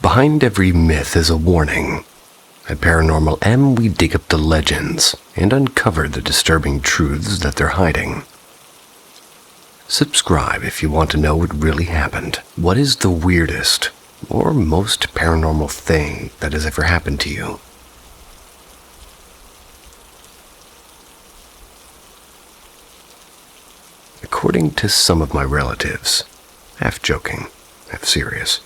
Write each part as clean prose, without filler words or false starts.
Behind every myth is a warning. At Paranormal M, we dig up the legends and uncover the disturbing truths that they're hiding. Subscribe if you want to know what really happened. What is the weirdest or most paranormal thing that has ever happened to you? According to some of my relatives, half joking, half serious,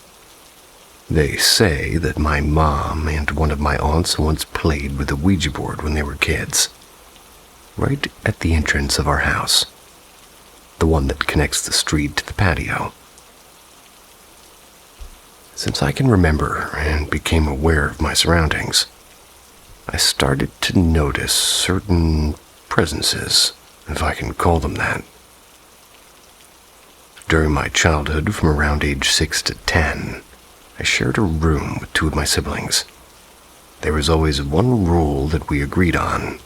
they say that my mom and one of my aunts once played with a Ouija board when they were kids, right at the entrance of our house, the one that connects the street to the patio. Since I can remember and became aware of my surroundings, I started to notice certain presences, if I can call them that. During my childhood, from around age 6 to 10, I shared a room with two of my siblings. There was always one rule that we agreed on: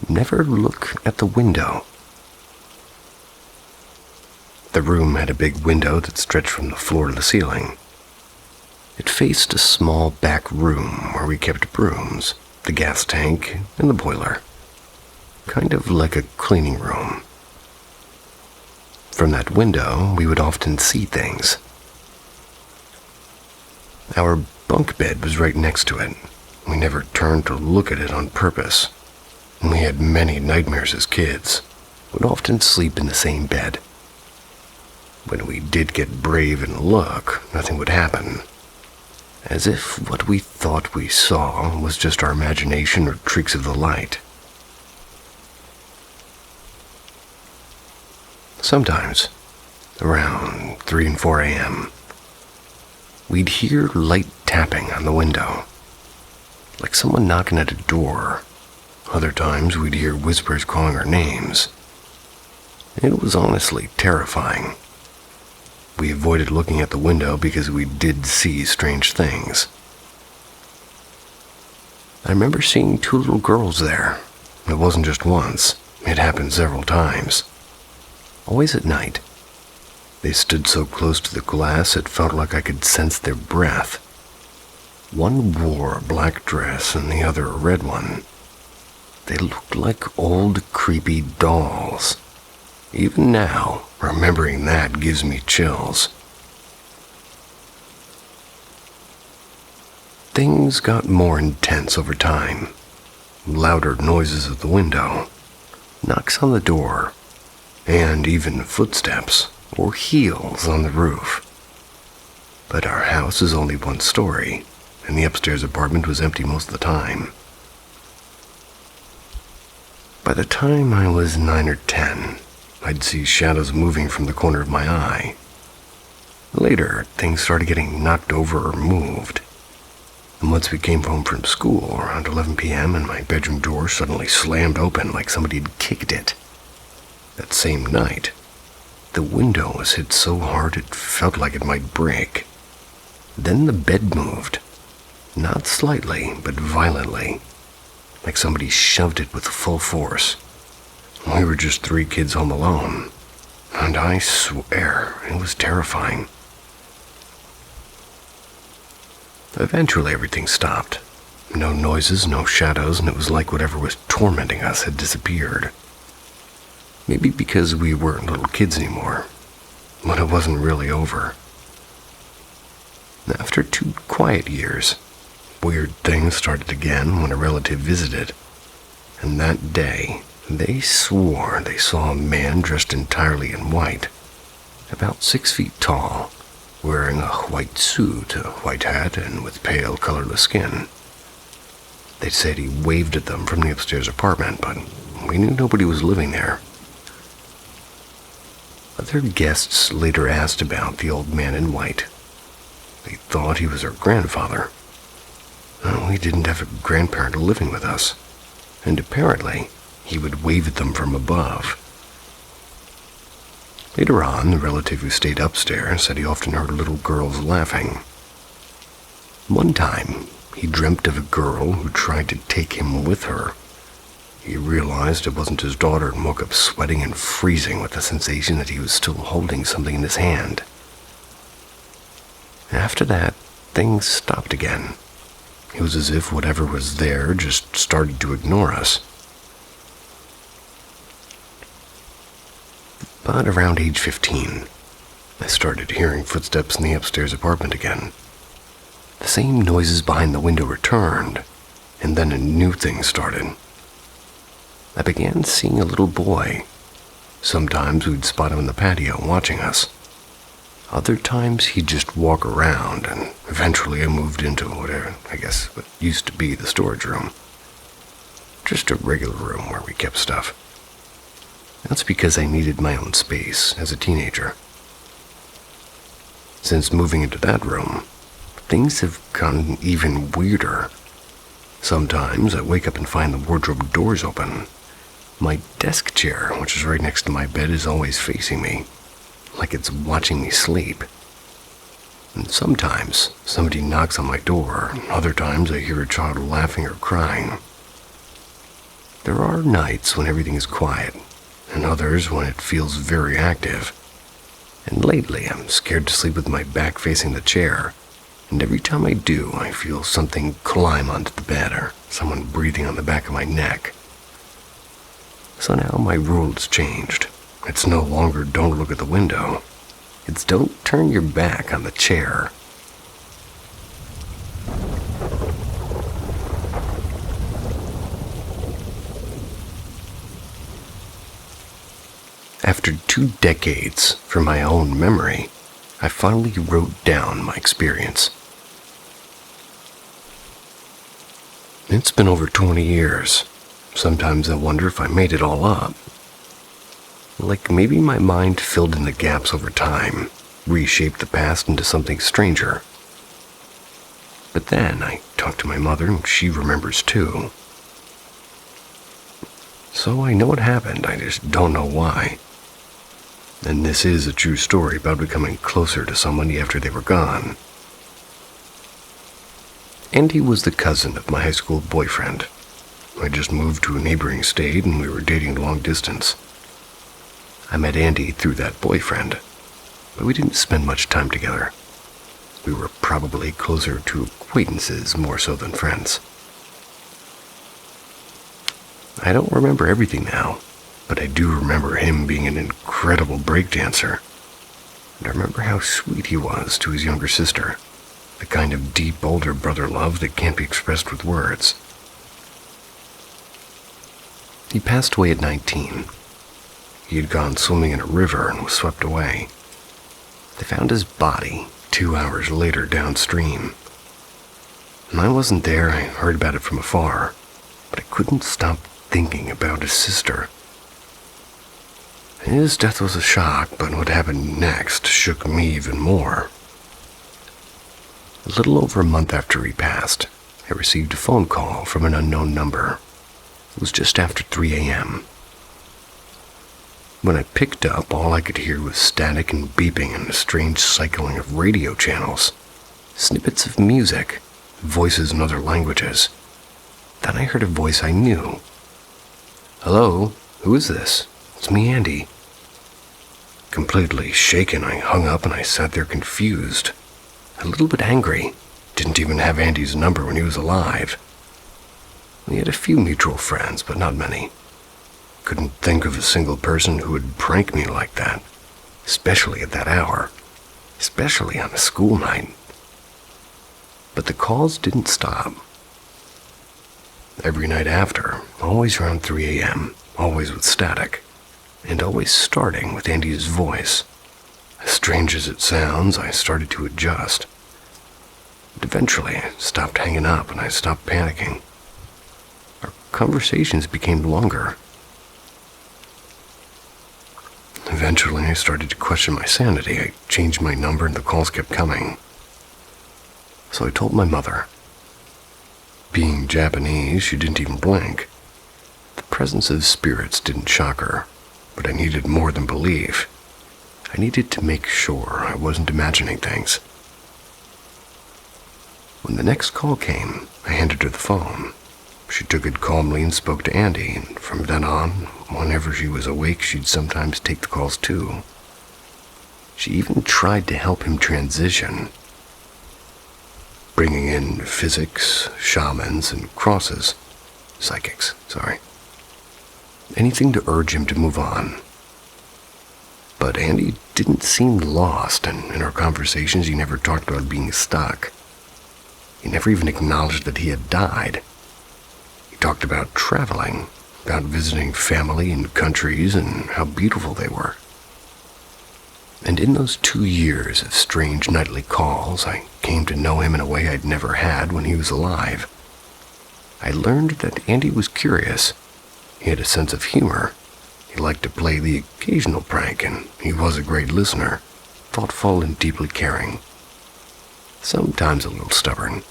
never look at the window. The room had a big window that stretched from the floor to the ceiling. It faced a small back room where we kept brooms, the gas tank, and the boiler. Kind of like a cleaning room. From that window, we would often see things. Our bunk bed was right next to it. We never turned to look at it on purpose. We had many nightmares as kids. Would often sleep in the same bed. When we did get brave and look, nothing would happen. As if what we thought we saw was just our imagination or tricks of the light. Sometimes, around 3 and 4 a.m., we'd hear light tapping on the window, like someone knocking at a door. Other times we'd hear whispers calling our names. It was honestly terrifying. We avoided looking at the window because we did see strange things. I remember seeing two little girls there. It wasn't just once. It happened several times. Always at night. They stood so close to the glass it felt like I could sense their breath. One wore a black dress and the other a red one. They looked like old, creepy dolls. Even now, remembering that gives me chills. Things got more intense over time. Louder noises at the window, knocks on the door, and even footsteps or heels on the roof. But our house is only one story, and the upstairs apartment was empty most of the time. By the time I was 9 or 10, I'd see shadows moving from the corner of my eye. Later, things started getting knocked over or moved. And once we came home from school, around 11 p.m., and my bedroom door suddenly slammed open like somebody had kicked it. That same night, the window was hit so hard it felt like it might break. Then the bed moved. Not slightly, but violently. Like somebody shoved it with full force. We were just 3 kids home alone. And I swear, it was terrifying. Eventually everything stopped. No noises, no shadows, and it was like whatever was tormenting us had disappeared. Maybe because we weren't little kids anymore, but it wasn't really over. After 2 quiet years, weird things started again when a relative visited, and that day, they swore they saw a man dressed entirely in white, about 6 feet tall, wearing a white suit, a white hat, and with pale, colorless skin. They said he waved at them from the upstairs apartment, but we knew nobody was living there. Other guests later asked about the old man in white. They thought he was our grandfather. We didn't have a grandparent living with us, and apparently he would wave at them from above. Later on, the relative who stayed upstairs said he often heard little girls laughing. One time, he dreamt of a girl who tried to take him with her. He realized it wasn't his daughter and woke up sweating and freezing with the sensation that he was still holding something in his hand. After that, things stopped again. It was as if whatever was there just started to ignore us. But around age 15, I started hearing footsteps in the upstairs apartment again. The same noises behind the window returned, and then a new thing started. I began seeing a little boy. Sometimes we'd spot him in the patio watching us. Other times he'd just walk around, and eventually I moved into what used to be the storage room. Just a regular room where we kept stuff. That's because I needed my own space as a teenager. Since moving into that room, things have gotten even weirder. Sometimes I wake up and find the wardrobe doors open. My desk chair, which is right next to my bed, is always facing me, like it's watching me sleep. And sometimes somebody knocks on my door, and other times I hear a child laughing or crying. There are nights when everything is quiet, and others when it feels very active. And lately I'm scared to sleep with my back facing the chair, and every time I do, I feel something climb onto the bed or someone breathing on the back of my neck. So now my rule has changed. It's no longer don't look at the window. It's don't turn your back on the chair. After 2 decades from my own memory, I finally wrote down my experience. It's been over 20 years. Sometimes I wonder if I made it all up. Like maybe my mind filled in the gaps over time, reshaped the past into something stranger. But then I talked to my mother and she remembers too. So I know what happened, I just don't know why. And this is a true story about becoming closer to somebody after they were gone. Andy was the cousin of my high school boyfriend. I just moved to a neighboring state and we were dating long distance. I met Andy through that boyfriend, but we didn't spend much time together. We were probably closer to acquaintances more so than friends. I don't remember everything now, but I do remember him being an incredible breakdancer. And I remember how sweet he was to his younger sister, the kind of deep older brother love that can't be expressed with words. He passed away at 19. He had gone swimming in a river and was swept away. They found his body 2 hours later downstream. And I wasn't there, I heard about it from afar, but I couldn't stop thinking about his sister. His death was a shock, but what happened next shook me even more. A little over a month after he passed, I received a phone call from an unknown number. It was just after 3 a.m. When I picked up, all I could hear was static and beeping and a strange cycling of radio channels, snippets of music, voices in other languages. Then I heard a voice I knew. "Hello, who is this? It's me, Andy." Completely shaken, I hung up and I sat there confused, a little bit angry. Didn't even have Andy's number when he was alive. We had a few mutual friends, but not many. Couldn't think of a single person who would prank me like that, especially at that hour, especially on a school night. But the calls didn't stop. Every night after, always around 3 a.m., always with static, and always starting with Andy's voice. As strange as it sounds, I started to adjust. But eventually, I stopped hanging up and I stopped panicking. Our conversations became longer. Eventually, I started to question my sanity. I changed my number and the calls kept coming. So I told my mother. Being Japanese, she didn't even blink. The presence of spirits didn't shock her, but I needed more than belief. I needed to make sure I wasn't imagining things. When the next call came, I handed her the phone. She took it calmly and spoke to Andy, and from then on, whenever she was awake, she'd sometimes take the calls too. She even tried to help him transition. bringing in physics, shamans, and psychics. Anything to urge him to move on. But Andy didn't seem lost, and in our conversations he never talked about being stuck. He never even acknowledged that he had died. He talked about traveling, about visiting family and countries and how beautiful they were. And in those 2 years of strange nightly calls, I came to know him in a way I'd never had when he was alive. I learned that Andy was curious. He had a sense of humor. He liked to play the occasional prank, and he was a great listener, thoughtful and deeply caring. Sometimes a little stubborn.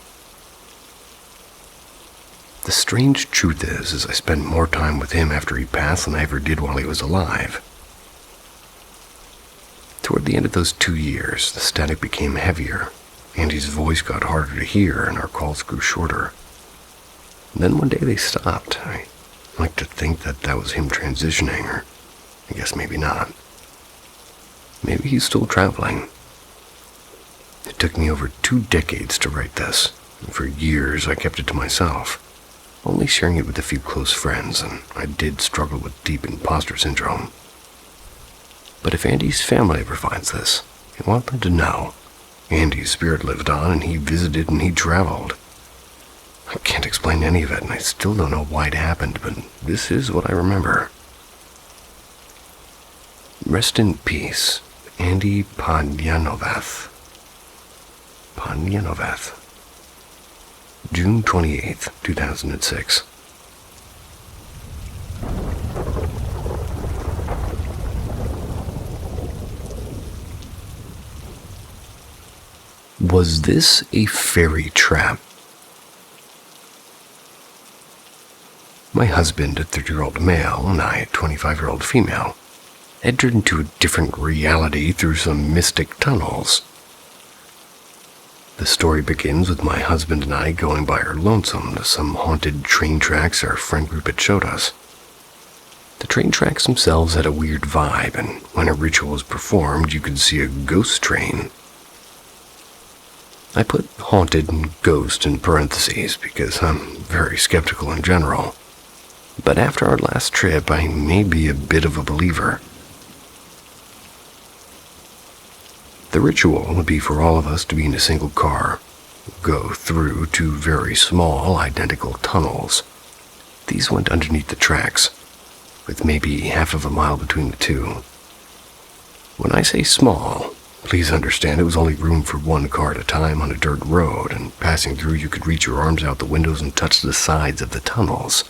The strange truth is I spent more time with him after he passed than I ever did while he was alive. Toward the end of those 2 years, the static became heavier. Andy's voice got harder to hear, and our calls grew shorter. And then one day they stopped. I like to think that was him transitioning, or I guess maybe not. Maybe he's still traveling. It took me over 2 decades to write this, and for years I kept it to myself, only sharing it with a few close friends, and I did struggle with deep imposter syndrome. But if Andy's family ever finds this, I want them to know Andy's spirit lived on, and he visited and he traveled. I can't explain any of it, and I still don't know why it happened, but this is what I remember. Rest in peace, Andy Panyanovath. June 28th, 2006. Was this a fairy trap? My husband, a 30-year-old male, and I, a 25-year-old female, entered into a different reality through some mystic tunnels. The story begins with my husband and I going by our lonesome to some haunted train tracks our friend group had showed us. The train tracks themselves had a weird vibe, and when a ritual was performed, you could see a ghost train. I put haunted and ghost in parentheses because I'm very skeptical in general. But after our last trip, I may be a bit of a believer. The ritual would be for all of us to be in a single car, go through 2 very small, identical tunnels. These went underneath the tracks, with maybe half of a mile between the 2. When I say small, please understand it was only room for 1 car at a time on a dirt road, and passing through you could reach your arms out the windows and touch the sides of the tunnels.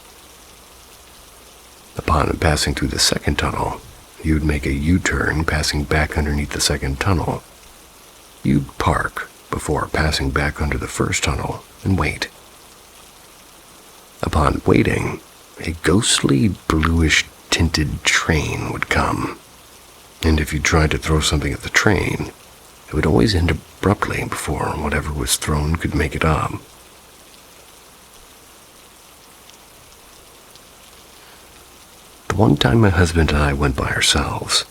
Upon passing through the second tunnel, you'd make a U-turn passing back underneath the second tunnel. You'd park before passing back under the first tunnel and wait. Upon waiting, a ghostly bluish tinted train would come. And if you tried to throw something at the train, it would always end abruptly before whatever was thrown could make it up. The one time my husband and I went by ourselves,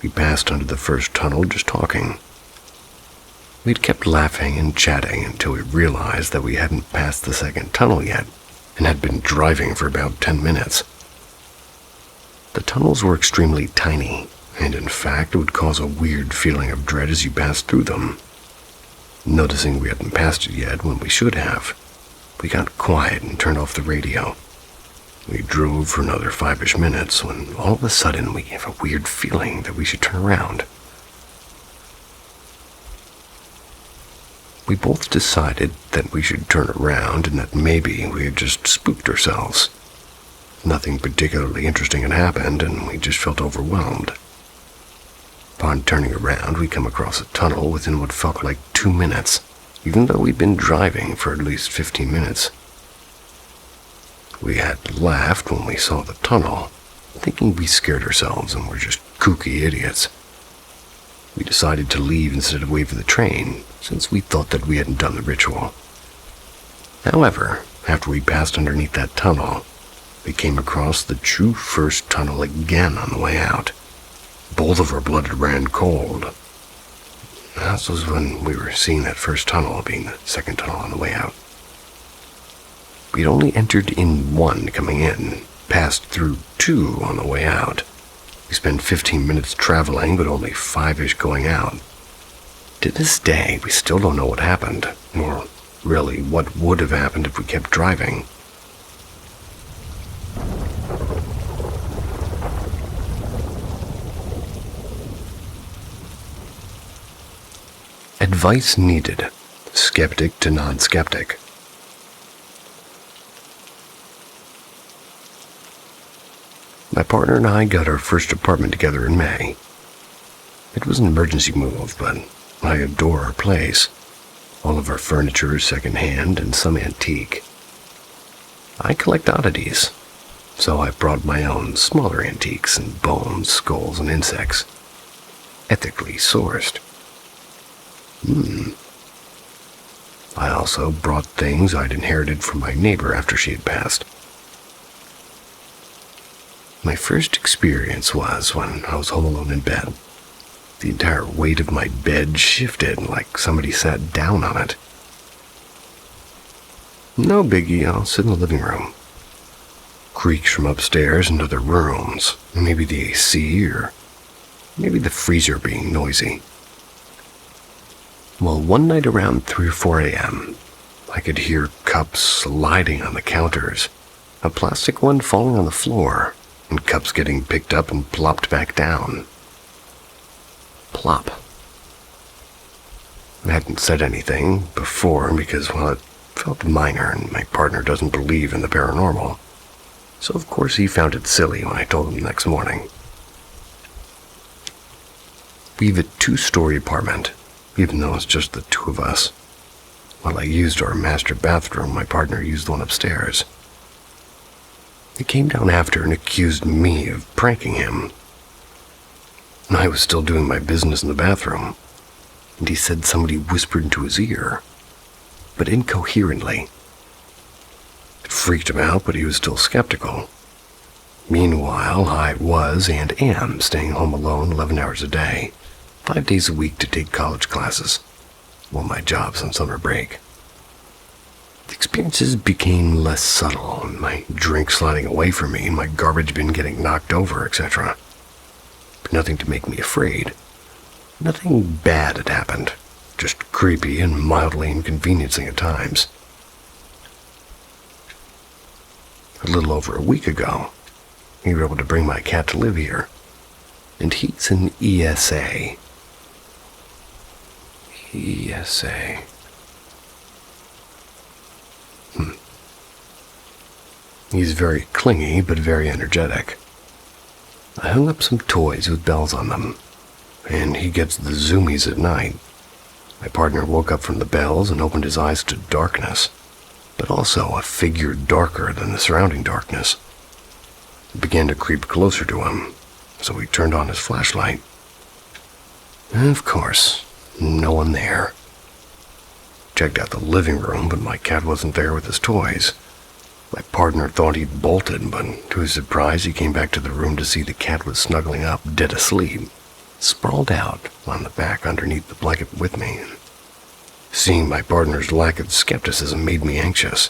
we passed under the first tunnel just talking. We'd kept laughing and chatting until we realized that we hadn't passed the second tunnel yet and had been driving for about 10 minutes. The tunnels were extremely tiny, and in fact it would cause a weird feeling of dread as you passed through them. Noticing we hadn't passed it yet when we should have, we got quiet and turned off the radio. We drove for another 5-ish minutes when all of a sudden we have a weird feeling that we should turn around. We both decided that we should turn around and that maybe we had just spooked ourselves. Nothing particularly interesting had happened, and we just felt overwhelmed. Upon turning around, we come across a tunnel within what felt like 2 minutes, even though we'd been driving for at least 15 minutes. We had laughed when we saw the tunnel, thinking we scared ourselves and were just kooky idiots. We decided to leave instead of wait for the train, since we thought that we hadn't done the ritual. However, after we passed underneath that tunnel, we came across the true first tunnel again on the way out. Both of our blood ran cold. This was when we were seeing that first tunnel being the second tunnel on the way out. We'd only entered in one coming in, passed through two on the way out. We spent 15 minutes traveling, but only 5-ish going out. To this day, we still don't know what happened, or really what would have happened if we kept driving. Advice needed. Skeptic to non-skeptic. My partner and I got our first apartment together in May. It was an emergency move, but I adore our place. All of our furniture is secondhand and some antique. I collect oddities, so I brought my own smaller antiques and bones, skulls, and insects. Ethically sourced. I also brought things I'd inherited from my neighbor after she had passed. My first experience was when I was home alone in bed. The entire weight of my bed shifted like somebody sat down on it. No biggie, I'll sit in the living room. Creaks from upstairs into the rooms, maybe the AC or maybe the freezer being noisy. Well, one night around 3 or 4 a.m., I could hear cups sliding on the counters, a plastic one falling on the floor, and cups getting picked up and plopped back down. Plop. I hadn't said anything before because, well, it felt minor and my partner doesn't believe in the paranormal. So of course he found it silly when I told him the next morning. We have a 2-story apartment, even though it's just the two of us. While I used our master bathroom, my partner used the one upstairs. He came down after and accused me of pranking him. I was still doing my business in the bathroom, and he said somebody whispered into his ear, but incoherently. It freaked him out, but he was still skeptical. Meanwhile, I was and am staying home alone 11 hours a day, 5 days a week to take college classes, while my job's on summer break. The experiences became less subtle, and my drink sliding away from me, and my garbage bin getting knocked over, etc. But nothing to make me afraid. Nothing bad had happened, just creepy and mildly inconveniencing at times. A little over a week ago, we were able to bring my cat to live here, and he's an ESA. ESA. He's very clingy, but very energetic. I hung up some toys with bells on them, and he gets the zoomies at night. My partner woke up from the bells and opened his eyes to darkness, but also a figure darker than the surrounding darkness. It began to creep closer to him, so he turned on his flashlight. And of course, no one there. Checked out the living room, but my cat wasn't there with his toys. My partner thought he'd bolted, but to his surprise, he came back to the room to see the cat was snuggling up, dead asleep, sprawled out on the back underneath the blanket with me. Seeing my partner's lack of skepticism made me anxious.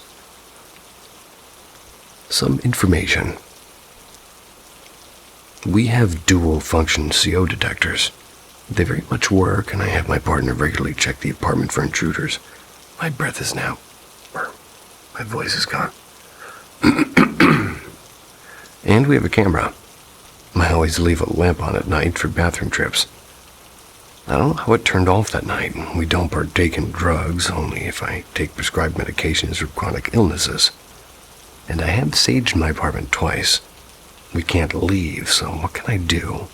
Some information. We have dual-function CO detectors. They very much work, and I have my partner regularly check the apartment for intruders. My breath is now, or my voice is gone. And we have a camera. I always leave a lamp on at night for bathroom trips. I don't know how it turned off that night. We don't partake in drugs, only if I take prescribed medications for chronic illnesses. And I have saged my apartment twice. We can't leave, so what can I do?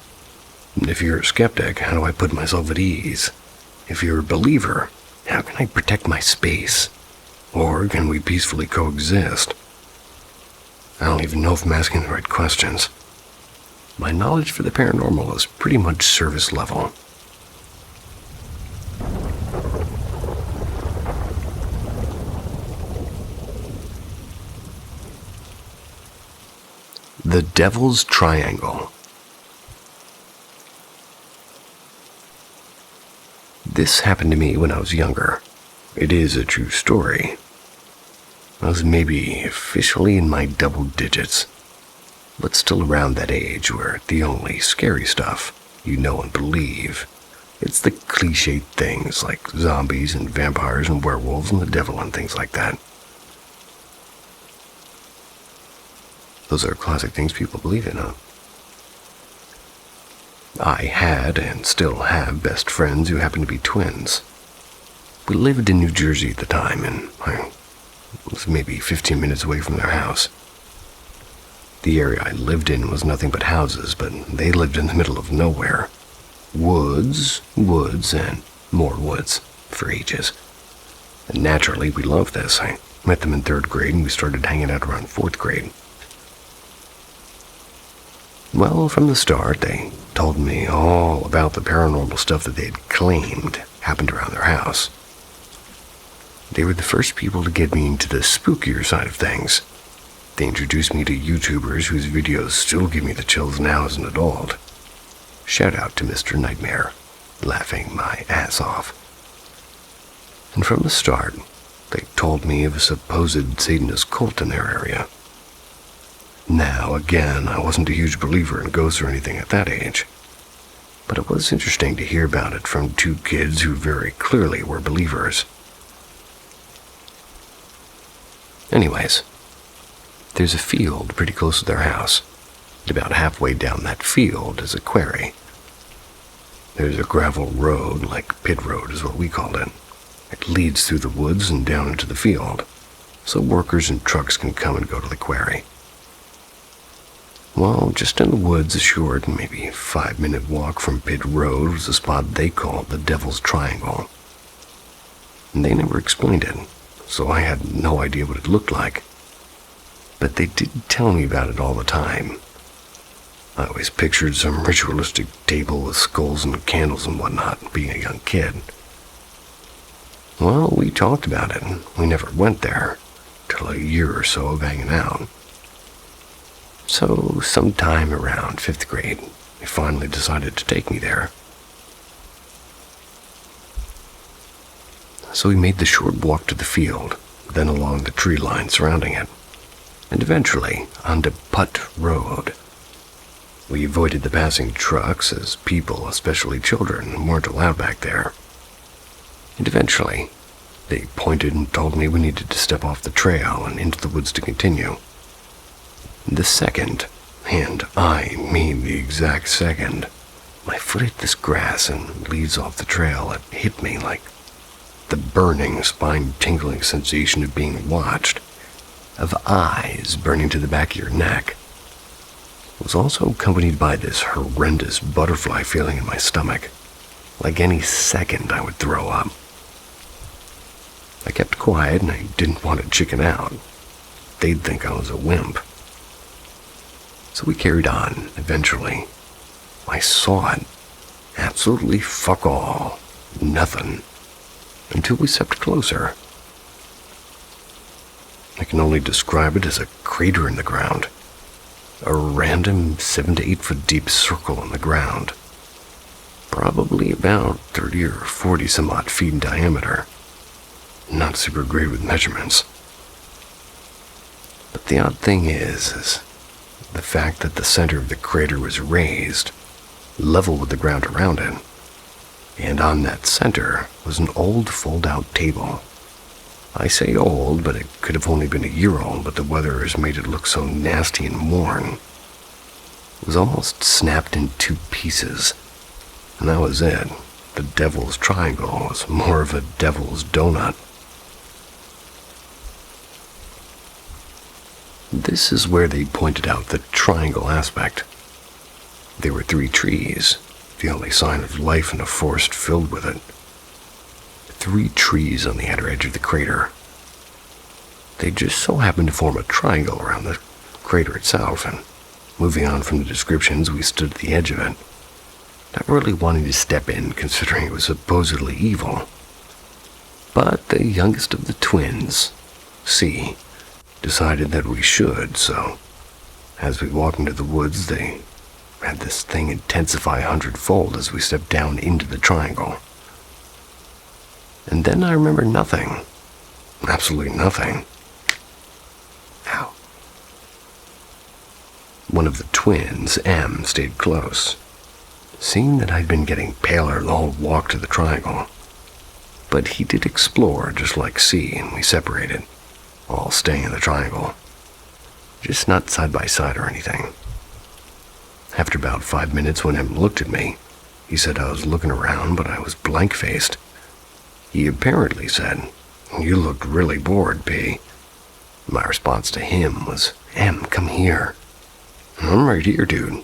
And if you're a skeptic, how do I put myself at ease? If you're a believer, how can I protect my space? Or can we peacefully coexist? I don't even know if I'm asking the right questions. My knowledge for the paranormal is pretty much service level. The Devil's Triangle. This happened to me when I was younger. It is a true story. I was maybe officially in my double digits, but still around that age where the only scary stuff you know and believe, it's the cliched things like zombies and vampires and werewolves and the devil and things like that. Those are classic things people believe in, huh? I had and still have best friends who happen to be twins. We lived in New Jersey at the time, and I was maybe 15 minutes away from their house. The area I lived in was nothing but houses, but they lived in the middle of nowhere. Woods, and more woods for ages. And naturally, we loved this. I met them in 3rd grade, and we started hanging out around 4th grade. Well, from the start, they told me all about the paranormal stuff that they'd claimed happened around their house. They were the first people to get me into the spookier side of things. They introduced me to YouTubers whose videos still give me the chills now as an adult. Shout out to Mr. Nightmare, laughing my ass off. And from the start, they told me of a supposed Satanist cult in their area. Now, again, I wasn't a huge believer in ghosts or anything at that age, but it was interesting to hear about it from 2 kids who very clearly were believers. Anyways, there's a field pretty close to their house, and about halfway down that field is a quarry. There's a gravel road, like pit road is what we called it. It leads through the woods and down into the field, so workers and trucks can come and go to the quarry. Well, just in the woods, a short, maybe 5-minute walk from Pit Road was a spot they called the Devil's Triangle. And they never explained it, so I had no idea what it looked like. But they did tell me about it all the time. I always pictured some ritualistic table with skulls and candles and whatnot, being a young kid. Well, we talked about it, and we never went there, till a year or so of hanging out. So, sometime around 5th grade, they finally decided to take me there. So we made the short walk to the field, then along the tree line surrounding it, and eventually onto Putt Road. We avoided the passing trucks as people, especially children, weren't allowed back there. And eventually, they pointed and told me we needed to step off the trail and into the woods to continue. The second, and I mean the exact second, my foot hit this grass and leaves off the trail, it hit me like the burning, spine-tingling sensation of being watched, of eyes burning to the back of your neck. It was also accompanied by this horrendous butterfly feeling in my stomach, like any second I would throw up. I kept quiet and I didn't want to chicken out. They'd think I was a wimp. So we carried on, eventually. I saw it. Absolutely fuck all. Nothing. Until we stepped closer. I can only describe it as a crater in the ground. A random 7 to 8 foot deep circle in the ground. Probably about 30 or 40 some odd feet in diameter. Not super great with measurements. But the odd thing is the fact that the center of the crater was raised, level with the ground around it, and on that center was an old fold-out table. I say old, but it could have only been a year old, but the weather has made it look so nasty and worn. It was almost snapped in 2 pieces, and that was it. The Devil's Triangle was more of a devil's donut. This is where they pointed out the triangle aspect. There were 3 trees, the only sign of life in a forest filled with it. 3 trees on the outer edge of the crater. They just so happened to form a triangle around the crater itself, and moving on from the descriptions, we stood at the edge of it, not really wanting to step in considering it was supposedly evil. But the youngest of the twins, C, decided that we should, so as we walked into the woods, they had this thing intensify 100-fold as we stepped down into the triangle. And then I remember nothing. Absolutely nothing. Ow. One of the twins, M, stayed close. Seeing that I'd been getting paler the whole walk to the triangle. But he did explore just like C, and we separated, all staying in the triangle. Just not side by side or anything. After about 5 minutes, when M looked at me, he said I was looking around, but I was blank-faced. He apparently said, "You looked really bored, P." My response to him was, "M, come here." "I'm right here, dude."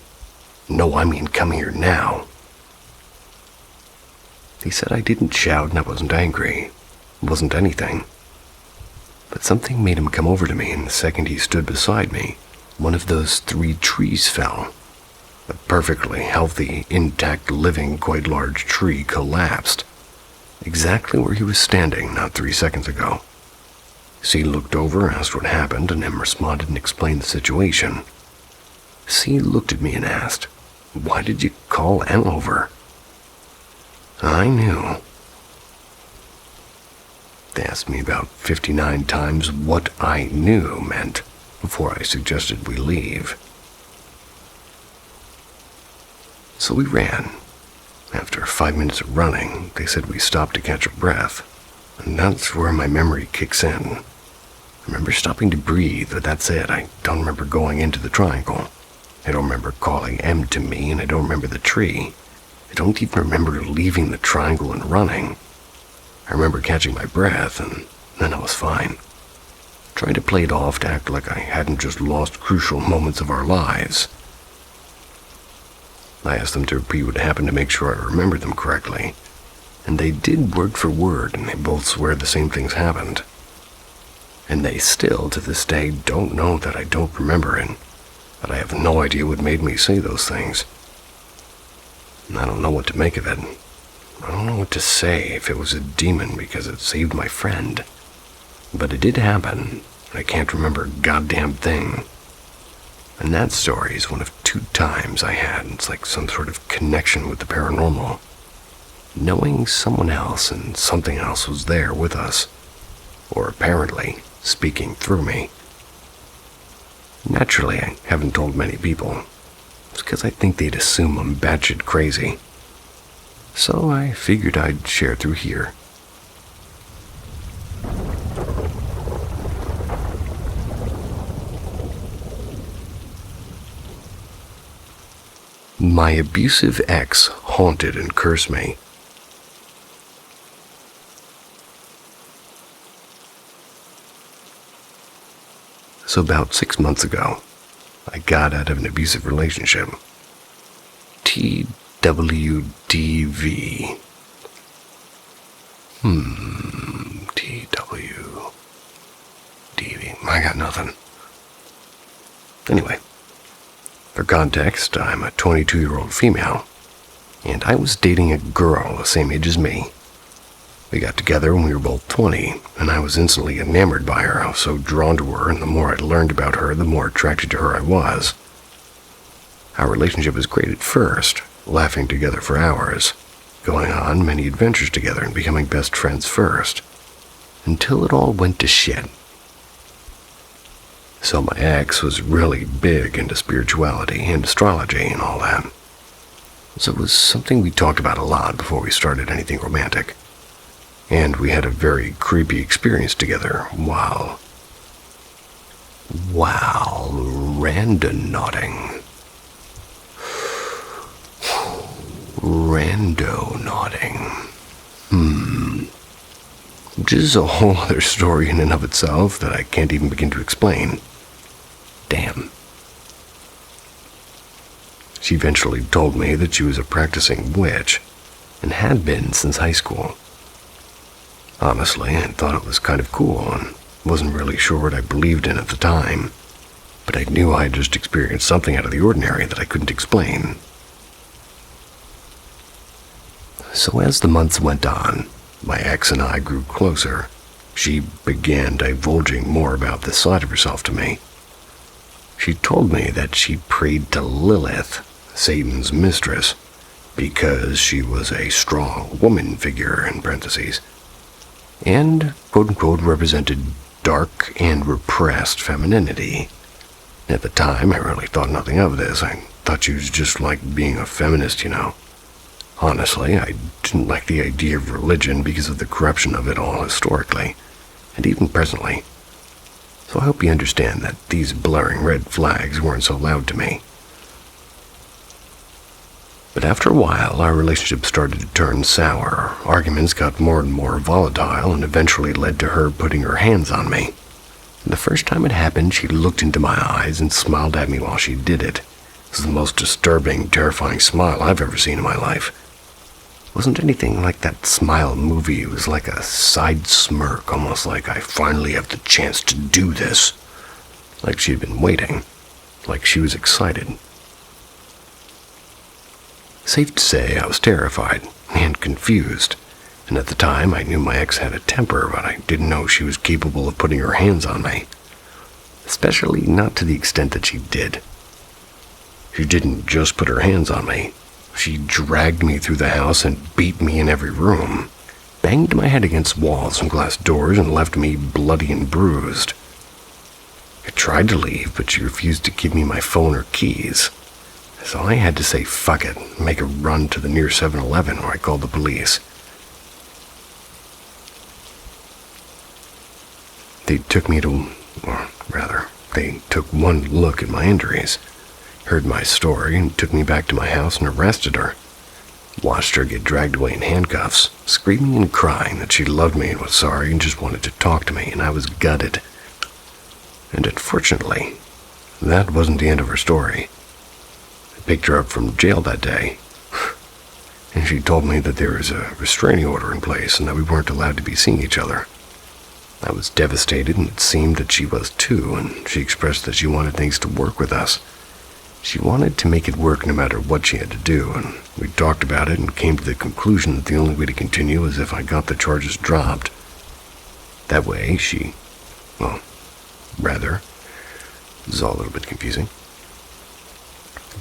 "No, I mean come here now." He said I didn't shout and I wasn't angry. It wasn't anything. But something made him come over to me, and the second he stood beside me, one of those 3 trees fell. A perfectly healthy, intact, living, quite large tree collapsed. Exactly where he was standing not 3 seconds ago. C looked over, asked what happened, and M responded and explained the situation. C looked at me and asked, "Why did you call M over?" I knew. They asked me about 59 times what I knew meant before I suggested we leave. So we ran. After 5 minutes of running, they said we stopped to catch our breath, and that's where my memory kicks in. I remember stopping to breathe, but that's it. I don't remember going into the triangle. I don't remember calling M to me, and I don't remember the tree. I don't even remember leaving the triangle and running. I remember catching my breath, and then I was fine. Trying to play it off to act like I hadn't just lost crucial moments of our lives. I asked them to repeat what happened to make sure I remembered them correctly, and they did word for word, and they both swear the same things happened. And they still, to this day, don't know that I don't remember it, but I have no idea what made me say those things. And I don't know what to make of it. I don't know what to say if it was a demon because it saved my friend. But it did happen, and I can't remember a goddamn thing. And that story is one of 2 times I had. It's like some sort of connection with the paranormal. Knowing someone else and something else was there with us. Or apparently speaking through me. Naturally, I haven't told many people. It's because I think they'd assume I'm batshit crazy. So I figured I'd share through here. My abusive ex haunted and cursed me. So about 6 months ago, I got out of an abusive relationship. TWDV. TWDV. I got nothing. Anyway, for context, I'm a 22-year-old female, and I was dating a girl the same age as me. We got together when we were both 20, and I was instantly enamored by her. I was so drawn to her, and the more I learned about her, the more attracted to her I was. Our relationship was great at first, laughing together for hours, going on many adventures together and becoming best friends first, until it all went to shit. So my ex was really big into spirituality and astrology and all that. So it was something we talked about a lot before we started anything romantic. And we had a very creepy experience together while randonauting. Randonauting. Which is a whole other story in and of itself that I can't even begin to explain. Damn. She eventually told me that she was a practicing witch and had been since high school. Honestly, I thought it was kind of cool and wasn't really sure what I believed in at the time, but I knew I had just experienced something out of the ordinary that I couldn't explain. So as the months went on, my ex and I grew closer. She began divulging more about this side of herself to me. She told me that she prayed to Lilith, Satan's mistress, because she was a strong woman figure, in parentheses. and quote-unquote represented dark and repressed femininity. At the time, I really thought nothing of this. I thought she was just like being a feminist, you know. Honestly, I didn't like the idea of religion because of the corruption of it all historically, and even presently. So I hope you understand that these blaring red flags weren't so loud to me. But after a while, our relationship started to turn sour. Arguments got more and more volatile and eventually led to her putting her hands on me. The first time it happened, she looked into my eyes and smiled at me while she did it. It was the most disturbing, terrifying smile I've ever seen in my life. It wasn't anything like that Smile movie. It was like a side smirk, almost like I finally have the chance to do this. Like she'd been waiting. Like she was excited. Safe to say, I was terrified and confused. And at the time, I knew my ex had a temper, but I didn't know she was capable of putting her hands on me. Especially not to the extent that she did. She didn't just put her hands on me. She dragged me through the house and beat me in every room, banged my head against walls and glass doors, and left me bloody and bruised. I tried to leave, but she refused to give me my phone or keys. So I had to say fuck it and make a run to the near 7-Eleven where I called the police. They took one look at my injuries, heard my story, and took me back to my house and arrested her. Watched her get dragged away in handcuffs, screaming and crying that she loved me and was sorry and just wanted to talk to me, and I was gutted. And unfortunately, that wasn't the end of her story. I picked her up from jail that day, and she told me that there was a restraining order in place and that we weren't allowed to be seeing each other. I was devastated, and it seemed that she was too, and she expressed that she wanted things to work with us. She wanted to make it work no matter what she had to do, and we talked about it and came to the conclusion that the only way to continue was if I got the charges dropped. That way, this is all a little bit confusing,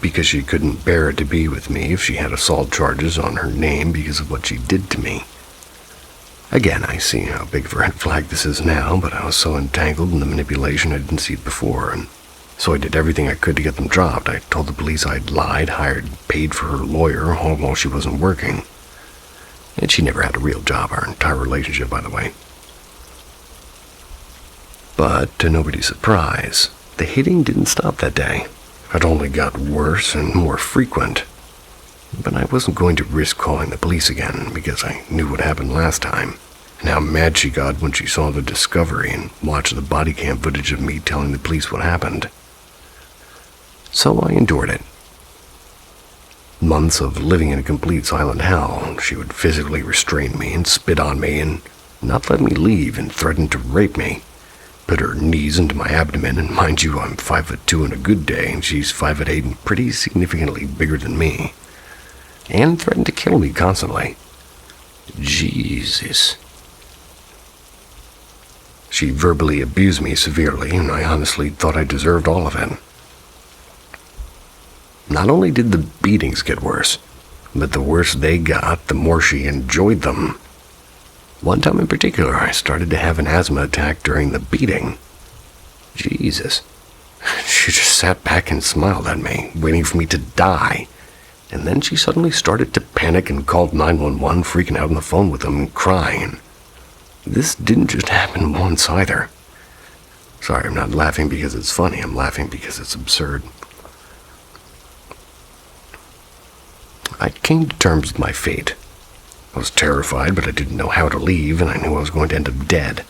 because she couldn't bear it to be with me if she had assault charges on her name because of what she did to me. Again, I see how big of a red flag this is now, but I was so entangled in the manipulation I didn't see it before, and so I did everything I could to get them dropped. I told the police I'd lied, hired, paid for her lawyer, all while she wasn't working. And she never had a real job our entire relationship, by the way. But to nobody's surprise, the hitting didn't stop that day. It only got worse and more frequent. But I wasn't going to risk calling the police again because I knew what happened last time, and how mad she got when she saw the discovery and watched the body cam footage of me telling the police what happened. So I endured it. Months of living in a complete silent hell. She would physically restrain me and spit on me and not let me leave and threaten to rape me. Put her knees into my abdomen, and mind you, I'm 5'2" on a good day, and she's 5'8" and pretty significantly bigger than me. And threatened to kill me constantly. Jesus. She verbally abused me severely, and I honestly thought I deserved all of it. Not only did the beatings get worse, but the worse they got, the more she enjoyed them. One time in particular, I started to have an asthma attack during the beating. Jesus. She just sat back and smiled at me, waiting for me to die. And then she suddenly started to panic and called 911, freaking out on the phone with them and crying. This didn't just happen once either. Sorry, I'm not laughing because it's funny. I'm laughing because it's absurd. I came to terms with my fate. I was terrified, but I didn't know how to leave, and I knew I was going to end up dead.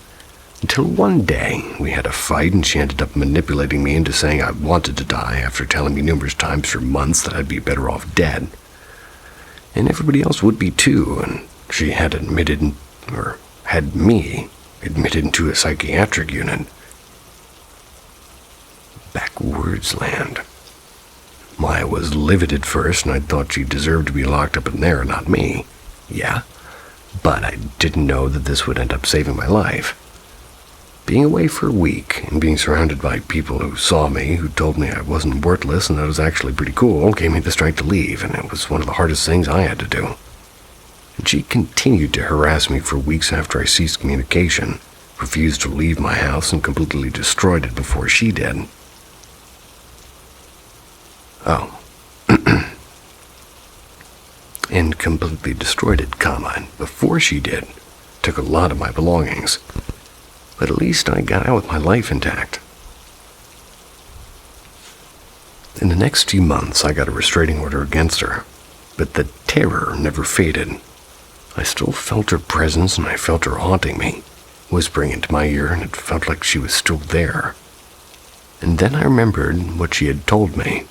Until one day, we had a fight, and she ended up manipulating me into saying I wanted to die after telling me numerous times for months that I'd be better off dead. And everybody else would be too, and she had had me admitted into a psychiatric unit. Backwards land. I was livid at first, and I thought she deserved to be locked up in there, not me. Yeah, but I didn't know that this would end up saving my life. Being away for a week and being surrounded by people who saw me, who told me I wasn't worthless and that I was actually pretty cool, gave me the strength to leave, and it was one of the hardest things I had to do. and she continued to harass me for weeks after I ceased communication, refused to leave my house, and completely destroyed it before she did. Oh. And completely destroyed it, and before she did, took a lot of my belongings. But at least I got out with my life intact. In the next few months, I got a restraining order against her, but the terror never faded. I still felt her presence, and I felt her haunting me, whispering into my ear, and it felt like she was still there. And then I remembered what she had told me.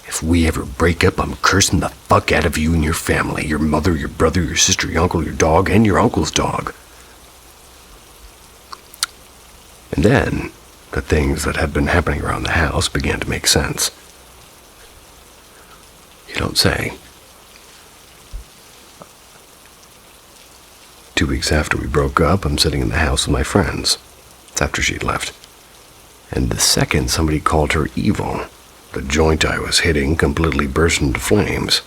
If we ever break up, I'm cursing the fuck out of you and your family, your mother, your brother, your sister, your uncle, your dog, and your uncle's dog. And then, the things that had been happening around the house began to make sense. You don't say. 2 weeks after we broke up, I'm sitting in the house with my friends. It's after she'd left. And the second somebody called her evil, the joint I was hitting completely burst into flames.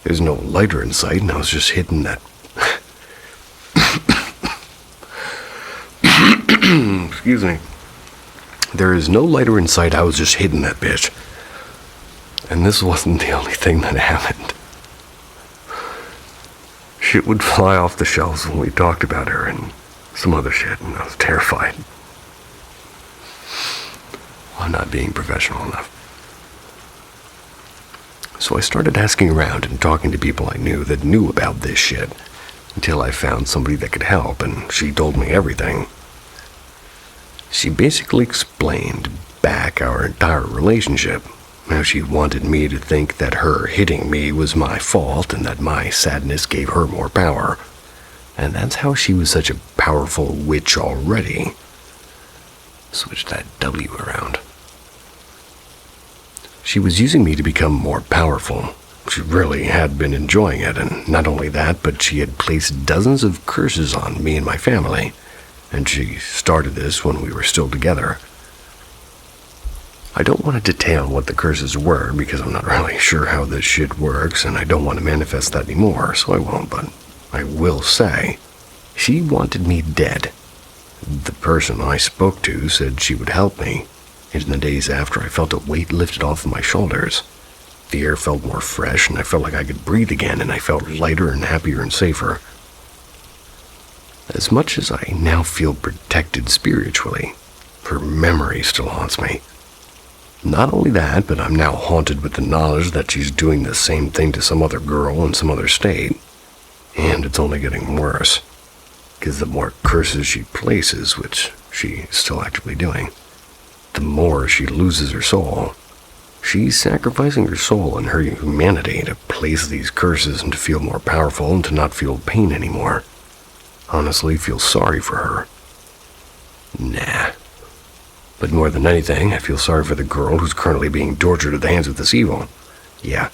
There's no lighter in sight, and I was just hitting that... Excuse me. There is no lighter in sight, I was just hitting that bitch. And this wasn't the only thing that happened. Shit would fly off the shelves when we talked about her and some other shit, and I was terrified. I'm not being professional enough. So I started asking around and talking to people I knew that knew about this shit, until I found somebody that could help, and she told me everything. She basically explained back our entire relationship, how she wanted me to think that her hitting me was my fault and that my sadness gave her more power. And that's how she was such a powerful witch already. Switch that W around. She was using me to become more powerful. She really had been enjoying it, and not only that, but she had placed dozens of curses on me and my family. And she started this when we were still together. I don't want to detail what the curses were, because I'm not really sure how this shit works, and I don't want to manifest that anymore, so I won't, but I will say, she wanted me dead. The person I spoke to said she would help me, and in the days after, I felt a weight lifted off of my shoulders. The air felt more fresh, and I felt like I could breathe again, and I felt lighter and happier and safer. As much as I now feel protected spiritually, her memory still haunts me. Not only that, but I'm now haunted with the knowledge that she's doing the same thing to some other girl in some other state. And it's only getting worse, because the more curses she places, which she's still actively doing, the more she loses her soul. She's sacrificing her soul and her humanity to place these curses and to feel more powerful and to not feel pain anymore. Honestly, feel sorry for her. Nah. But more than anything, I feel sorry for the girl who's currently being tortured at the hands of this evil. Yeah.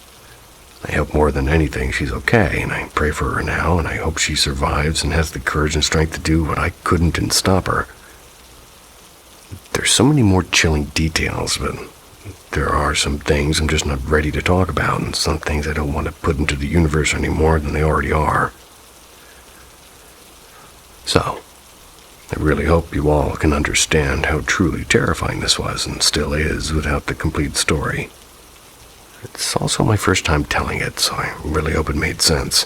I hope more than anything she's okay, and I pray for her now, and I hope she survives and has the courage and strength to do what I couldn't and stop her. There's so many more chilling details, but there are some things I'm just not ready to talk about, and some things I don't want to put into the universe any more than they already are. So, I really hope you all can understand how truly terrifying this was and still is without the complete story. It's also my first time telling it, so I really hope it made sense.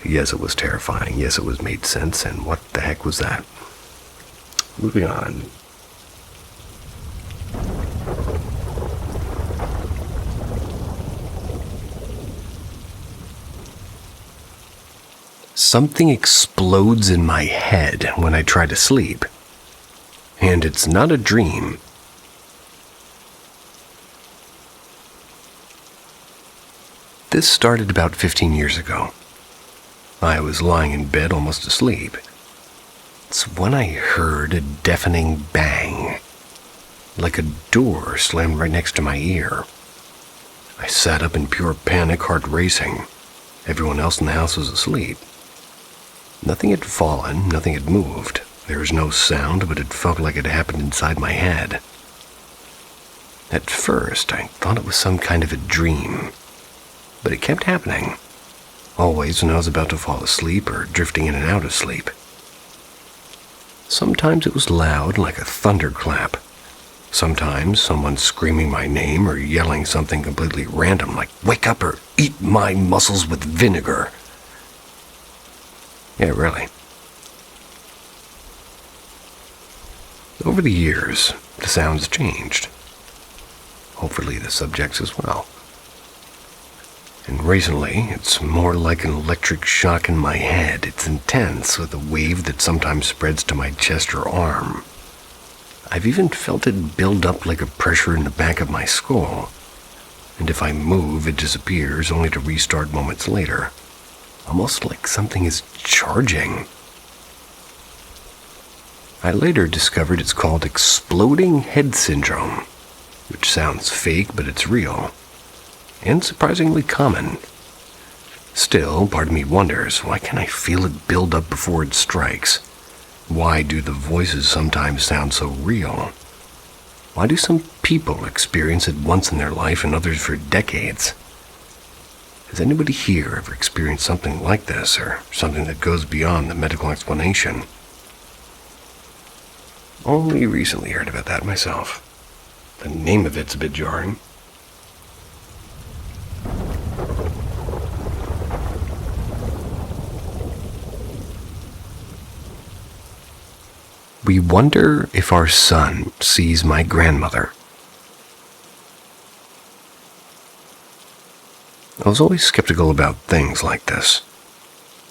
Yes, it was terrifying. Yes, it was made sense, and what the heck was that? Moving on. Something explodes in my head when I try to sleep. And it's not a dream. This started about 15 years ago. I was lying in bed almost asleep. It's when I heard a deafening bang, like a door slammed right next to my ear. I sat up in pure panic, heart racing. Everyone else in the house was asleep. Nothing had fallen, nothing had moved. There was no sound, but it felt like it happened inside my head. At first, I thought it was some kind of a dream, but it kept happening, always when I was about to fall asleep or drifting in and out of sleep. Sometimes it was loud, like a thunderclap. Sometimes someone screaming my name or yelling something completely random, like, "Wake up or eat my muscles with vinegar." Yeah, really. Over the years, the sounds changed. Hopefully the subjects as well. And recently, it's more like an electric shock in my head. It's intense, with a wave that sometimes spreads to my chest or arm. I've even felt it build up like a pressure in the back of my skull. And if I move, it disappears, only to restart moments later. Almost like something is charging. I later discovered it's called exploding head syndrome, which sounds fake, but it's real. And surprisingly common. Still, part of me wonders, why can't I feel it build up before it strikes? Why do the voices sometimes sound so real? Why do some people experience it once in their life and others for decades? Has anybody here ever experienced something like this, or something that goes beyond the medical explanation? Only recently heard about that myself. The name of it's a bit jarring. We wonder if our son sees my grandmother. I was always skeptical about things like this,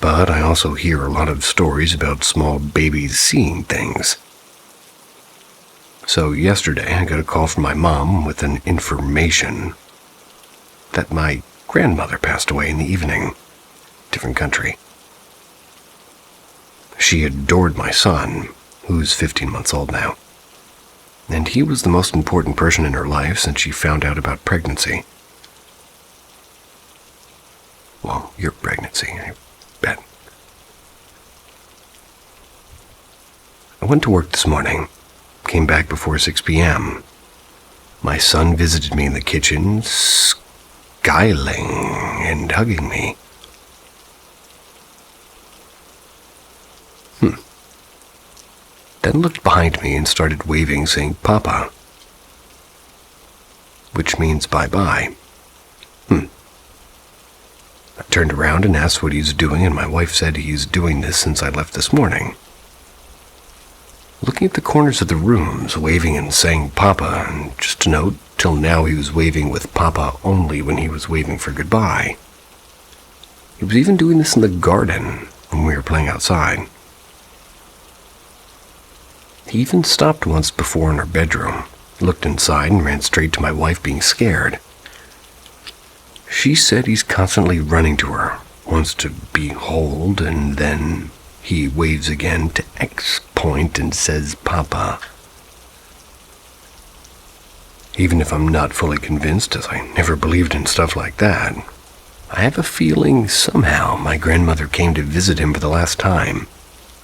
but I also hear a lot of stories about small babies seeing things. So yesterday I got a call from my mom with an information that my grandmother passed away in the evening, different country. She adored my son, who's 15 months old now, and he was the most important person in her life since she found out about pregnancy. Well, your pregnancy, I bet. I went to work this morning, came back before 6 p.m. My son visited me in the kitchen, skyling and hugging me. Then looked behind me and started waving, saying, "Papa," which means bye-bye. I turned around and asked what he's doing, and my wife said he's doing this since I left this morning. Looking at the corners of the rooms, waving and saying "Papa," and just to note, till now he was waving with Papa only when he was waving for goodbye. He was even doing this in the garden when we were playing outside. He even stopped once before in her bedroom, looked inside, and ran straight to my wife being scared. She said he's constantly running to her, wants to be hold, and then he waves again to X point and says "Papa." Even if I'm not fully convinced, as I never believed in stuff like that, I have a feeling somehow my grandmother came to visit him for the last time,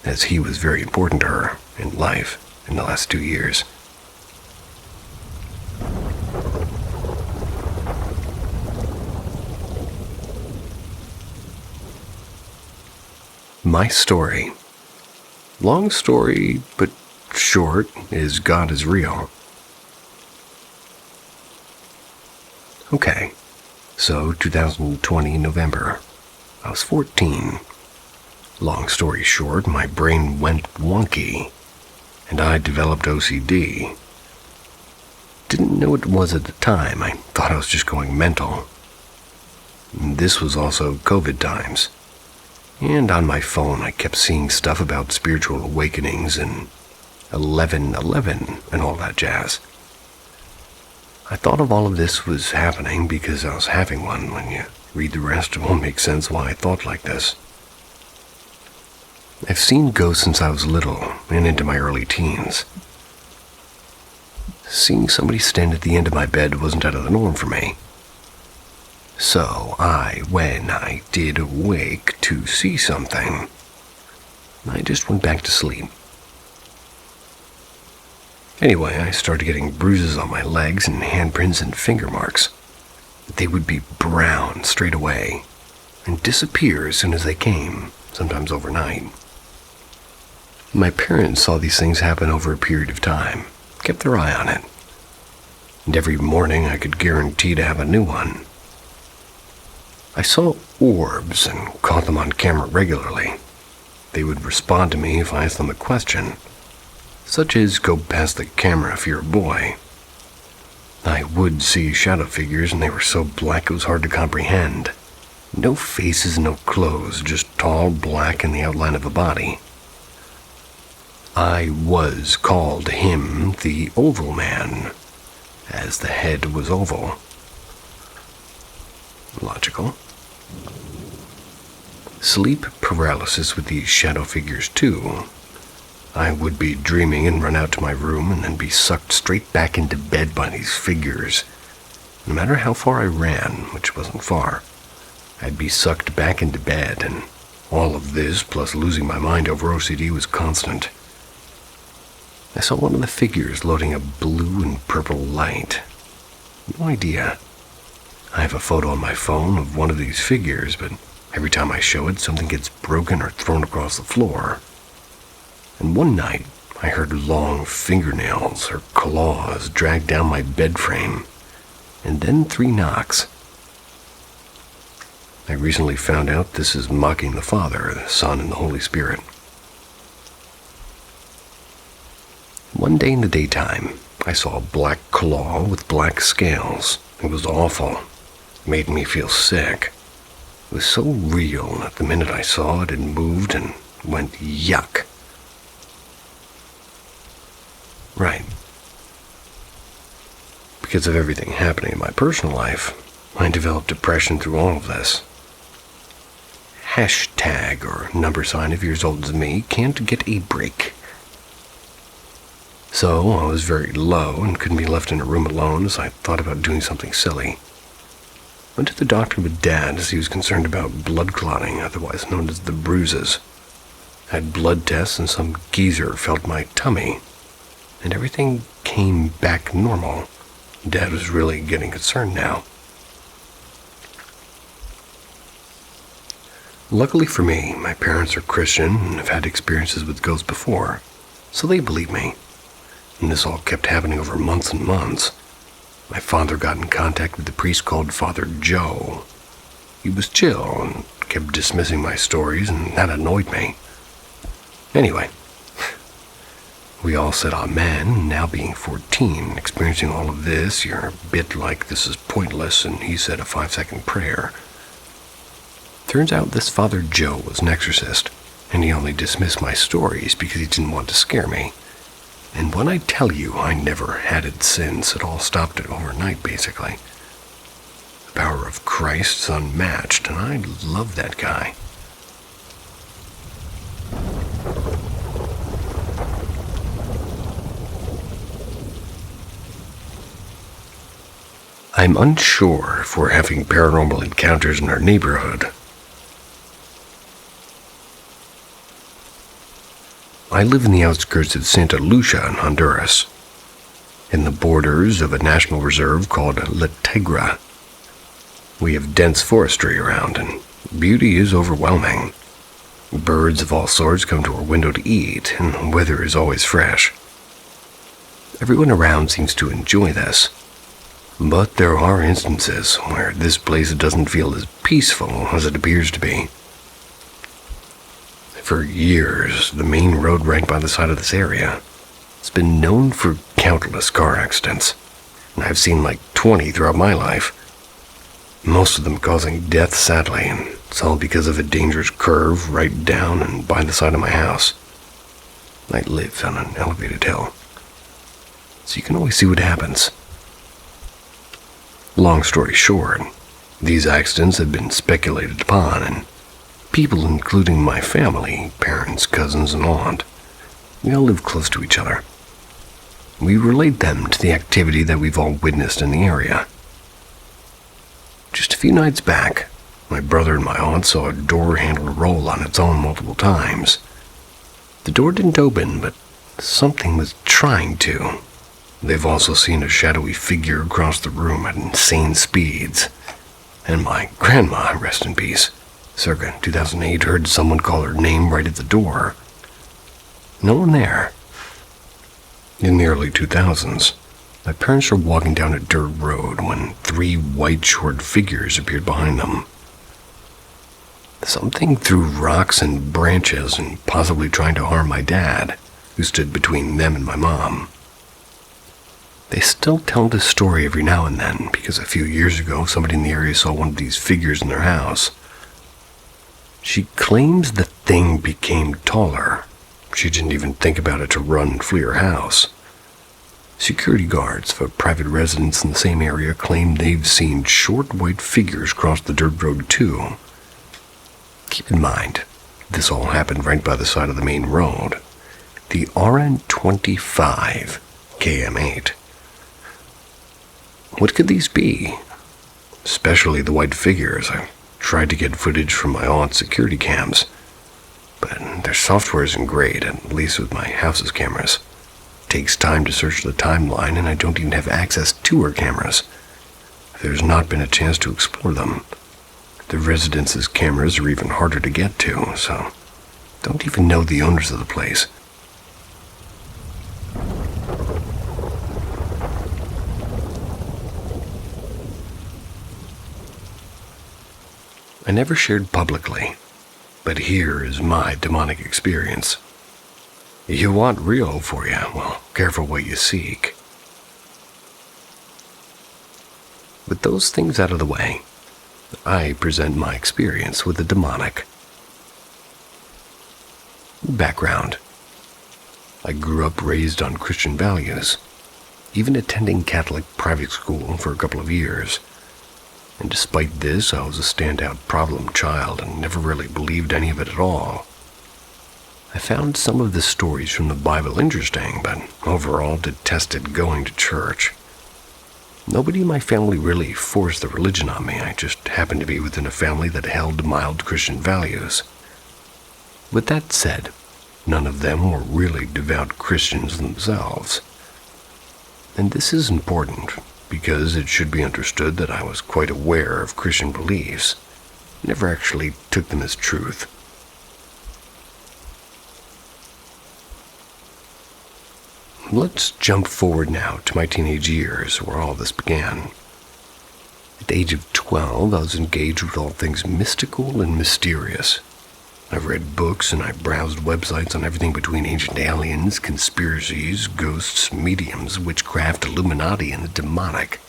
as he was very important to her in life in the last 2 years. My story. Long story, but short, is God is real. Okay, so 2020 November. I was 14. Long story short, my brain went wonky, and I developed OCD. Didn't know what it was at the time. I thought I was just going mental. This was also COVID times. And on my phone, I kept seeing stuff about spiritual awakenings and 11/11 and all that jazz. I thought of all of this was happening because I was having one. When you read the rest, it won't make sense why I thought like this. I've seen ghosts since I was little and into my early teens. Seeing somebody stand at the end of my bed wasn't out of the norm for me. So when I did awake to see something, I just went back to sleep. Anyway, I started getting bruises on my legs and handprints and finger marks. They would be brown straight away. and disappear as soon as they came, sometimes overnight. My parents saw these things happen over a period of time, kept their eye on it, and every morning I could guarantee to have a new one. I saw orbs and caught them on camera regularly. They would respond to me if I asked them a question, such as go past the camera if you're a boy. I would see shadow figures, and they were so black it was hard to comprehend. No faces, no clothes, just tall black in the outline of a body. I was called him the Oval Man, as the head was oval. Logical. Sleep paralysis with these shadow figures too. I would be dreaming and run out to my room and then be sucked straight back into bed by these figures. No matter how far I ran, which wasn't far, I'd be sucked back into bed, and all of this, plus losing my mind over OCD, was constant. I saw one of the figures loading a blue and purple light. No idea. I have a photo on my phone of one of these figures, but every time I show it, something gets broken or thrown across the floor. And one night, I heard long fingernails or claws drag down my bed frame, and then 3 knocks. I recently found out this is mocking the Father, the Son, and the Holy Spirit. One day in the daytime, I saw a black claw with black scales. It was awful. It made me feel sick. It was so real that the minute I saw it, it moved and went yuck. Right. Because of everything happening in my personal life, I developed depression through all of this. Hashtag or number sign of years older than me can't get a break. So I was very low and couldn't be left in a room alone as I thought about doing something silly. Went to the doctor with Dad as he was concerned about blood clotting, otherwise known as the bruises. Had blood tests and some geezer felt my tummy, and everything came back normal. Dad was really getting concerned now. Luckily for me, my parents are Christian and have had experiences with ghosts before, so they believe me. And this all kept happening over months and months. My father got in contact with a priest called Father Joe. He was chill and kept dismissing my stories, and that annoyed me. Anyway, we all said amen, and now being 14, experiencing all of this, you're a bit like this is pointless, and he said a 5-second prayer. Turns out this Father Joe was an exorcist, and he only dismissed my stories because he didn't want to scare me. And when I tell you I never had it since, it all stopped it overnight, basically. The power of Christ is unmatched, and I love that guy. I'm unsure if we're having paranormal encounters in our neighborhood. I live in the outskirts of Santa Lucia in Honduras, in the borders of a national reserve called La Tigra. We have dense forestry around, and beauty is overwhelming. Birds of all sorts come to our window to eat, and the weather is always fresh. Everyone around seems to enjoy this, but there are instances where this place doesn't feel as peaceful as it appears to be. For years, the main road right by the side of this area has been known for countless car accidents, and I've seen like 20 throughout my life. Most of them causing death, sadly, and it's all because of a dangerous curve right down and by the side of my house. I live on an elevated hill, so you can always see what happens. Long story short, these accidents have been speculated upon, and people, including my family, parents, cousins, and aunt, we all live close to each other. We relate them to the activity that we've all witnessed in the area. Just a few nights back, my brother and my aunt saw a door handle roll on its own multiple times. The door didn't open, but something was trying to. They've also seen a shadowy figure across the room at insane speeds. And my grandma, rest in peace, circa 2008, heard someone call her name right at the door. No one there. In the early 2000s, my parents were walking down a dirt road when 3 white short figures appeared behind them. Something threw rocks and branches and possibly trying to harm my dad, who stood between them and my mom. They still tell this story every now and then because a few years ago somebody in the area saw one of these figures in their house. She claims the thing became taller. She didn't even think about it to run and flee her house. Security guards of a private residence in the same area claim they've seen short white figures cross the dirt road too. Keep in mind, this all happened right by the side of the main road, the RN25 KM8. What could these be? Especially the white figures. I tried to get footage from my aunt's security cams, but their software isn't great, at least with my house's cameras. It takes time to search the timeline, and I don't even have access to her cameras. There's not been a chance to explore them. The residence's cameras are even harder to get to, so don't even know the owners of the place. I never shared publicly, but here is my demonic experience. You want real for you? Well, careful what you seek. With those things out of the way, I present my experience with the demonic. Background. I grew up raised on Christian values, even attending Catholic private school for a couple of years. And despite this, I was a standout problem child and never really believed any of it at all. I found some of the stories from the Bible interesting, but overall detested going to church. Nobody in my family really forced the religion on me. I just happened to be within a family that held mild Christian values. With that said, none of them were really devout Christians themselves. And this is important because it should be understood that I was quite aware of Christian beliefs, never actually took them as truth. Let's jump forward now to my teenage years, where all this began. At the age of 12, I was engaged with all things mystical and mysterious. I've read books and I browsed websites on everything between ancient aliens, conspiracies, ghosts, mediums, witchcraft, Illuminati, and the demonic.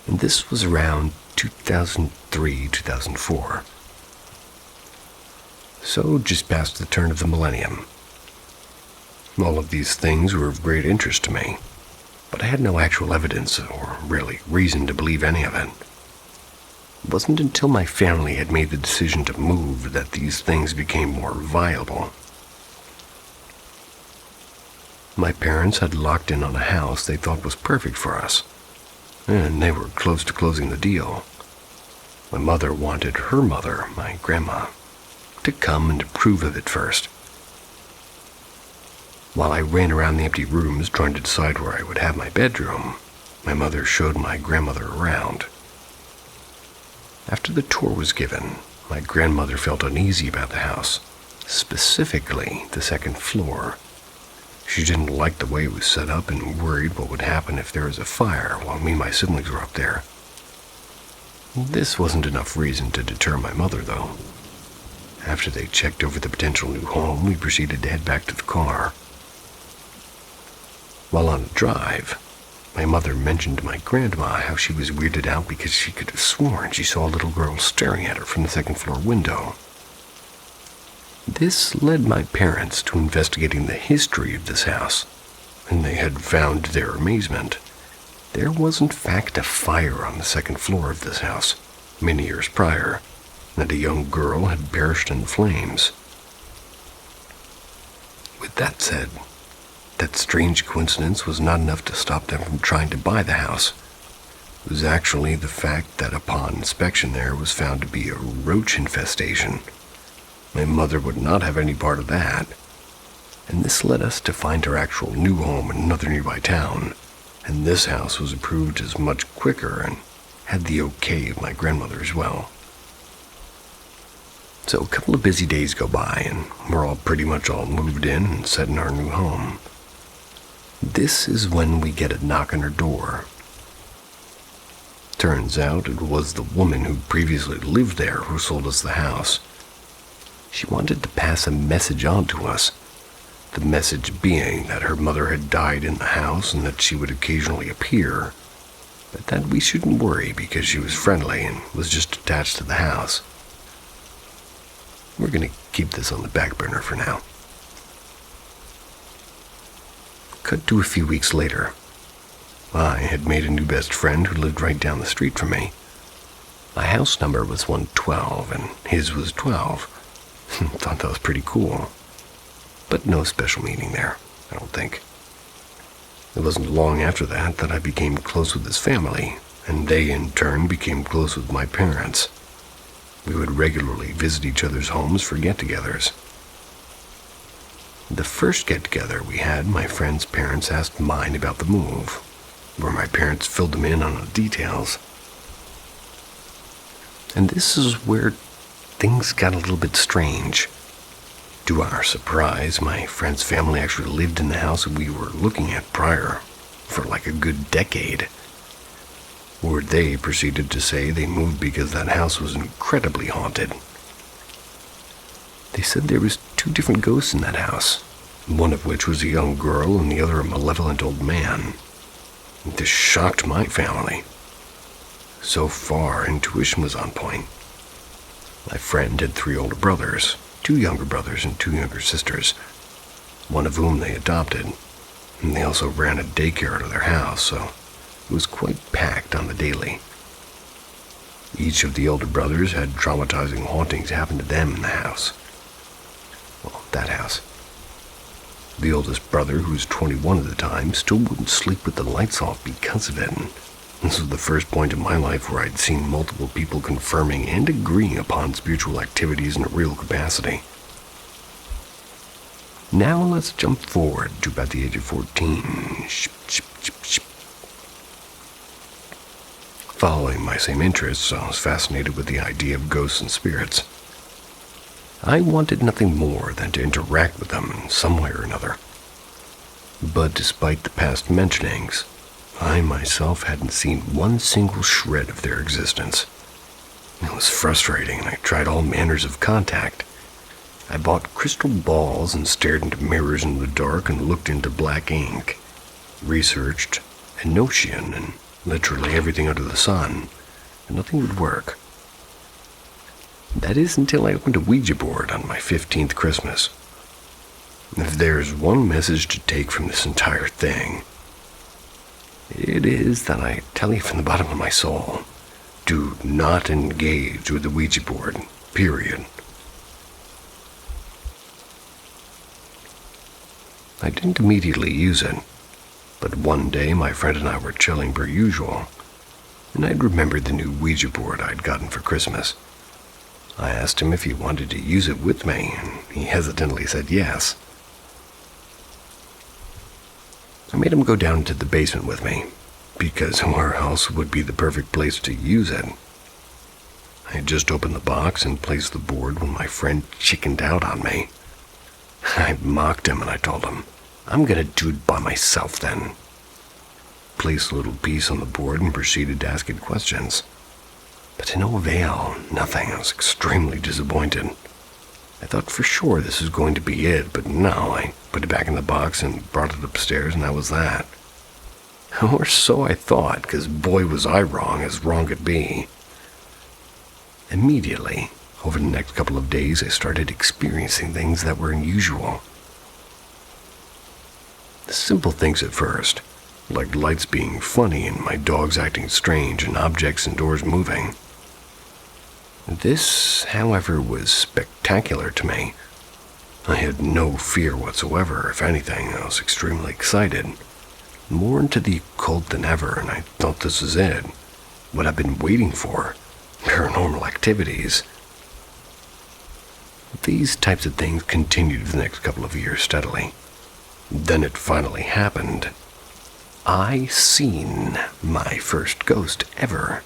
And this was around 2003, 2004. So just past the turn of the millennium. All of these things were of great interest to me, but I had no actual evidence or really reason to believe any of it. It wasn't until my family had made the decision to move that these things became more viable. My parents had locked in on a house they thought was perfect for us, and they were close to closing the deal. My mother wanted her mother, my grandma, to come and approve of it first. While I ran around the empty rooms trying to decide where I would have my bedroom, my mother showed my grandmother around. After the tour was given, my grandmother felt uneasy about the house, specifically the second floor. She didn't like the way it was set up and worried what would happen if there was a fire while me and my siblings were up there. This wasn't enough reason to deter my mother, though. After they checked over the potential new home, we proceeded to head back to the car. While on the drive, my mother mentioned to my grandma how she was weirded out because she could have sworn she saw a little girl staring at her from the second floor window. This led my parents to investigating the history of this house, and they had found, to their amazement, there was in fact a fire on the second floor of this house many years prior, and a young girl had perished in the flames. With that said, that strange coincidence was not enough to stop them from trying to buy the house. It was actually the fact that upon inspection there was found to be a roach infestation. My mother would not have any part of that, and this led us to find our actual new home in another nearby town, and this house was approved as much quicker and had the okay of my grandmother as well. So a couple of busy days go by, and we're all pretty much all moved in and set in our new home. This is when we get a knock on our door. Turns out it was the woman who previously lived there who sold us the house. She wanted to pass a message on to us, the message being that her mother had died in the house and that she would occasionally appear, but that we shouldn't worry because she was friendly and was just attached to the house. We're going to keep this on the back burner for now. Cut to a few weeks later. I had made a new best friend who lived right down the street from me. My house number was 112 and his was 12. Thought that was pretty cool. But no special meaning there, I don't think. It wasn't long after that I became close with his family, and they in turn became close with my parents. We would regularly visit each other's homes for get-togethers. The first get-together we had, my friend's parents asked mine about the move, where my parents filled them in on the details. And this is where things got a little bit strange. To our surprise, my friend's family actually lived in the house we were looking at prior for like a good decade. Where they proceeded to say they moved because that house was incredibly haunted. They said there was 2 different ghosts in that house, one of which was a young girl and the other a malevolent old man. This shocked my family. So far, intuition was on point. My friend had 3 older brothers, 2 younger brothers and 2 younger sisters, one of whom they adopted, and they also ran a daycare out of their house, so it was quite packed on the daily. Each of the older brothers had traumatizing hauntings happen to them in the house. Well, that house. The oldest brother, who was 21 at the time, still wouldn't sleep with the lights off because of it. And this was the first point in my life where I'd seen multiple people confirming and agreeing upon spiritual activities in a real capacity. Now let's jump forward to about the age of 14. Following my same interests, I was fascinated with the idea of ghosts and spirits. I wanted nothing more than to interact with them in some way or another. But despite the past mentionings, I myself hadn't seen one single shred of their existence. It was frustrating, and I tried all manners of contact. I bought crystal balls and stared into mirrors in the dark and looked into black ink, researched Enochian and literally everything under the sun, and nothing would work. That is until I opened a Ouija board on my 15th Christmas. If there's one message to take from this entire thing, it is that I tell you from the bottom of my soul, do not engage with the Ouija board, period. I didn't immediately use it, but one day my friend and I were chilling per usual, and I'd remembered the new Ouija board I'd gotten for Christmas. I asked him if he wanted to use it with me, and he hesitantly said yes. I made him go down to the basement with me, because where else would be the perfect place to use it? I had just opened the box and placed the board when my friend chickened out on me. I mocked him and I told him, I'm gonna do it by myself then. Placed a little piece on the board and proceeded to ask it questions. But to no avail, nothing. I was extremely disappointed. I thought for sure this was going to be it, but no, I put it back in the box and brought it upstairs, and that was that. Or so I thought, because boy was I wrong, as wrong could be. Immediately, over the next couple of days, I started experiencing things that were unusual. Simple things at first, like lights being funny and my dogs acting strange and objects indoors moving. This, however, was spectacular to me. I had no fear whatsoever. If anything, I was extremely excited. More into the occult than ever, and I thought this was it. What I've been waiting for. Paranormal activities. These types of things continued for the next couple of years steadily. Then it finally happened. I seen my first ghost ever.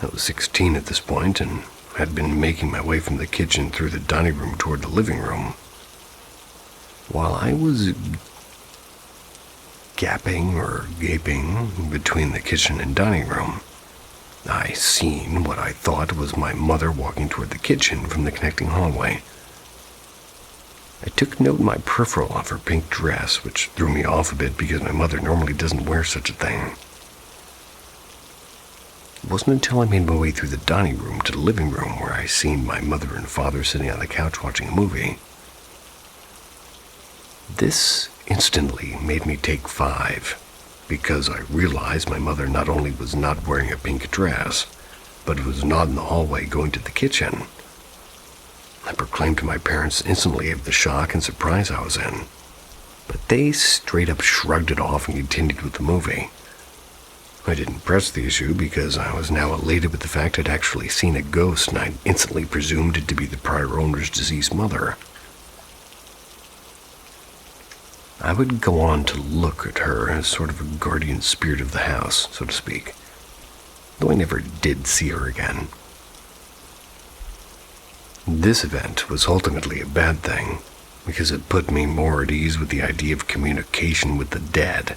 I was 16 at this point, and had been making my way from the kitchen through the dining room toward the living room. While I was gaping or gaping between the kitchen and dining room, I seen what I thought was my mother walking toward the kitchen from the connecting hallway. I took note in my peripheral of her pink dress, which threw me off a bit because my mother normally doesn't wear such a thing. It wasn't until I made my way through the dining room to the living room where I seen my mother and father sitting on the couch watching a movie. This instantly made me take 5, because I realized my mother not only was not wearing a pink dress, but was not in the hallway going to the kitchen. I proclaimed to my parents instantly of the shock and surprise I was in, but they straight up shrugged it off and continued with the movie. I didn't press the issue because I was now elated with the fact I'd actually seen a ghost, and I'd instantly presumed it to be the prior owner's deceased mother. I would go on to look at her as sort of a guardian spirit of the house, so to speak, though I never did see her again. This event was ultimately a bad thing, because it put me more at ease with the idea of communication with the dead.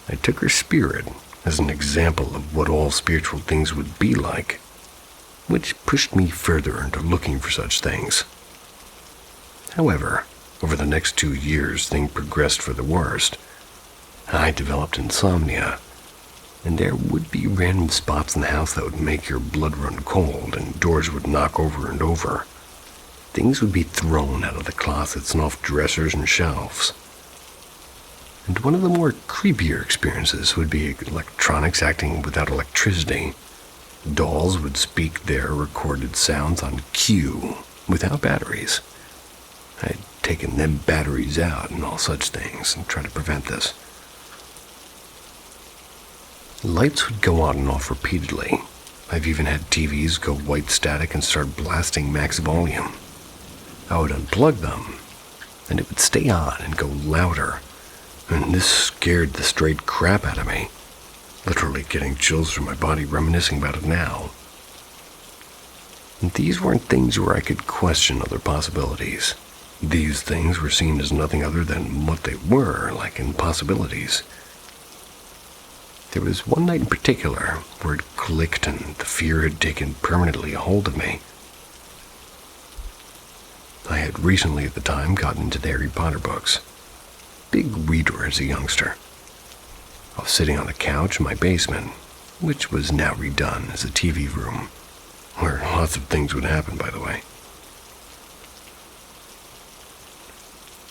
I took her spirit as an example of what all spiritual things would be like, which pushed me further into looking for such things. However, over the next 2 years, things progressed for the worst. I developed insomnia, and there would be random spots in the house that would make your blood run cold, and doors would knock over and over. Things would be thrown out of the closets and off dressers and shelves. And one of the more creepier experiences would be electronics acting without electricity. Dolls would speak their recorded sounds on cue, without batteries. I'd taken them batteries out and all such things and tried to prevent this. Lights would go on and off repeatedly. I've even had TVs go white static and start blasting max volume. I would unplug them, and it would stay on and go louder, and this scared the straight crap out of me, literally getting chills through my body reminiscing about it now. And these weren't things where I could question other possibilities. These things were seen as nothing other than what they were, like impossibilities. There was one night in particular where it clicked and the fear had taken permanently a hold of me. I had recently at the time gotten into the Harry Potter books. Big reader as a youngster. I was sitting on the couch in my basement, which was now redone as a TV room, where lots of things would happen, by the way.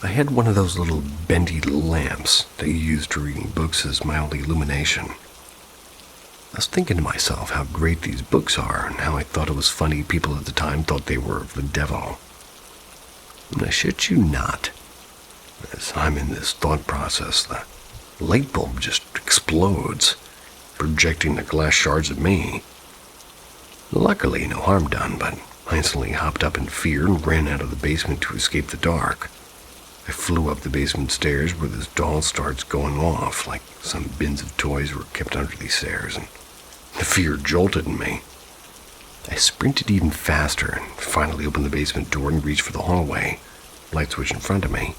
I had one of those little bendy lamps that you use to reading books as my only illumination. I was thinking to myself how great these books are and how I thought it was funny people at the time thought they were of the devil. And I shit you not, as I'm in this thought process, the light bulb just explodes, projecting the glass shards at me. Luckily, no harm done, but I instantly hopped up in fear and ran out of the basement to escape the dark. I flew up the basement stairs where this doll starts going off like some bins of toys were kept under these stairs, and the fear jolted in me. I sprinted even faster and finally opened the basement door and reached for the hallway, light switch in front of me,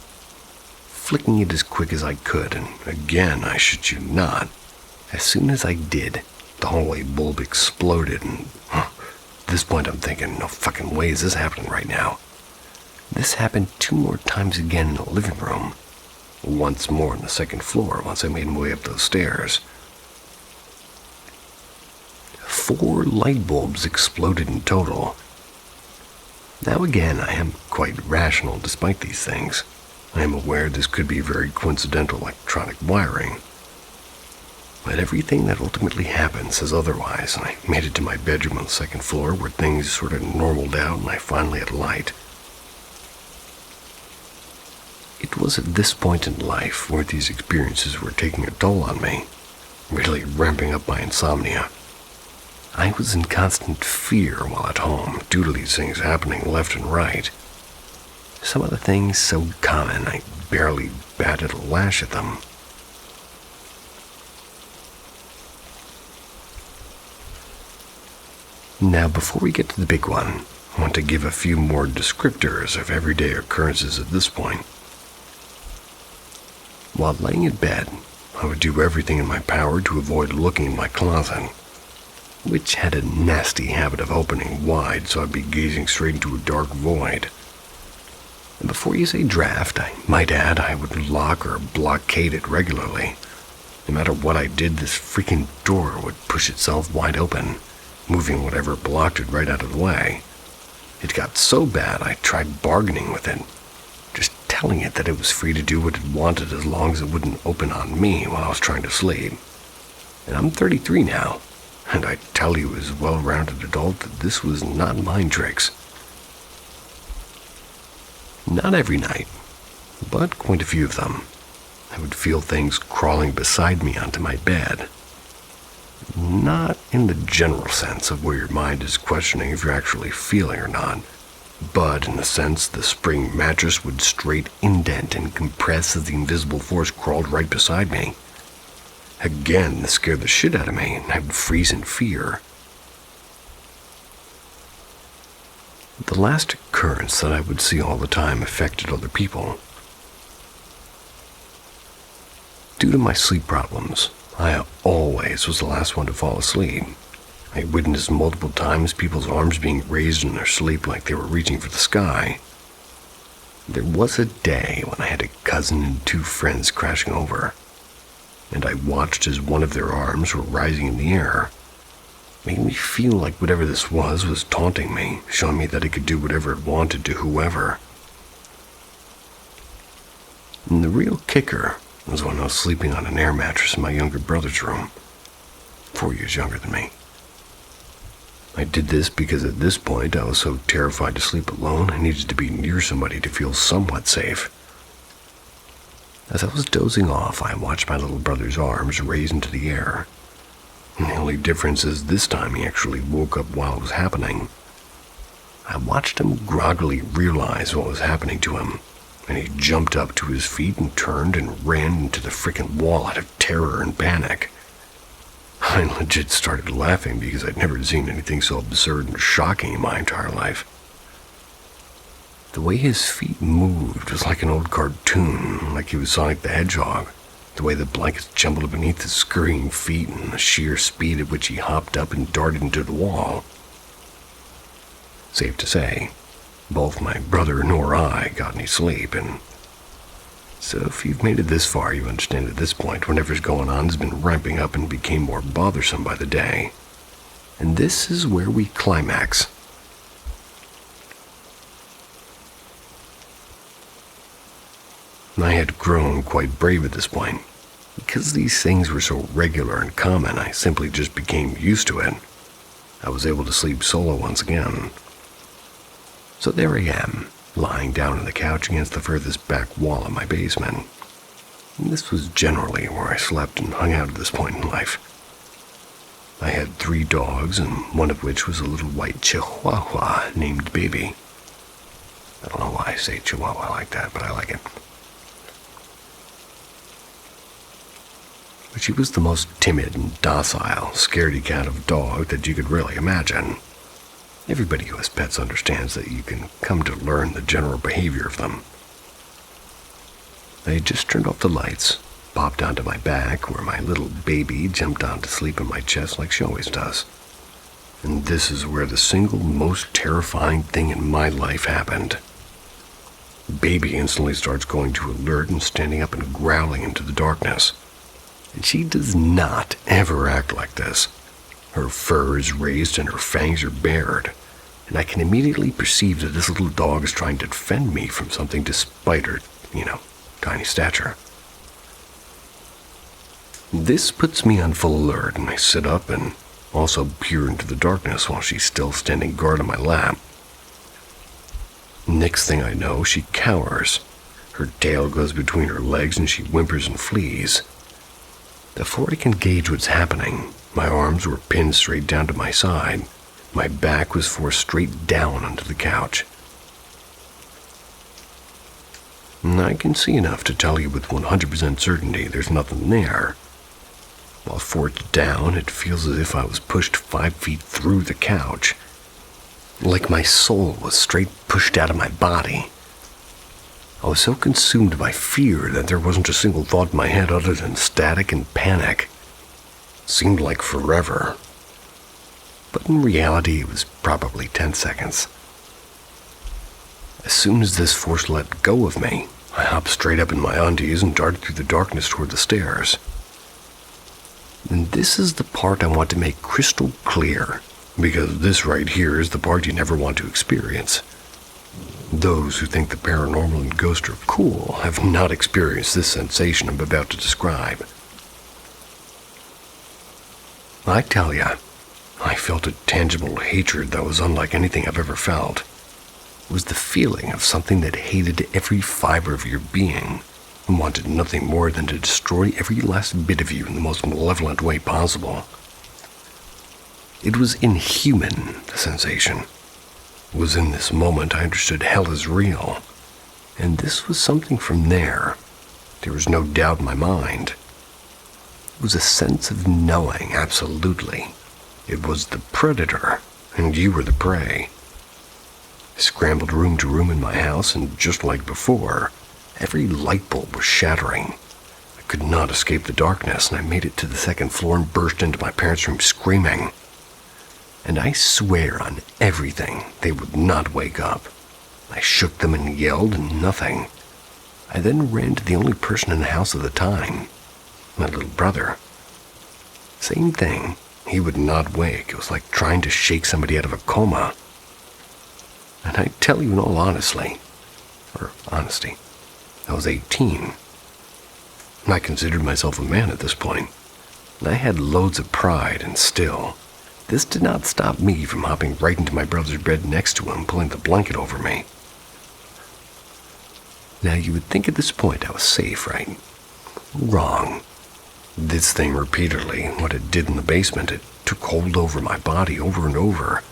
flicking it as quick as I could, and again, I shit you not, as soon as I did, the hallway bulb exploded, and at this point I'm thinking, no fucking way is this happening right now. This happened 2 more times again in the living room, once more on the 2nd floor once I made my way up those stairs. 4 light bulbs exploded in total. Now again, I am quite rational despite these things. I am aware this could be very coincidental electronic wiring. But everything that ultimately happened says otherwise, and I made it to my bedroom on the 2nd floor where things sort of normaled out and I finally had light. It was at this point in life where these experiences were taking a toll on me, really ramping up my insomnia. I was in constant fear while at home due to these things happening left and right. Some of the things so common I barely batted a lash at them. Now, before we get to the big one, I want to give a few more descriptors of everyday occurrences at this point. While laying in bed, I would do everything in my power to avoid looking in my closet, which had a nasty habit of opening wide, so I'd be gazing straight into a dark void. And before you say draft, I might add I would lock or blockade it regularly. No matter what I did, this freaking door would push itself wide open, moving whatever blocked it right out of the way. It got so bad I tried bargaining with it, just telling it that it was free to do what it wanted as long as it wouldn't open on me while I was trying to sleep. And I'm 33 now, and I tell you as a well-rounded adult that this was not mind tricks. Not every night, but quite a few of them. I would feel things crawling beside me onto my bed. Not in the general sense of where your mind is questioning if you're actually feeling or not, but in the sense the spring mattress would straight indent and compress as the invisible force crawled right beside me. Again, this scared the shit out of me, and I would freeze in fear. The last occurrence that I would see all the time affected other people. Due to my sleep problems, I always was the last one to fall asleep. I witnessed multiple times people's arms being raised in their sleep like they were reaching for the sky. There was a day when I had a cousin and 2 friends crashing over, and I watched as one of their arms were rising in the air. Made me feel like whatever this was taunting me, showing me that it could do whatever it wanted to whoever. And the real kicker was when I was sleeping on an air mattress in my younger brother's room, 4 years younger than me. I did this because at this point I was so terrified to sleep alone I needed to be near somebody to feel somewhat safe. As I was dozing off, I watched my little brother's arms raise into the air. And the only difference is this time he actually woke up while it was happening. I watched him groggily realize what was happening to him, and he jumped up to his feet and turned and ran into the frickin' wall out of terror and panic. I legit started laughing because I'd never seen anything so absurd and shocking in my entire life. The way his feet moved was like an old cartoon, like he was Sonic the Hedgehog. The way the blankets jumbled beneath his scurrying feet and the sheer speed at which he hopped up and darted into the wall. Safe to say, both my brother nor I got any sleep, and so if you've made it this far, you understand at this point whatever's going on has been ramping up and became more bothersome by the day. And this is where we climax. I had grown quite brave at this point. Because these things were so regular and common, I simply just became used to it. I was able to sleep solo once again. So there I am, lying down on the couch against the furthest back wall of my basement. And this was generally where I slept and hung out at this point in life. I had 3 dogs, and one of which was a little white chihuahua named Baby. I don't know why I say chihuahua like that, but I like it. But she was the most timid and docile, scaredy cat of dog that you could really imagine. Everybody who has pets understands that you can come to learn the general behavior of them. I had just turned off the lights, popped onto my back where my little Baby jumped on to sleep in my chest like she always does. And this is where the single most terrifying thing in my life happened. Baby instantly starts going to alert and standing up and growling into the darkness. And she does not ever act like this. Her fur is raised and her fangs are bared, and I can immediately perceive that this little dog is trying to defend me from something despite her, tiny stature. This puts me on full alert, and I sit up and also peer into the darkness while she's still standing guard on my lap. Next thing I know, she cowers. Her tail goes between her legs and she whimpers and flees. Before I can gauge what's happening, my arms were pinned straight down to my side. My back was forced straight down onto the couch. And I can see enough to tell you with 100% certainty there's nothing there. While forced down, it feels as if I was pushed 5 feet through the couch. Like my soul was straight pushed out of my body. I was so consumed by fear that there wasn't a single thought in my head other than static and panic. It seemed like forever. But in reality, it was probably 10 seconds. As soon as this force let go of me, I hopped straight up in my undies and darted through the darkness toward the stairs. And this is the part I want to make crystal clear, because this right here is the part you never want to experience. Those who think the paranormal and ghosts are cool have not experienced this sensation I'm about to describe. I tell ya, I felt a tangible hatred that was unlike anything I've ever felt. It was the feeling of something that hated every fiber of your being and wanted nothing more than to destroy every last bit of you in the most malevolent way possible. It was inhuman, the sensation. It was in this moment I understood hell is real, and this was something from there. There was no doubt in my mind. It was a sense of knowing, absolutely. It was the predator, and you were the prey. I scrambled room to room in my house, and just like before, every light bulb was shattering. I could not escape the darkness, and I made it to the second floor and burst into my parents' room screaming. And I swear on everything they would not wake up. I shook them and yelled, and nothing. I then ran to the only person in the house at the time, my little brother. Same thing. He would not wake. It was like trying to shake somebody out of a coma. And I tell you in all honesty, I was 18. And I considered myself a man at this point. And I had loads of pride, and still, this did not stop me from hopping right into my brother's bed next to him, pulling the blanket over me. Now you would think at this point I was safe, right? Wrong. This thing repeatedly, what it did in the basement, it took hold over my body over and over.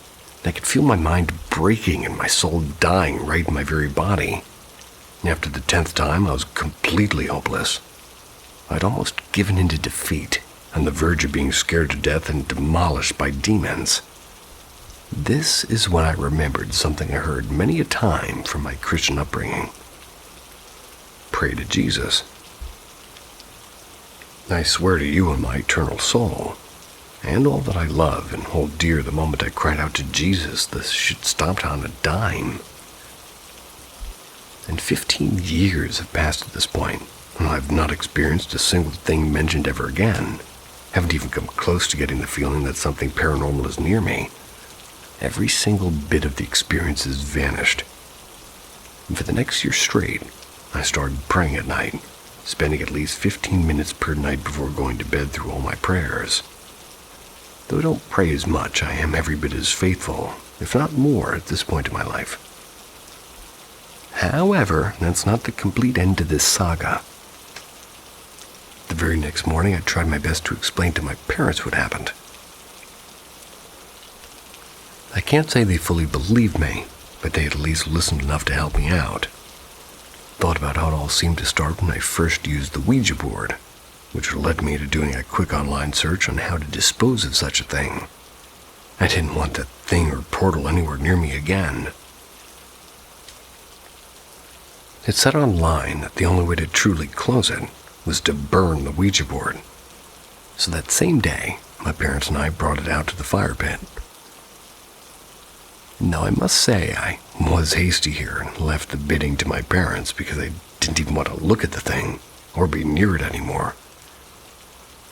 And I could feel my mind breaking and my soul dying right in my very body. And after the 10th time, I was completely hopeless. I'd almost given in to defeat, on the verge of being scared to death and demolished by demons. This is when I remembered something I heard many a time from my Christian upbringing. Pray to Jesus. I swear to you on my eternal soul, and all that I love and hold dear, the moment I cried out to Jesus, this shit stopped on a dime. And 15 years have passed at this point, and I've not experienced a single thing mentioned ever again. Haven't even come close to getting the feeling that something paranormal is near me. Every single bit of the experience has vanished. And for the next year straight, I started praying at night, spending at least 15 minutes per night before going to bed through all my prayers. Though I don't pray as much, I am every bit as faithful, if not more, at this point in my life. However, that's not the complete end to this saga. The very next morning, I tried my best to explain to my parents what happened. I can't say they fully believed me, but they at least listened enough to help me out. Thought about how it all seemed to start when I first used the Ouija board, which led me to doing a quick online search on how to dispose of such a thing. I didn't want that thing or portal anywhere near me again. It said online that the only way to truly close it was to burn the Ouija board. So that same day, my parents and I brought it out to the fire pit. Now I must say I was hasty here and left the bidding to my parents because I didn't even want to look at the thing or be near it anymore.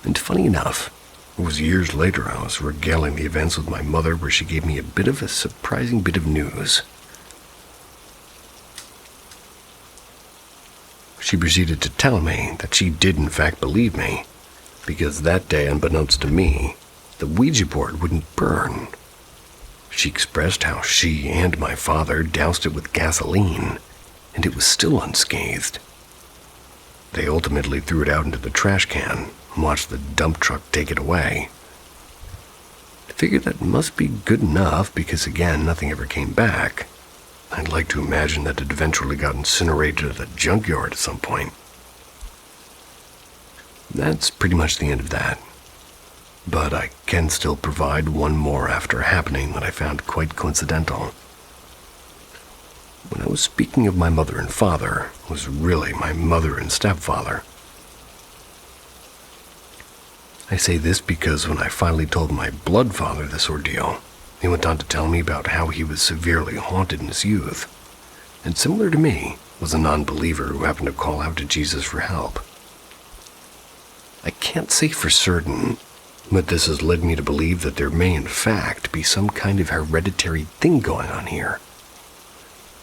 And funny enough, it was years later I was regaling the events with my mother where she gave me a bit of a surprising bit of news. She proceeded to tell me that she did in fact believe me, because that day, unbeknownst to me, the Ouija board wouldn't burn. She expressed how she and my father doused it with gasoline, and it was still unscathed. They ultimately threw it out into the trash can and watched the dump truck take it away. I figured that must be good enough because, again, nothing ever came back. I'd like to imagine that it eventually got incinerated at a junkyard at some point. That's pretty much the end of that. but I can still provide one more after a happening that I found quite coincidental. When I was speaking of my mother and father, it was really my mother and stepfather. I say this because when I finally told my blood father this ordeal, he went on to tell me about how he was severely haunted in his youth, and similar to me, was a non-believer who happened to call out to Jesus for help. I can't say for certain, but this has led me to believe that there may in fact be some kind of hereditary thing going on here.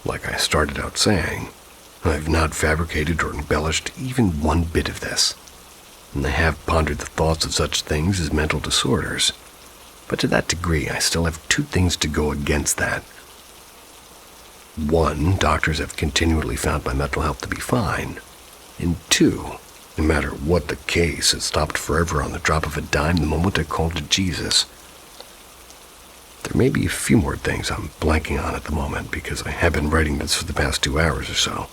Like I started out saying, I've not fabricated or embellished even one bit of this, and I have pondered the thoughts of such things as mental disorders, but to that degree I still have two things to go against that. One, doctors have continually found my mental health to be fine, and two, no matter what the case, it stopped forever on the drop of a dime the moment I called to Jesus. There may be a few more things I'm blanking on at the moment because I have been writing this for the past 2 hours or so,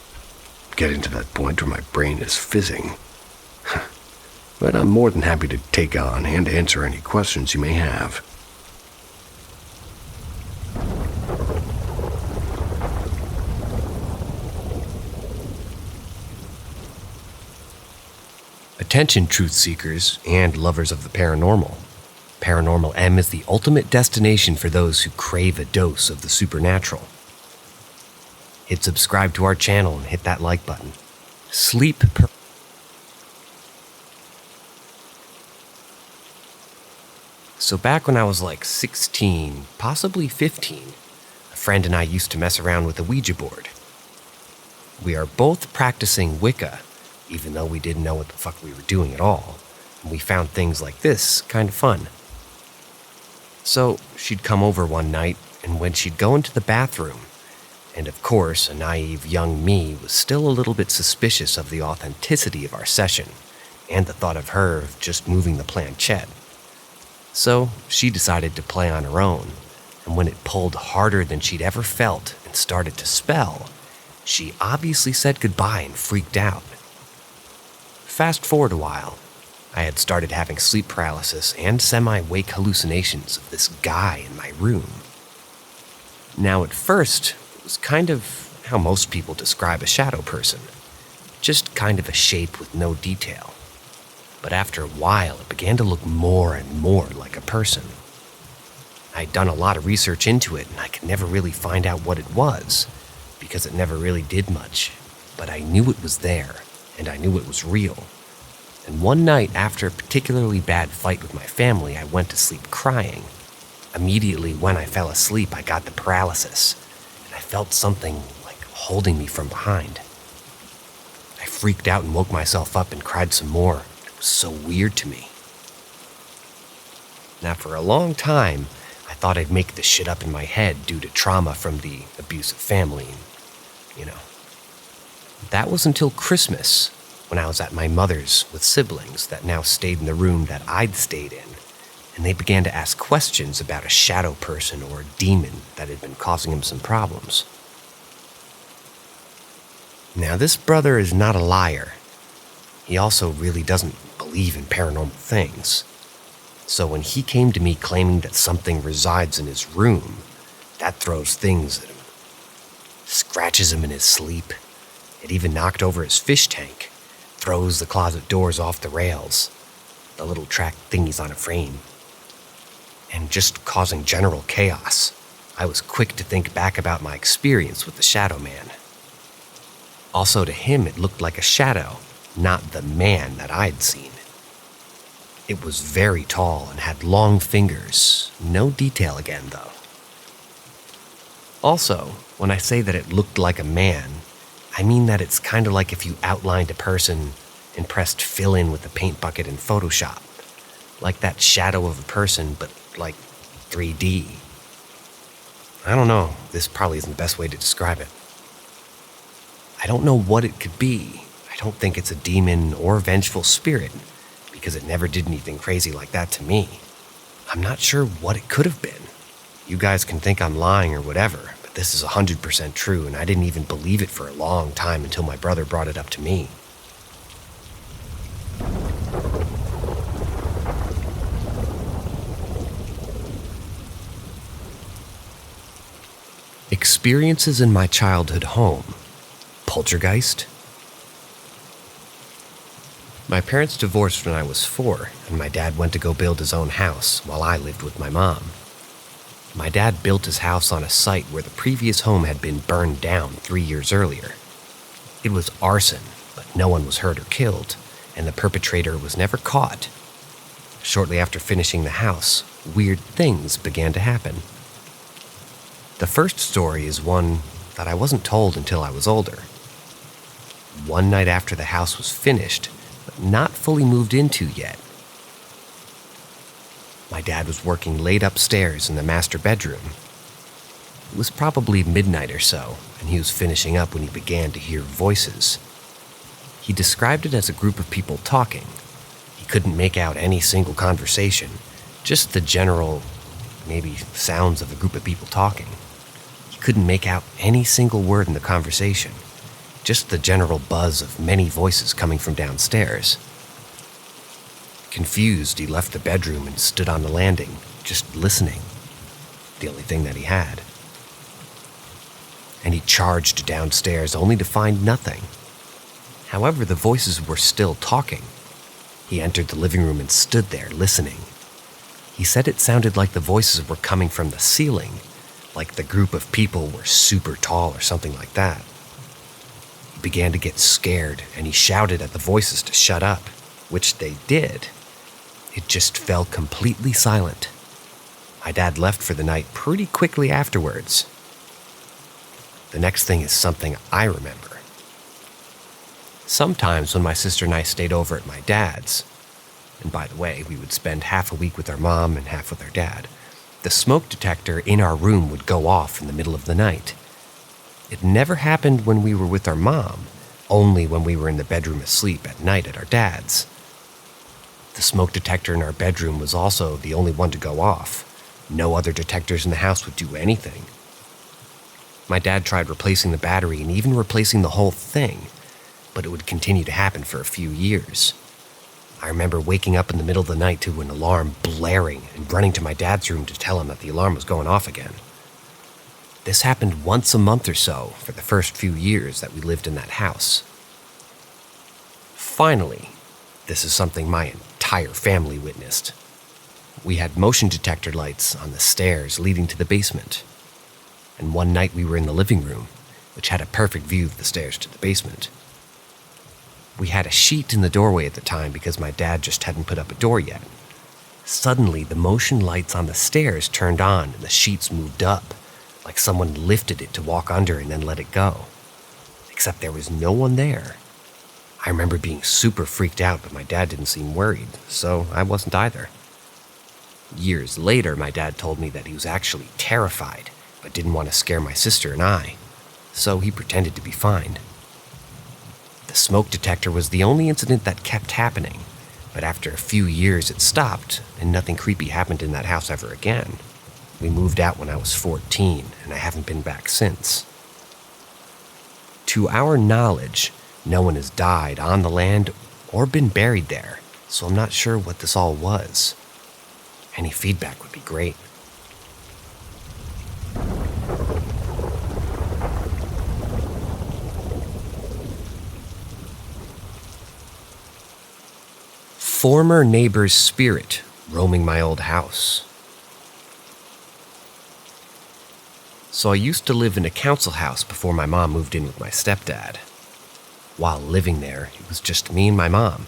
getting to that point where my brain is fizzing. But I'm more than happy to take on and answer any questions you may have. Attention, truth seekers and lovers of the paranormal. Paranormal M is the ultimate destination for those who crave a dose of the supernatural. Hit subscribe to our channel and hit that like button. So back when I was like 16, possibly 15, a friend and I used to mess around with a Ouija board. We are both practicing Wicca, even though we didn't know what the fuck we were doing at all, and we found things like this kind of fun. So she'd come over one night, and when she'd go into the bathroom, and of course a naive young me was still a little bit suspicious of the authenticity of our session, and the thought of her just moving the planchette. So she decided to play on her own, and when it pulled harder than she'd ever felt and started to spell, she obviously said goodbye and freaked out. Fast forward a while, I had started having sleep paralysis and semi-wake hallucinations of this guy in my room. Now at first, it was kind of how most people describe a shadow person, just kind of a shape with no detail. But after a while, it began to look more and more like a person. I'd done a lot of research into it, and I could never really find out what it was, because it never really did much. But I knew it was there, and I knew it was real. And one night, after a particularly bad fight with my family, I went to sleep crying. Immediately when I fell asleep, I got the paralysis, and I felt something like holding me from behind. I freaked out and woke myself up and cried some more. It was so weird to me. Now, for a long time, I thought I'd make this shit up in my head due to trauma from the abusive family, and, That was until Christmas, when I was at my mother's with siblings that now stayed in the room that I'd stayed in, and they began to ask questions about a shadow person or a demon that had been causing him some problems. Now, this brother is not a liar. He also really doesn't believe in paranormal things. So when he came to me claiming that something resides in his room, that throws things at him. Scratches him in his sleep. It even knocked over his fish tank. Throws the closet doors off the rails. The little track thingies on a frame. And just causing general chaos. I was quick to think back about my experience with the Shadow Man. Also, to him, it looked like a shadow, not the man that I'd seen. It was very tall and had long fingers. No detail again, though. Also, when I say that it looked like a man, I mean that it's kind of like if you outlined a person and pressed fill in with a paint bucket in Photoshop. Like that shadow of a person, but like 3D. I don't know, this probably isn't the best way to describe it. I don't know what it could be. I don't think it's a demon or vengeful spirit, because it never did anything crazy like that to me. I'm not sure what it could have been. You guys can think I'm lying or whatever, but this is 100% true, and I didn't even believe it for a long time until my brother brought it up to me. Experiences in my childhood home. Poltergeist? My parents divorced when I was 4, and my dad went to go build his own house while I lived with my mom. My dad built his house on a site where the previous home had been burned down 3 years earlier. It was arson, but no one was hurt or killed, and the perpetrator was never caught. Shortly after finishing the house, weird things began to happen. The first story is one that I wasn't told until I was older. One night after the house was finished, but not fully moved into yet, my dad was working late upstairs in the master bedroom. It was probably midnight or so, and he was finishing up when he began to hear voices. He described it as a group of people talking. He couldn't make out any single conversation, just the general, maybe sounds of a group of people talking. He couldn't make out any single word in the conversation, just the general buzz of many voices coming from downstairs. Confused, he left the bedroom and stood on the landing, just listening. The only thing that he had. And he charged downstairs only to find nothing. However, the voices were still talking. He entered the living room and stood there listening. He said it sounded like the voices were coming from the ceiling, like the group of people were super tall or something like that. He began to get scared, and he shouted at the voices to shut up, which they did. It just fell completely silent. My dad left for the night pretty quickly afterwards. The next thing is something I remember. Sometimes when my sister and I stayed over at my dad's, and by the way, we would spend half a week with our mom and half with our dad, the smoke detector in our room would go off in the middle of the night. It never happened when we were with our mom, only when we were in the bedroom asleep at night at our dad's. The smoke detector in our bedroom was also the only one to go off. No other detectors in the house would do anything. My dad tried replacing the battery and even replacing the whole thing, but it would continue to happen for a few years. I remember waking up in the middle of the night to an alarm blaring and running to my dad's room to tell him that the alarm was going off again. This happened once a month or so for the first few years that we lived in that house. Finally, this is something my entire family witnessed. We had motion detector lights on the stairs leading to the basement. And one night we were in the living room, which had a perfect view of the stairs to the basement. We had a sheet in the doorway at the time because my dad just hadn't put up a door yet. Suddenly, the motion lights on the stairs turned on and the sheets moved up, like someone lifted it to walk under and then let it go. Except there was no one there. I remember being super freaked out, but my dad didn't seem worried, so I wasn't either. Years later, my dad told me that he was actually terrified, but didn't want to scare my sister and I, so he pretended to be fine. The smoke detector was the only incident that kept happening, but after a few years it stopped, and nothing creepy happened in that house ever again. We moved out when I was 14, and I haven't been back since. To our knowledge, no one has died on the land or been buried there, so I'm not sure what this all was. Any feedback would be great. Former neighbor's spirit roaming my old house. So I used to live in a council house before my mom moved in with my stepdad. While living there, it was just me and my mom.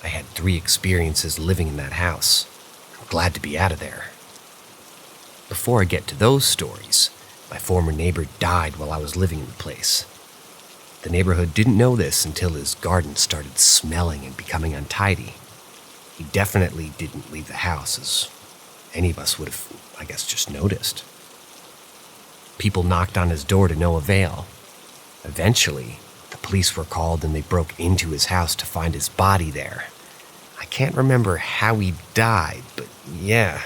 I had 3 experiences living in that house. I'm glad to be out of there. Before I get to those stories, my former neighbor died while I was living in the place. The neighborhood didn't know this until his garden started smelling and becoming untidy. He definitely didn't leave the house, as any of us would have, I guess, just noticed. People knocked on his door to no avail. Eventually, the police were called and they broke into his house to find his body there. I can't remember how he died, but yeah,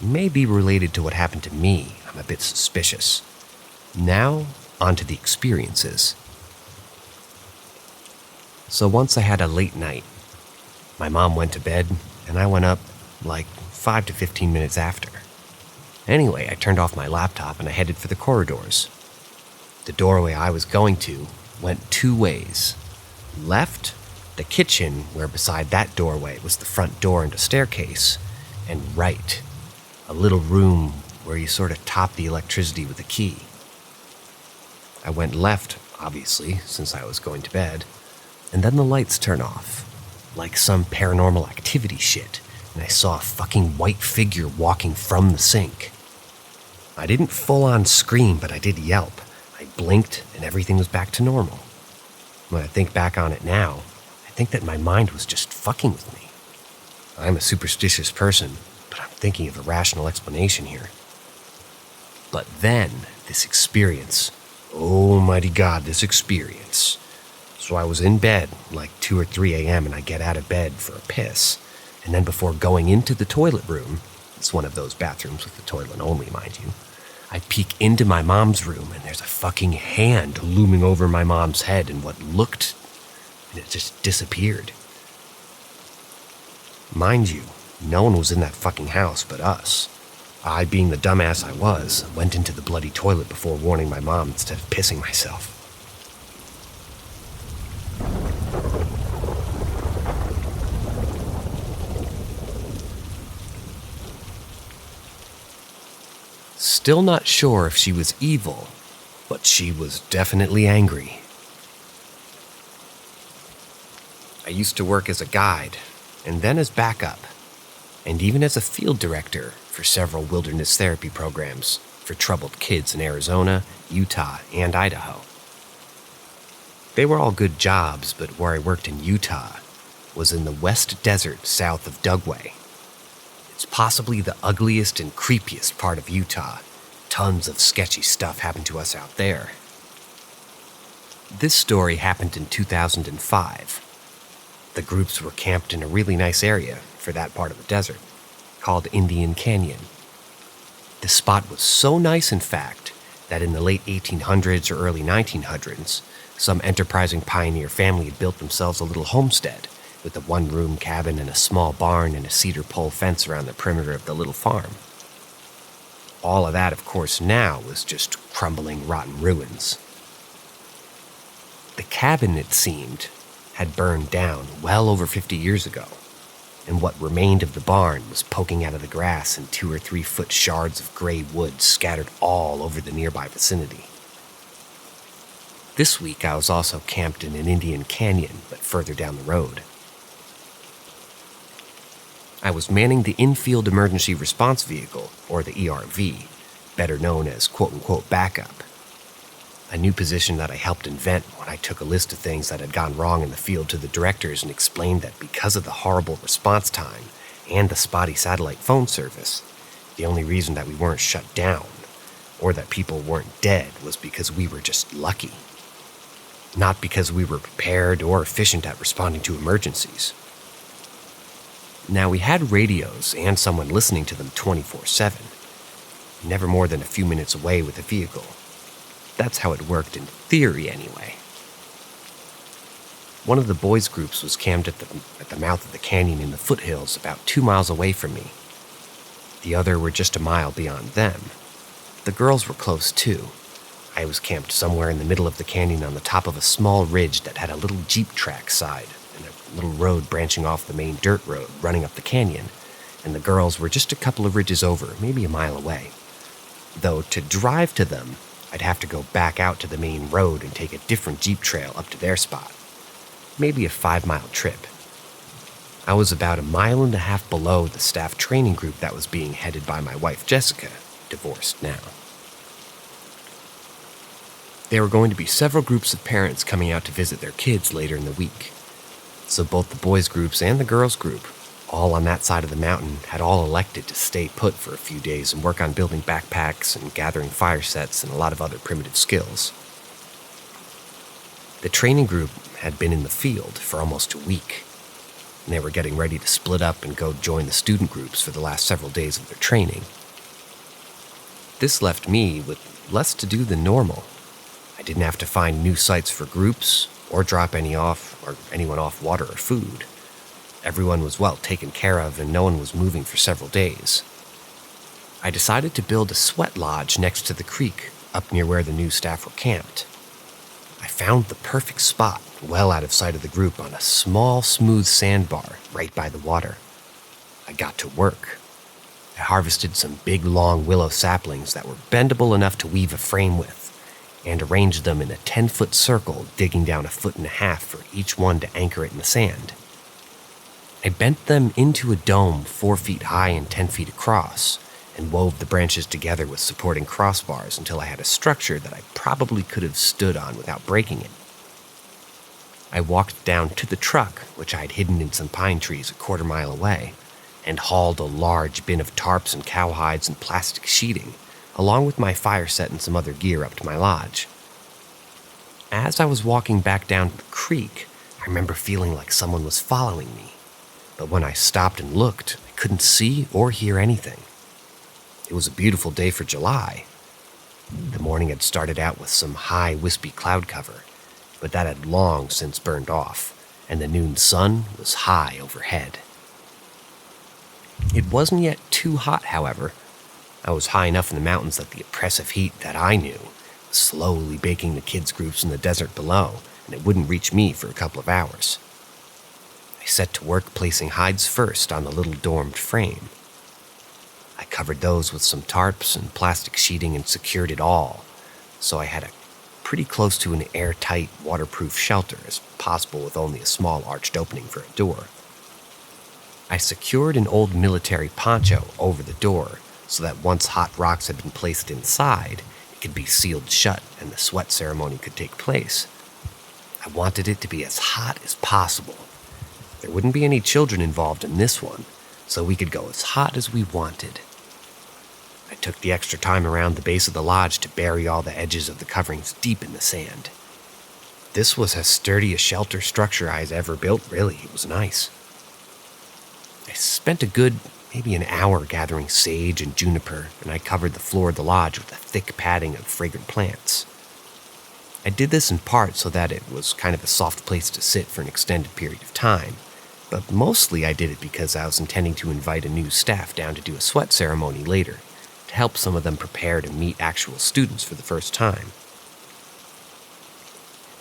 it may be related to what happened to me. I'm a bit suspicious. Now, on to the experiences. So once I had a late night. My mom went to bed, and I went up like 5 to 15 minutes after. Anyway, I turned off my laptop and I headed for the corridors. The doorway I was going to went two ways. Left, the kitchen, where beside that doorway was the front door and a staircase, and right, a little room where you sort of top the electricity with a key. I went left, obviously, since I was going to bed, and then the lights turn off, like some paranormal activity shit, and I saw a fucking white figure walking from the sink. I didn't full-on scream, but I did yelp. I blinked, and everything was back to normal. When I think back on it now, I think that my mind was just fucking with me. I'm a superstitious person, but I'm thinking of a rational explanation here. But then, this experience, oh mighty God, this experience. So I was in bed, like 2 or 3 a.m., and I get out of bed for a piss. And then before going into the toilet room, it's one of those bathrooms with the toilet only, mind you, I peek into my mom's room, and there's a fucking hand looming over my mom's head, and what looked, and it just disappeared. Mind you, no one was in that fucking house but us. I, being the dumbass I was, went into the bloody toilet before warning my mom instead of pissing myself. Still not sure if she was evil, but she was definitely angry. I used to work as a guide, and then as backup, and even as a field director for several wilderness therapy programs for troubled kids in Arizona, Utah, and Idaho. They were all good jobs, but where I worked in Utah was in the West Desert south of Dugway. It's possibly the ugliest and creepiest part of Utah. Tons of sketchy stuff happened to us out there. This story happened in 2005. The groups were camped in a really nice area for that part of the desert, called Indian Canyon. The spot was so nice, in fact, that in the late 1800s or early 1900s, some enterprising pioneer family had built themselves a little homestead with a one-room cabin and a small barn and a cedar pole fence around the perimeter of the little farm. All of that, of course, now was just crumbling, rotten ruins. The cabin, it seemed, had burned down well over 50 years ago, and what remained of the barn was poking out of the grass in 2 or 3 foot shards of gray wood scattered all over the nearby vicinity. This week I was also camped in an Indian Canyon, but further down the road. I was manning the Infield Emergency Response Vehicle, or the ERV, better known as quote-unquote backup. A new position that I helped invent when I took a list of things that had gone wrong in the field to the directors and explained that because of the horrible response time and the spotty satellite phone service, the only reason that we weren't shut down, or that people weren't dead, was because we were just lucky. Not because we were prepared or efficient at responding to emergencies. Now, we had radios and someone listening to them 24/7, never more than a few minutes away with the vehicle. That's how it worked in theory, anyway. One of the boys' groups was camped at the mouth of the canyon in the foothills about 2 miles away from me. The other were just a mile beyond them. The girls were close, too. I was camped somewhere in the middle of the canyon on the top of a small ridge that had a little jeep track side and a little road branching off the main dirt road running up the canyon, and the girls were just a couple of ridges over, maybe a mile away. Though to drive to them, I'd have to go back out to the main road and take a different jeep trail up to their spot. Maybe a 5-mile trip. I was about 1.5 miles below the staff training group that was being headed by my wife Jessica, divorced now. There were going to be several groups of parents coming out to visit their kids later in the week. So both the boys' groups and the girls' group, all on that side of the mountain, had all elected to stay put for a few days and work on building backpacks and gathering fire sets and a lot of other primitive skills. The training group had been in the field for almost a week, and they were getting ready to split up and go join the student groups for the last several days of their training. This left me with less to do than normal. I didn't have to find new sites for groups or drop anyone off water or food. Everyone was well taken care of and no one was moving for several days. I decided to build a sweat lodge next to the creek, up near where the new staff were camped. I found the perfect spot, well out of sight of the group on a small, smooth sandbar right by the water. I got to work. I harvested some big, long willow saplings that were bendable enough to weave a frame with, and arranged them in a 10-foot circle, digging down 1.5 feet for each one to anchor it in the sand. I bent them into a dome 4 feet high and 10 feet across, and wove the branches together with supporting crossbars until I had a structure that I probably could have stood on without breaking it. I walked down to the truck, which I had hidden in some pine trees 1/4 mile away, and hauled a large bin of tarps and cowhides and plastic sheeting, along with my fire set and some other gear up to my lodge. As I was walking back down to the creek, I remember feeling like someone was following me, but when I stopped and looked, I couldn't see or hear anything. It was a beautiful day for July. The morning had started out with some high, wispy cloud cover, but that had long since burned off, and the noon sun was high overhead. It wasn't yet too hot, however. I was high enough in the mountains that the oppressive heat that I knew was slowly baking the kids' groups in the desert below, and it wouldn't reach me for a couple of hours. I set to work placing hides first on the little domed frame. I covered those with some tarps and plastic sheeting and secured it all, so I had a pretty close to an airtight, waterproof shelter as possible with only a small arched opening for a door. I secured an old military poncho over the door so that once hot rocks had been placed inside, it could be sealed shut and the sweat ceremony could take place. I wanted it to be as hot as possible. There wouldn't be any children involved in this one, so we could go as hot as we wanted. I took the extra time around the base of the lodge to bury all the edges of the coverings deep in the sand. This was as sturdy a shelter structure I had ever built, really. It was nice. I spent a good, maybe an hour gathering sage and juniper, and I covered the floor of the lodge with a thick padding of fragrant plants. I did this in part so that it was kind of a soft place to sit for an extended period of time, but mostly I did it because I was intending to invite a new staff down to do a sweat ceremony later, to help some of them prepare to meet actual students for the first time.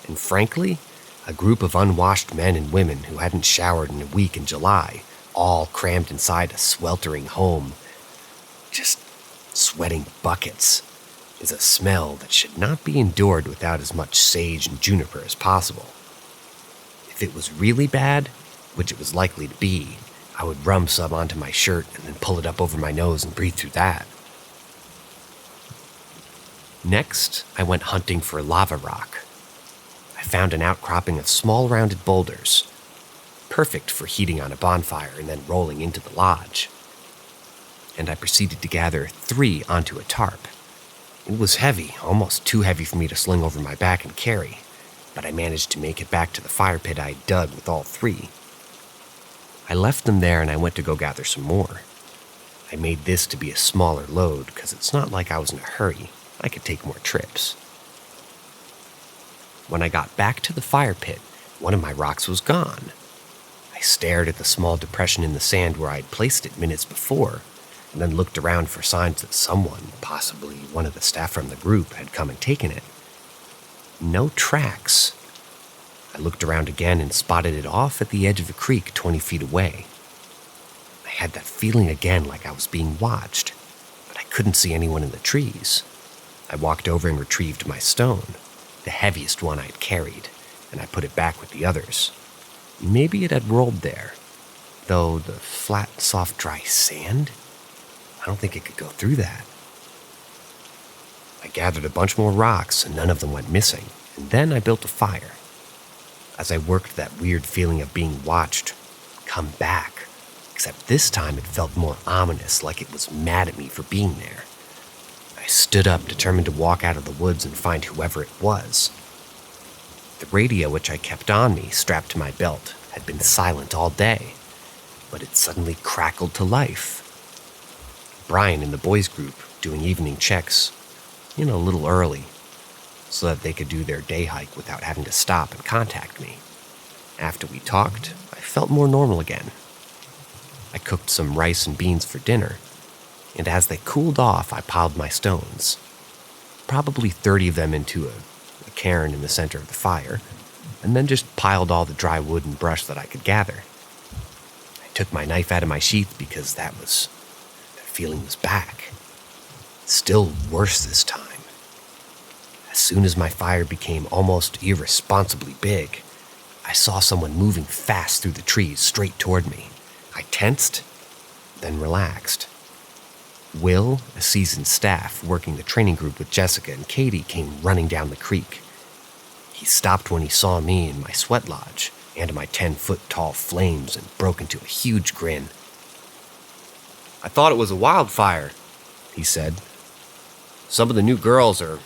And frankly, a group of unwashed men and women who hadn't showered in a week in July, all crammed inside a sweltering home, just sweating buckets, is a smell that should not be endured without as much sage and juniper as possible. If it was really bad, which it was likely to be, I would rum some onto my shirt and then pull it up over my nose and breathe through that. Next, I went hunting for lava rock. I found an outcropping of small rounded boulders, perfect for heating on a bonfire and then rolling into the lodge. And I proceeded to gather 3 onto a tarp. It was heavy, almost too heavy for me to sling over my back and carry, but I managed to make it back to the fire pit I dug with all 3. I left them there and I went to go gather some more. I made this to be a smaller load because it's not like I was in a hurry. I could take more trips. When I got back to the fire pit, one of my rocks was gone. I stared at the small depression in the sand where I had placed it minutes before, and then looked around for signs that someone, possibly one of the staff from the group, had come and taken it. No tracks. I looked around again and spotted it off at the edge of a creek 20 feet away. I had that feeling again like I was being watched, but I couldn't see anyone in the trees. I walked over and retrieved my stone, the heaviest one I had carried, and I put it back with the others. Maybe it had rolled there, though the flat, soft, dry sand? I don't think it could go through that. I gathered a bunch more rocks, and none of them went missing, and then I built a fire. As I worked, that weird feeling of being watched come back, except this time it felt more ominous, like it was mad at me for being there. I stood up, determined to walk out of the woods and find whoever it was. The radio, which I kept on me, strapped to my belt, had been silent all day, but it suddenly crackled to life. Brian and the boys' group doing evening checks, a little early, so that they could do their day hike without having to stop and contact me. After we talked, I felt more normal again. I cooked some rice and beans for dinner, and as they cooled off, I piled my stones. Probably 30 of them into a cairn in the center of the fire, and then just piled all the dry wood and brush that I could gather. I took my knife out of my sheath because that feeling was back. Still worse this time. As soon as my fire became almost irresponsibly big, I saw someone moving fast through the trees straight toward me. I tensed, then relaxed. Will, a seasoned staff working the training group with Jessica and Katie, came running down the creek. He stopped when he saw me in my sweat lodge and my 10-foot-tall flames and broke into a huge grin. "I thought it was a wildfire," he said. "Some of the new girls are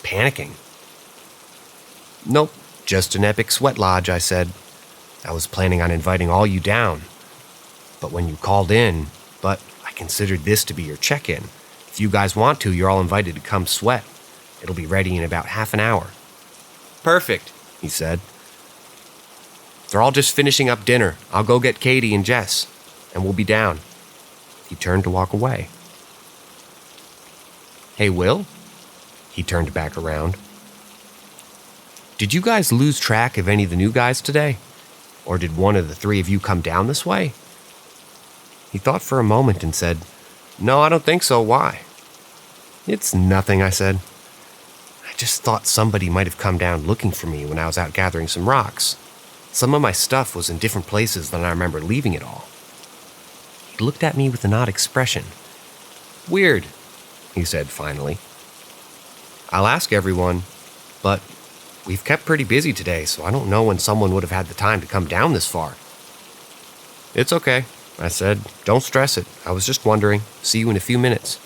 panicking." "Nope, just an epic sweat lodge," I said. "I was planning on inviting all you down. But when you called in, I considered this to be your check-in. If you guys want to, you're all invited to come sweat. It'll be ready in about half an hour." "Perfect," he said. "They're all just finishing up dinner. I'll go get Katie and Jess, and we'll be down." He turned to walk away. "Hey, Will?" He turned back around. "Did you guys lose track of any of the new guys today? Or did one of the three of you come down this way?" He thought for a moment and said, "No, I don't think so. Why?" "It's nothing," I said. "I just thought somebody might have come down looking for me when I was out gathering some rocks. Some of my stuff was in different places than I remember leaving it all." He looked at me with an odd expression. "Weird," he said finally. "I'll ask everyone, but we've kept pretty busy today, so I don't know when someone would have had the time to come down this far." "It's okay," I said. "Don't stress it. I was just wondering. See you in a few minutes."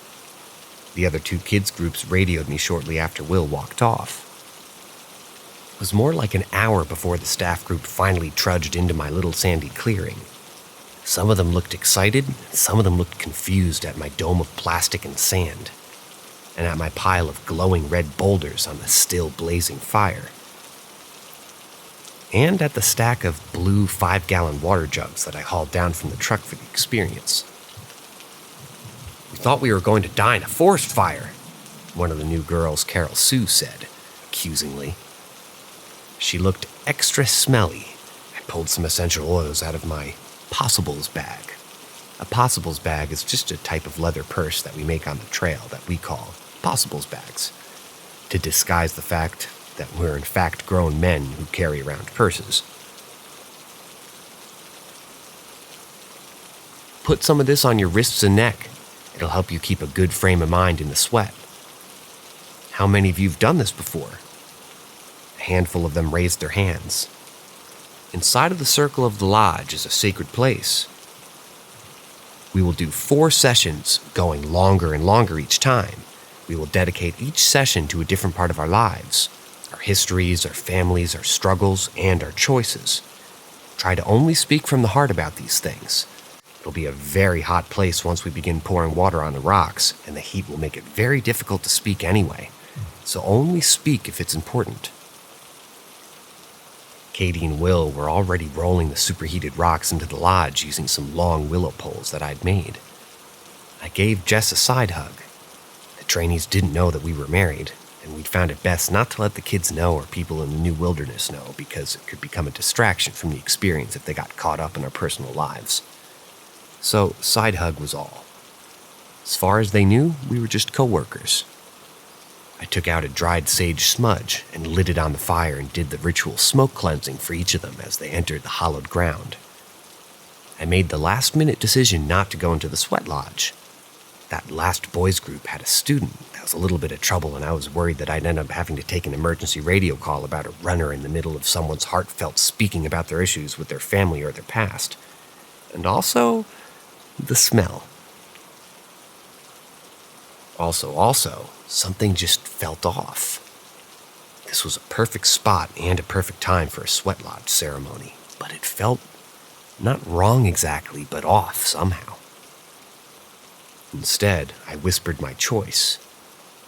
The other two kids' groups radioed me shortly after Will walked off. It was more like an hour before the staff group finally trudged into my little sandy clearing. Some of them looked excited, and some of them looked confused at my dome of plastic and sand, and at my pile of glowing red boulders on the still blazing fire, and at the stack of blue 5-gallon water jugs that I hauled down from the truck for the experience. "We thought we were going to die in a forest fire," one of the new girls, Carol Sue, said, accusingly. She looked extra smelly. I pulled some essential oils out of my possibles bag. A possibles bag is just a type of leather purse that we make on the trail that we call possibles bags, to disguise the fact that we're in fact grown men who carry around purses. "Put some of this on your wrists and neck. It'll help you keep a good frame of mind in the sweat." "How many of you have done this before?" A handful of them raised their hands. "Inside of the circle of the lodge is a sacred place. We will do 4 sessions, going longer and longer each time. We will dedicate each session to a different part of our lives. Our histories, our families, our struggles, and our choices. Try to only speak from the heart about these things. It'll be a very hot place once we begin pouring water on the rocks, and the heat will make it very difficult to speak anyway. So only speak if it's important." Katie and Will were already rolling the superheated rocks into the lodge using some long willow poles that I'd made. I gave Jess a side hug. The trainees didn't know that we were married, and we'd found it best not to let the kids know or people in the new wilderness know because it could become a distraction from the experience if they got caught up in our personal lives. So, side hug was all. As far as they knew, we were just co-workers. I took out a dried sage smudge and lit it on the fire and did the ritual smoke cleansing for each of them as they entered the hallowed ground. I made the last-minute decision not to go into the sweat lodge. That last boys group had a student that was a little bit of trouble, and I was worried that I'd end up having to take an emergency radio call about a runner in the middle of someone's heartfelt speaking about their issues with their family or their past. And also, the smell. Also, something just felt off. This was a perfect spot and a perfect time for a sweat lodge ceremony, but it felt not wrong exactly, but off somehow. Instead, I whispered my choice,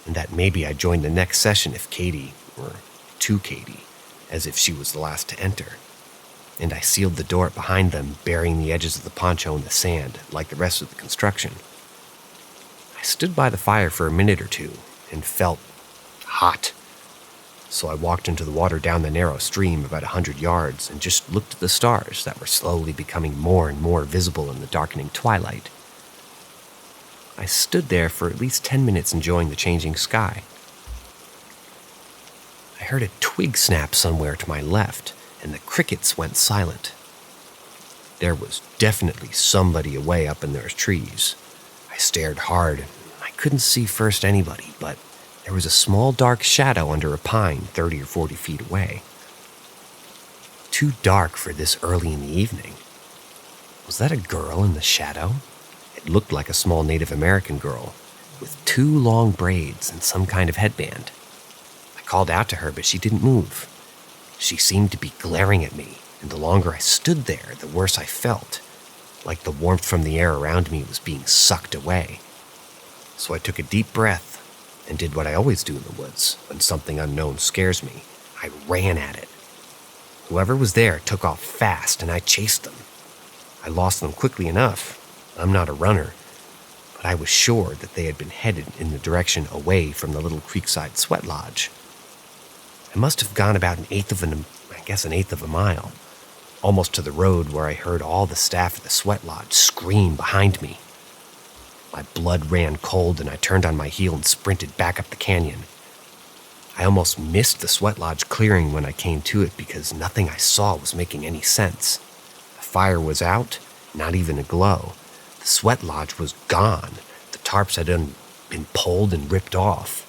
and that maybe I'd join the next session if Katie, or to Katie, as if she was the last to enter. And I sealed the door behind them, burying the edges of the poncho in the sand, like the rest of the construction. I stood by the fire for a minute or two and felt hot. So I walked into the water down the narrow stream about 100 yards and just looked at the stars that were slowly becoming more and more visible in the darkening twilight. I stood there for at least 10 minutes enjoying the changing sky. I heard a twig snap somewhere to my left, and the crickets went silent. There was definitely somebody away up in those trees. I stared hard, and I couldn't see first anybody, but there was a small dark shadow under a pine 30 or 40 feet away. Too dark for this early in the evening. Was that a girl in the shadow? It looked like a small Native American girl, with 2 long braids and some kind of headband. I called out to her, but she didn't move. She seemed to be glaring at me, and the longer I stood there, the worse I felt, like the warmth from the air around me was being sucked away. So I took a deep breath and did what I always do in the woods when something unknown scares me. I ran at it. Whoever was there took off fast, and I chased them. I lost them quickly enough. I'm not a runner, but I was sure that they had been headed in the direction away from the little creekside sweat lodge. I must have gone about an eighth of a mile, almost to the road where I heard all the staff at the sweat lodge scream behind me. My blood ran cold, and I turned on my heel and sprinted back up the canyon. I almost missed the sweat lodge clearing when I came to it because nothing I saw was making any sense. The fire was out, not even a glow. The sweat lodge was gone. The tarps had been pulled and ripped off.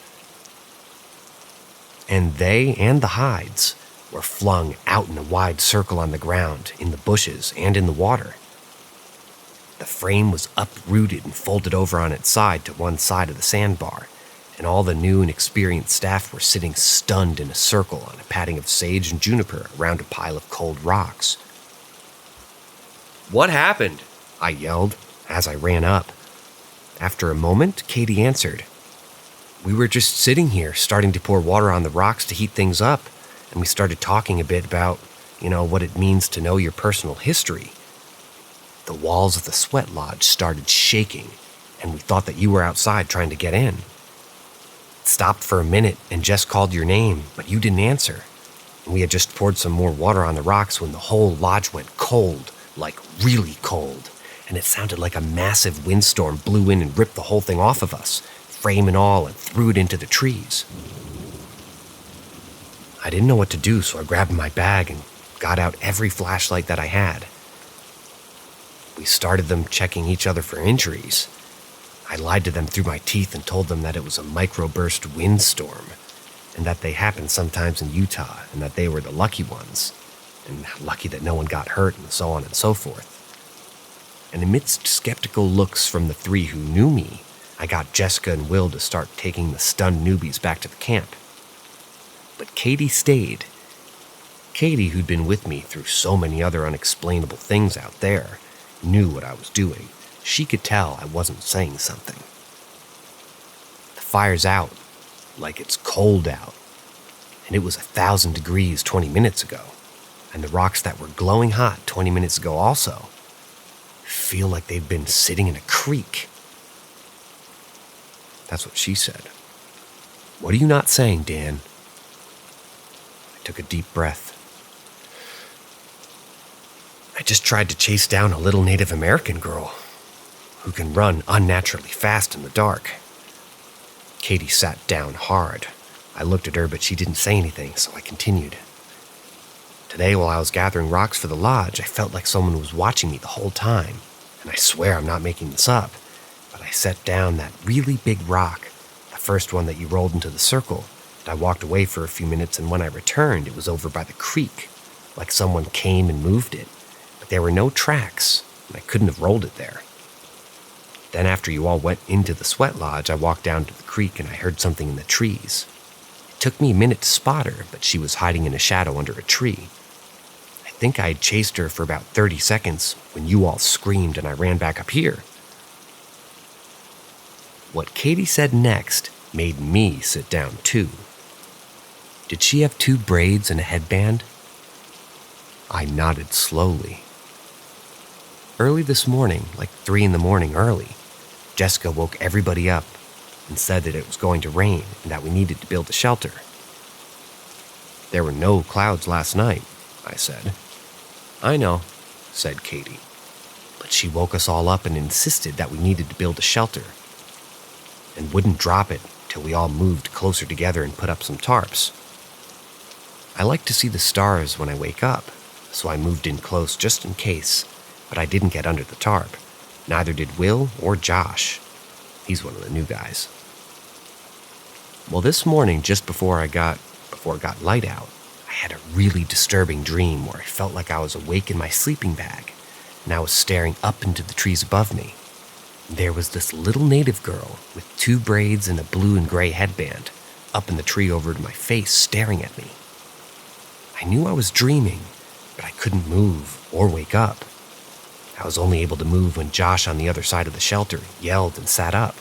And they and the hides were flung out in a wide circle on the ground, in the bushes, and in the water. The frame was uprooted and folded over on its side to one side of the sandbar, and all the new and experienced staff were sitting stunned in a circle on a padding of sage and juniper around a pile of cold rocks. "What happened?" I yelled as I ran up. After a moment, Katie answered. "We were just sitting here, starting to pour water on the rocks to heat things up, and we started talking a bit about, what it means to know your personal history. The walls of the sweat lodge started shaking, and we thought that you were outside trying to get in. It stopped for a minute and Jess called your name, but you didn't answer. And we had just poured some more water on the rocks when the whole lodge went cold, like really cold, and it sounded like a massive windstorm blew in and ripped the whole thing off of us, frame and all, and threw it into the trees. I didn't know what to do, so I grabbed my bag and got out every flashlight that I had. We started them checking each other for injuries. I lied to them through my teeth and told them that it was a microburst windstorm, and that they happened sometimes in Utah, and that they were the lucky ones, and lucky that no one got hurt, and so on and so forth. And amidst skeptical looks from the 3 who knew me, I got Jessica and Will to start taking the stunned newbies back to the camp. But Katie stayed. Katie, who'd been with me through so many other unexplainable things out there, knew what I was doing. She could tell I wasn't saying something. The fire's out, like it's cold out, and it was 1,000 degrees 20 minutes ago, and the rocks that were glowing hot 20 minutes ago also feel like they've been sitting in a creek. That's what she said. "What are you not saying, Dan?" I took a deep breath. "I just tried to chase down a little Native American girl who can run unnaturally fast in the dark." Katie sat down hard. I looked at her, but she didn't say anything, so I continued. "Today, while I was gathering rocks for the lodge, I felt like someone was watching me the whole time, and I swear I'm not making this up, but I set down that really big rock, the first one that you rolled into the circle, and I walked away for a few minutes, and when I returned, it was over by the creek, like someone came and moved it, but there were no tracks, and I couldn't have rolled it there. Then after you all went into the sweat lodge, I walked down to the creek and I heard something in the trees. It took me a minute to spot her, but she was hiding in a shadow under a tree. I think I had chased her for about 30 seconds when you all screamed and I ran back up here." What Katie said next made me sit down too. "Did she have 2 braids and a headband?" I nodded slowly. "Early this morning, like 3 in the morning early, Jessica woke everybody up and said that it was going to rain and that we needed to build a shelter. There were no clouds last night, I said. I know, said Katie. But she woke us all up and insisted that we needed to build a shelter and wouldn't drop it till we all moved closer together and put up some tarps. I like to see the stars when I wake up, so I moved in close just in case, but I didn't get under the tarp. Neither did Will or Josh. He's one of the new guys. Well, this morning, just before it got light out, I had a really disturbing dream where I felt like I was awake in my sleeping bag, and I was staring up into the trees above me. There was this little native girl with 2 braids and a blue and gray headband up in the tree over my face staring at me. I knew I was dreaming, but I couldn't move or wake up. I was only able to move when Josh on the other side of the shelter yelled and sat up.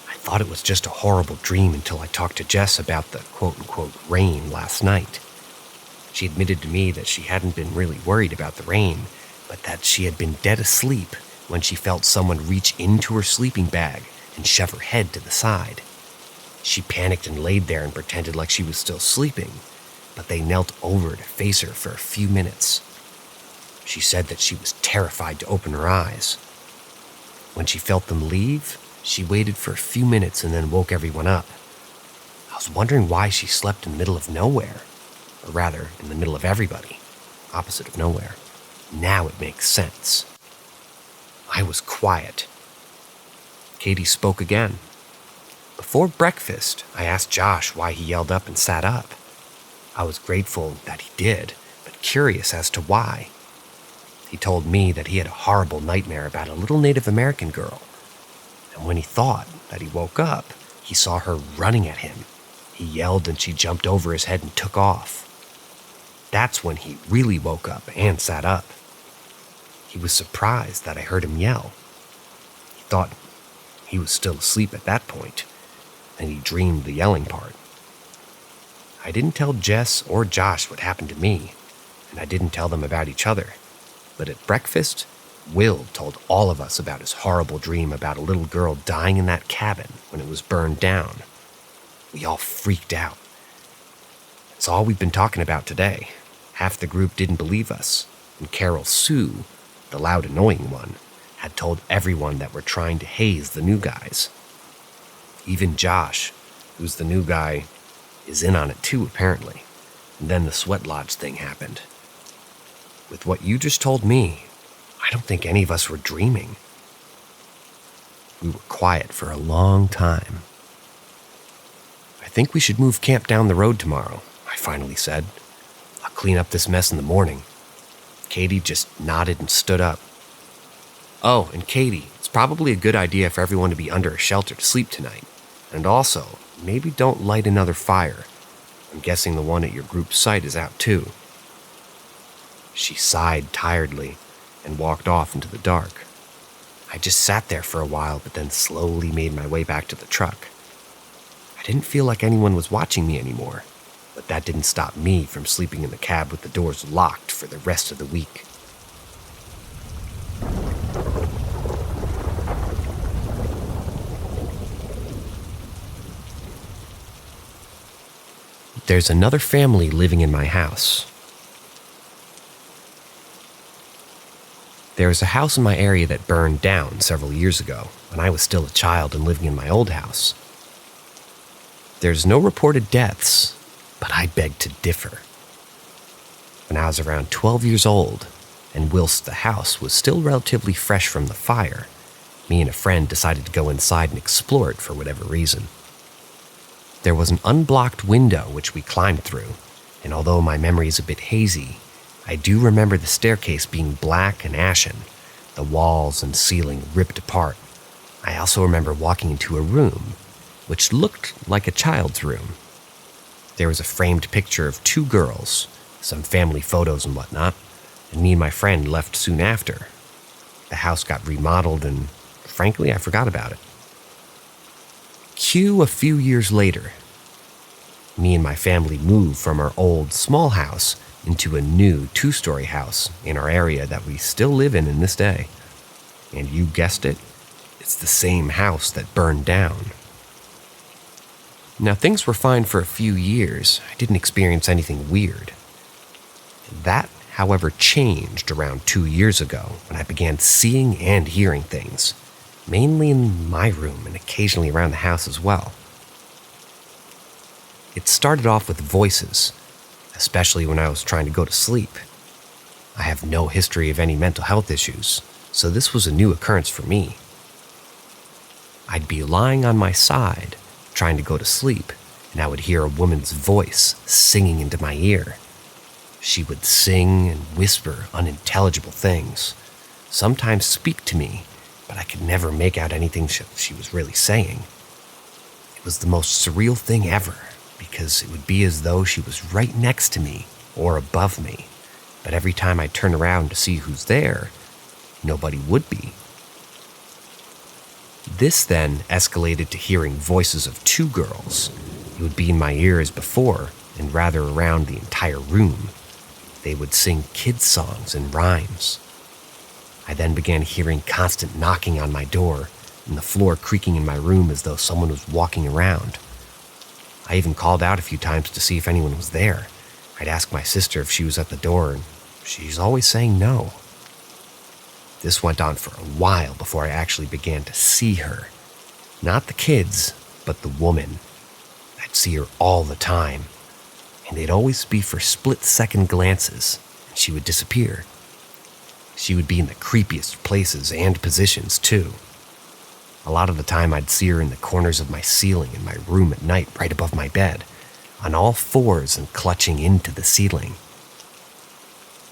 I thought it was just a horrible dream until I talked to Jess about the quote-unquote rain last night. She admitted to me that she hadn't been really worried about the rain, but that she had been dead asleep when she felt someone reach into her sleeping bag and shove her head to the side. She panicked and laid there and pretended like she was still sleeping, but they knelt over to face her for a few minutes. She said that she was terrified to open her eyes. When she felt them leave, she waited for a few minutes and then woke everyone up. I was wondering why she slept in the middle of nowhere, or rather, in the middle of everybody, opposite of nowhere. Now it makes sense. I was quiet. Katie spoke again. Before breakfast, I asked Josh why he yelled up and sat up. I was grateful that he did, but curious as to why. He told me that he had a horrible nightmare about a little Native American girl, and when he thought that he woke up, he saw her running at him. He yelled and she jumped over his head and took off. That's when he really woke up and sat up. He was surprised that I heard him yell. He thought he was still asleep at that point, and he dreamed the yelling part. I didn't tell Jess or Josh what happened to me, and I didn't tell them about each other. But at breakfast, Will told all of us about his horrible dream about a little girl dying in that cabin when it was burned down. We all freaked out. It's all we've been talking about today. Half the group didn't believe us, and Carol Sue, the loud annoying one, had told everyone that we're trying to haze the new guys. Even Josh, who's the new guy, is in on it too, apparently. And then the sweat lodge thing happened. With what you just told me, I don't think any of us were dreaming. We were quiet for a long time. I think we should move camp down the road tomorrow, I finally said. I'll clean up this mess in the morning. Katie just nodded and stood up. Oh, and Katie, it's probably a good idea for everyone to be under a shelter to sleep tonight. And also, maybe don't light another fire. I'm guessing the one at your group's site is out too. She sighed tiredly and walked off into the dark. I just sat there for a while, but then slowly made my way back to the truck. I didn't feel like anyone was watching me anymore, but that didn't stop me from sleeping in the cab with the doors locked for the rest of the week. There's another family living in my house. There was a house in my area that burned down several years ago when I was still a child and living in my old house. There's no reported deaths, but I beg to differ. When I was around 12 years old, and whilst the house was still relatively fresh from the fire, me and a friend decided to go inside and explore it for whatever reason. There was an unblocked window which we climbed through, and although my memory is a bit hazy, I do remember the staircase being black and ashen, the walls and ceiling ripped apart. I also remember walking into a room, which looked like a child's room. There was a framed picture of 2 girls, some family photos and whatnot, and me and my friend left soon after. The house got remodeled and, frankly, I forgot about it. Cue a few years later. Me and my family moved from our old small house into a new 2-story house in our area that we still live in this day. And you guessed it, it's the same house that burned down. Now, things were fine for a few years. I didn't experience anything weird. That, however, changed around 2 years ago when I began seeing and hearing things, mainly in my room and occasionally around the house as well. It started off with voices, especially when I was trying to go to sleep. I have no history of any mental health issues, so this was a new occurrence for me. I'd be lying on my side, trying to go to sleep, and I would hear a woman's voice singing into my ear. She would sing and whisper unintelligible things, sometimes speak to me, but I could never make out anything she was really saying. It was the most surreal thing ever, because it would be as though she was right next to me or above me, but every time I'd turn around to see who's there, nobody would be. This then escalated to hearing voices of 2 girls. It would be in my ear as before, and rather around the entire room. They would sing kids' songs and rhymes. I then began hearing constant knocking on my door, and the floor creaking in my room as though someone was walking around. I even called out a few times to see if anyone was there. I'd ask my sister if she was at the door, and she's always saying no. This went on for a while before I actually began to see her. Not the kids, but the woman. I'd see her all the time, and they'd always be for split-second glances, and she would disappear. She would be in the creepiest places and positions, too. A lot of the time I'd see her in the corners of my ceiling in my room at night right above my bed, on all fours and clutching into the ceiling.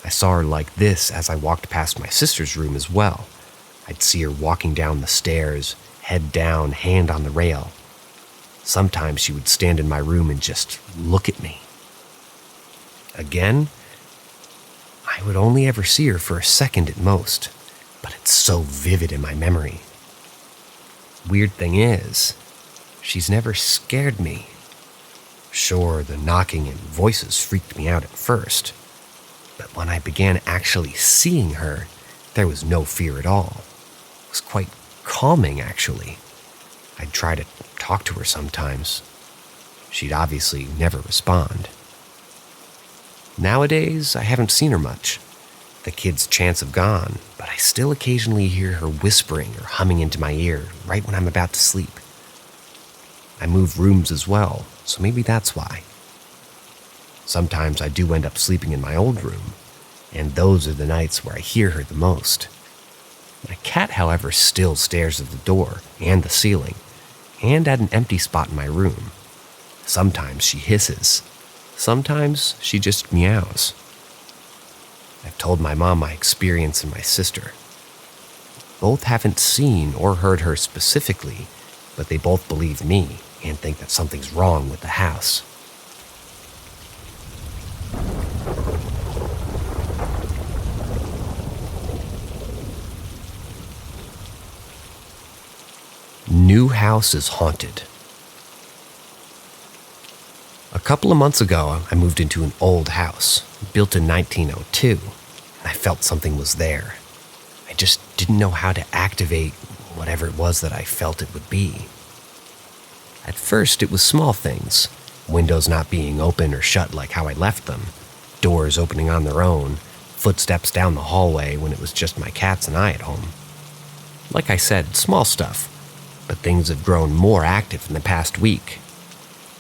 I saw her like this as I walked past my sister's room as well. I'd see her walking down the stairs, head down, hand on the rail. Sometimes she would stand in my room and just look at me. Again, I would only ever see her for a second at most, but it's so vivid in my memory. Weird thing is, she's never scared me. Sure, the knocking and voices freaked me out at first, but when I began actually seeing her, there was no fear at all. It was quite calming, actually. I'd try to talk to her sometimes. She'd obviously never respond. Nowadays, I haven't seen her much. The kids' chants have gone, but I still occasionally hear her whispering or humming into my ear right when I'm about to sleep. I move rooms as well, so maybe that's why. Sometimes I do end up sleeping in my old room, and those are the nights where I hear her the most. My cat, however, still stares at the door and the ceiling, and at an empty spot in my room. Sometimes she hisses. Sometimes she just meows. I've told my mom my experience and my sister. Both haven't seen or heard her specifically, but they both believe me and think that something's wrong with the house. New house is haunted. A couple of months ago, I moved into an old house, built in 1902, and I felt something was there. I just didn't know how to activate whatever it was that I felt it would be. At first, it was small things, windows not being open or shut like how I left them, doors opening on their own, footsteps down the hallway when it was just my cats and I at home. Like I said, small stuff, but things have grown more active in the past week.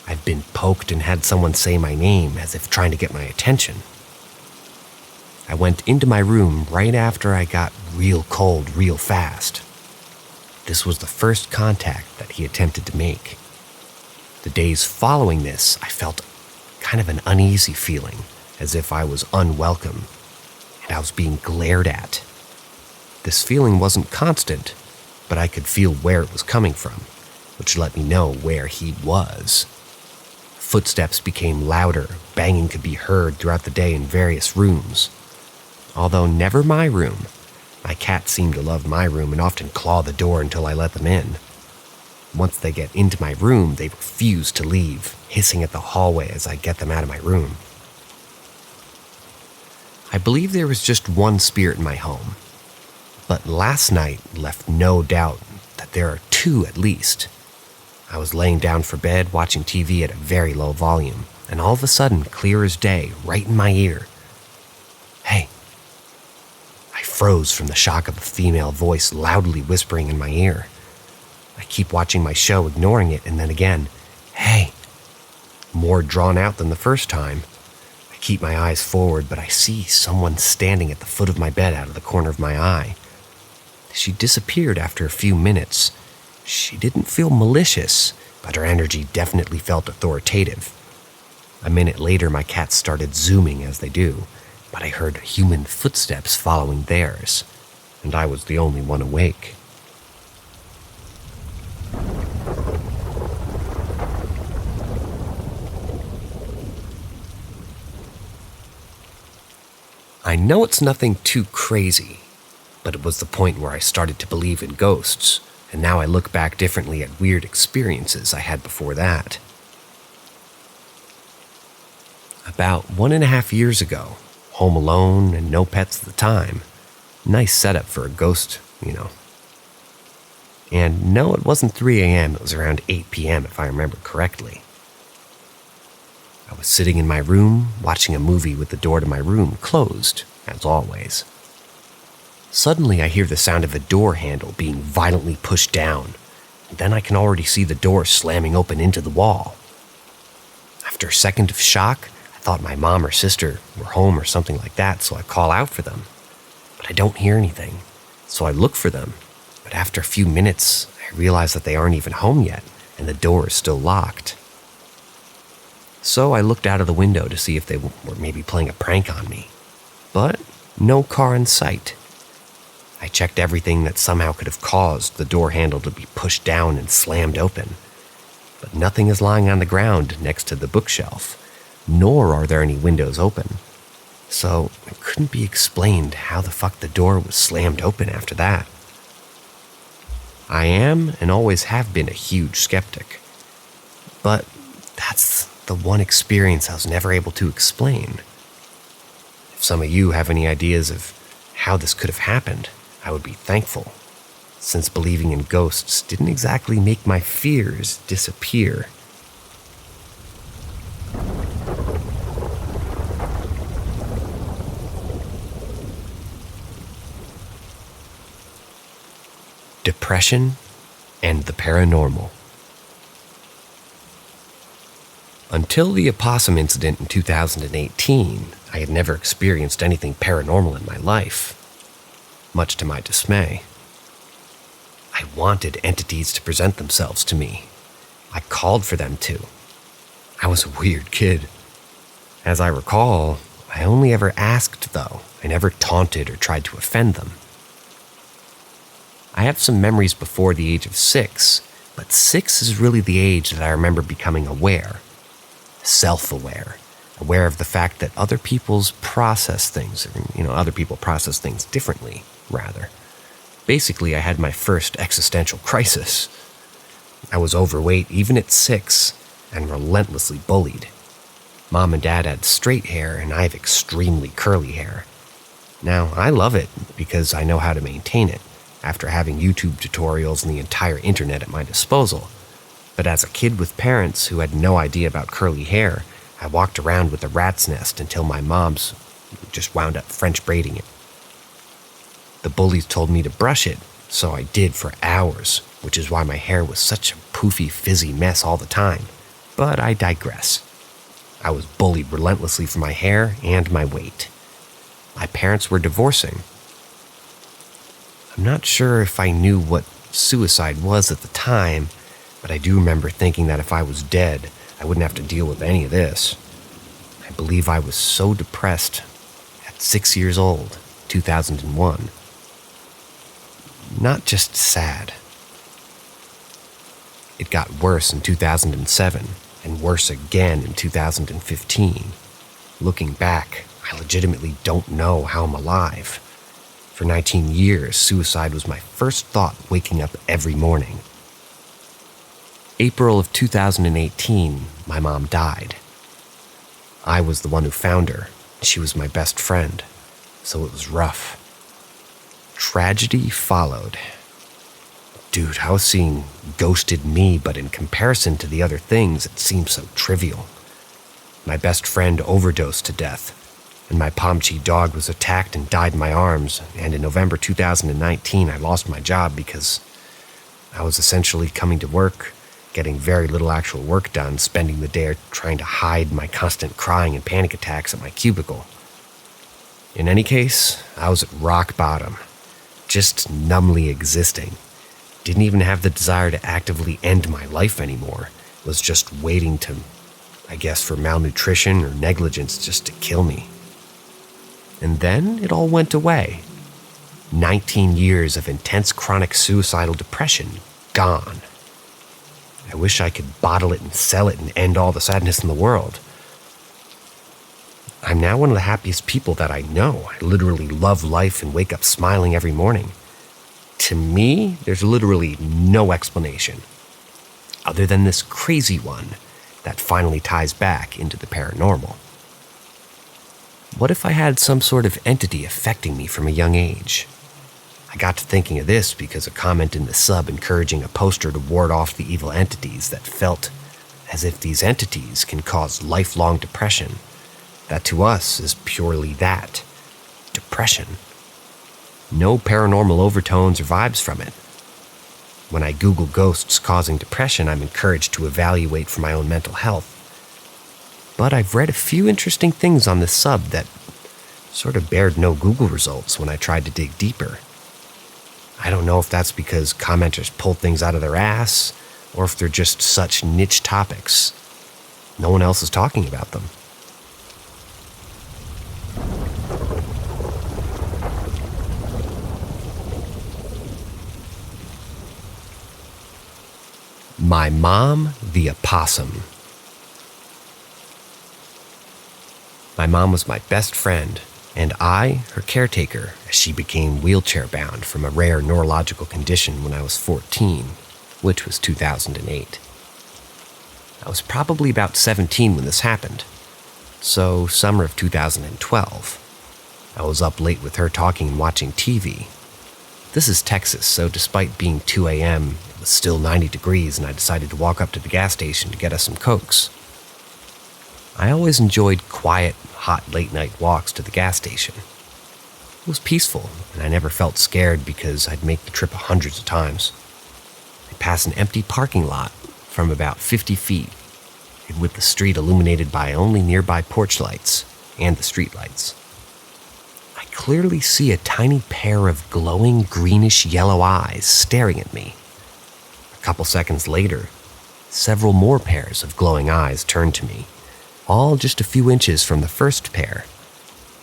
I've been poked and had someone say my name as if trying to get my attention. I went into my room right after I got real cold real fast. This was the first contact that he attempted to make. The days following this, I felt kind of an uneasy feeling, as if I was unwelcome, and I was being glared at. This feeling wasn't constant, but I could feel where it was coming from, which let me know where he was. Footsteps became louder, banging could be heard throughout the day in various rooms. Although never my room, my cats seem to love my room and often claw the door until I let them in. Once they get into my room, they refuse to leave, hissing at the hallway as I get them out of my room. I believe there was just one spirit in my home. But last night left no doubt that there are two at least. I was laying down for bed watching TV at a very low volume, and all of a sudden, clear as day, right in my ear, "Hey." I froze from the shock of a female voice loudly whispering in my ear. I keep watching my show, ignoring it, and then again, "Hey." More drawn out than the first time. I keep my eyes forward, but I see someone standing at the foot of my bed out of the corner of my eye. She disappeared after a few minutes. She didn't feel malicious, but her energy definitely felt authoritative. A minute later, my cats started zooming as they do, but I heard human footsteps following theirs, and I was the only one awake. I know it's nothing too crazy, but it was the point where I started to believe in ghosts, and now I look back differently at weird experiences I had before that. About 1.5 years ago, home alone and no pets at the time. Nice setup for a ghost, you know. And no, it wasn't 3 a.m., it was around 8 p.m. if I remember correctly. I was sitting in my room, watching a movie with the door to my room closed, as always. Suddenly I hear the sound of a door handle being violently pushed down, and then I can already see the door slamming open into the wall. After a second of shock, I thought my mom or sister were home or something like that, so I call out for them. But I don't hear anything, so I look for them. But after a few minutes, I realize that they aren't even home yet, and the door is still locked. So I looked out of the window to see if they were maybe playing a prank on me. But no car in sight. I checked everything that somehow could have caused the door handle to be pushed down and slammed open. But nothing is lying on the ground next to the bookshelf, nor are there any windows open. So it couldn't be explained how the fuck the door was slammed open after that. I am and always have been a huge skeptic. But that's the one experience I was never able to explain. If some of you have any ideas of how this could have happened, I would be thankful, since believing in ghosts didn't exactly make my fears disappear. Depression and the paranormal. Until the opossum incident in 2018, I had never experienced anything paranormal in my life, much to my dismay. I wanted entities to present themselves to me. I called for them to. I was a weird kid. As I recall, I only ever asked, though. I never taunted or tried to offend them. I have some memories before the age of 6, but 6 is really the age that I remember becoming aware. Self-aware. Aware of the fact that other people process things differently, rather. Basically, I had my first existential crisis. I was overweight even at 6 and relentlessly bullied. Mom and Dad had straight hair and I have extremely curly hair. Now, I love it because I know how to maintain it after having YouTube tutorials and the entire internet at my disposal. But as a kid with parents who had no idea about curly hair, I walked around with a rat's nest until my mom's just wound up French braiding it. The bullies told me to brush it, so I did for hours, which is why my hair was such a poofy, fizzy mess all the time. But I digress. I was bullied relentlessly for my hair and my weight. My parents were divorcing. I'm not sure if I knew what suicide was at the time, but I do remember thinking that if I was dead, I wouldn't have to deal with any of this. I believe I was so depressed at 6 years old, 2001. Not just sad. It got worse in 2007, and worse again in 2015. Looking back, I legitimately don't know how I'm alive. For 19 years, suicide was my first thought waking up every morning. April of 2018, my mom died. I was the one who found her. She was my best friend, so it was rough. tragedy followed. Dude, I was seeing ghosted me, but in comparison to the other things, it seemed so trivial. My best friend overdosed to death, and my Pomchi dog was attacked and died in my arms, and in November 2019, I lost my job because I was essentially coming to work, getting very little actual work done, spending the day trying to hide my constant crying and panic attacks at my cubicle. In any case, I was at rock bottom, just numbly existing. Didn't even have the desire to actively end my life anymore. Was just waiting to, I guess, for malnutrition or negligence just to kill me. And then it all went away. 19 years of intense chronic suicidal depression, gone. I wish I could bottle it and sell it and end all the sadness in the world. I'm now one of the happiest people that I know. I literally love life and wake up smiling every morning. To me, there's literally no explanation, other than this crazy one that finally ties back into the paranormal. What if I had some sort of entity affecting me from a young age? I got to thinking of this because a comment in the sub encouraging a poster to ward off the evil entities that felt as if these entities can cause lifelong depression. That to us is purely that, depression. No paranormal overtones or vibes from it. When I Google ghosts causing depression, I'm encouraged to evaluate for my own mental health. But I've read a few interesting things on this sub that sort of bared no Google results when I tried to dig deeper. I don't know if that's because commenters pull things out of their ass, or if they're just such niche topics. No one else is talking about them. My mom, the opossum. My mom was my best friend, and I, her caretaker, as she became wheelchair-bound from a rare neurological condition when I was 14, which was 2008. I was probably about 17 when this happened, so summer of 2012. I was up late with her talking and watching TV. This is Texas, so despite being 2 a.m., it was still 90 degrees, and I decided to walk up to the gas station to get us some Cokes. I always enjoyed quiet, hot late-night walks to the gas station. It was peaceful, and I never felt scared because I'd make the trip hundreds of times. I passed an empty parking lot from about 50 feet, and with the street illuminated by only nearby porch lights and the street lights. I clearly see a tiny pair of glowing greenish-yellow eyes staring at me. A couple seconds later, several more pairs of glowing eyes turned to me, all just a few inches from the first pair.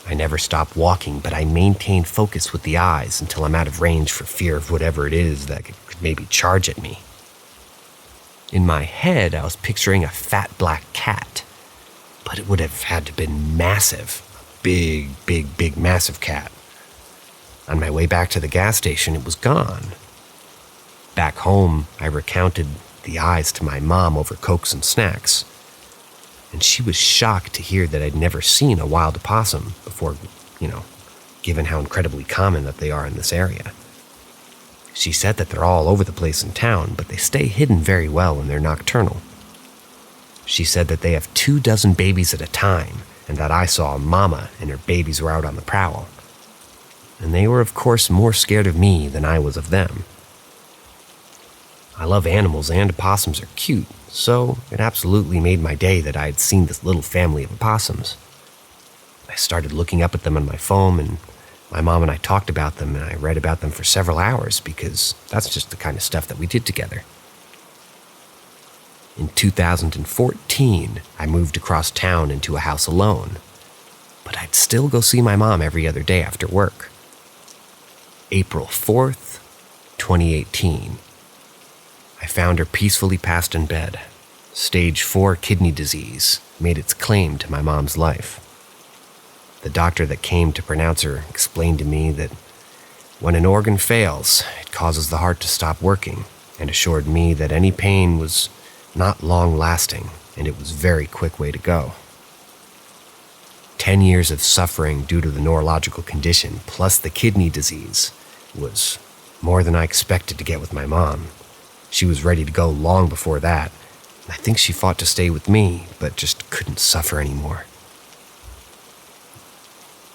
I never stopped walking, but I maintained focus with the eyes until I'm out of range for fear of whatever it is that could maybe charge at me. In my head, I was picturing a fat black cat, but it would have had to have been massive. A big, massive cat. On my way back to the gas station, it was gone. Back home, I recounted the eyes to my mom over Cokes and snacks, and she was shocked to hear that I'd never seen a wild opossum before, given how incredibly common that they are in this area. She said that they're all over the place in town, but they stay hidden very well when they're nocturnal. She said that they have 24 babies at a time, and that I saw a mama and her babies were out on the prowl. And they were, of course, more scared of me than I was of them. I love animals, and opossums are cute, so it absolutely made my day that I had seen this little family of opossums. I started looking up at them on my phone, and my mom and I talked about them, and I read about them for several hours because that's just the kind of stuff that we did together. In 2014, I moved across town into a house alone, but I'd still go see my mom every other day after work. April 4th, 2018. I found her peacefully passed in bed. Stage 4 kidney disease made its claim to my mom's life. The doctor that came to pronounce her explained to me that when an organ fails, it causes the heart to stop working, and assured me that any pain was not long-lasting, and it was a very quick way to go. 10 years of suffering due to the neurological condition, plus the kidney disease, It was more than I expected to get with my mom. She was ready to go long before that. I think she fought to stay with me, but just couldn't suffer anymore.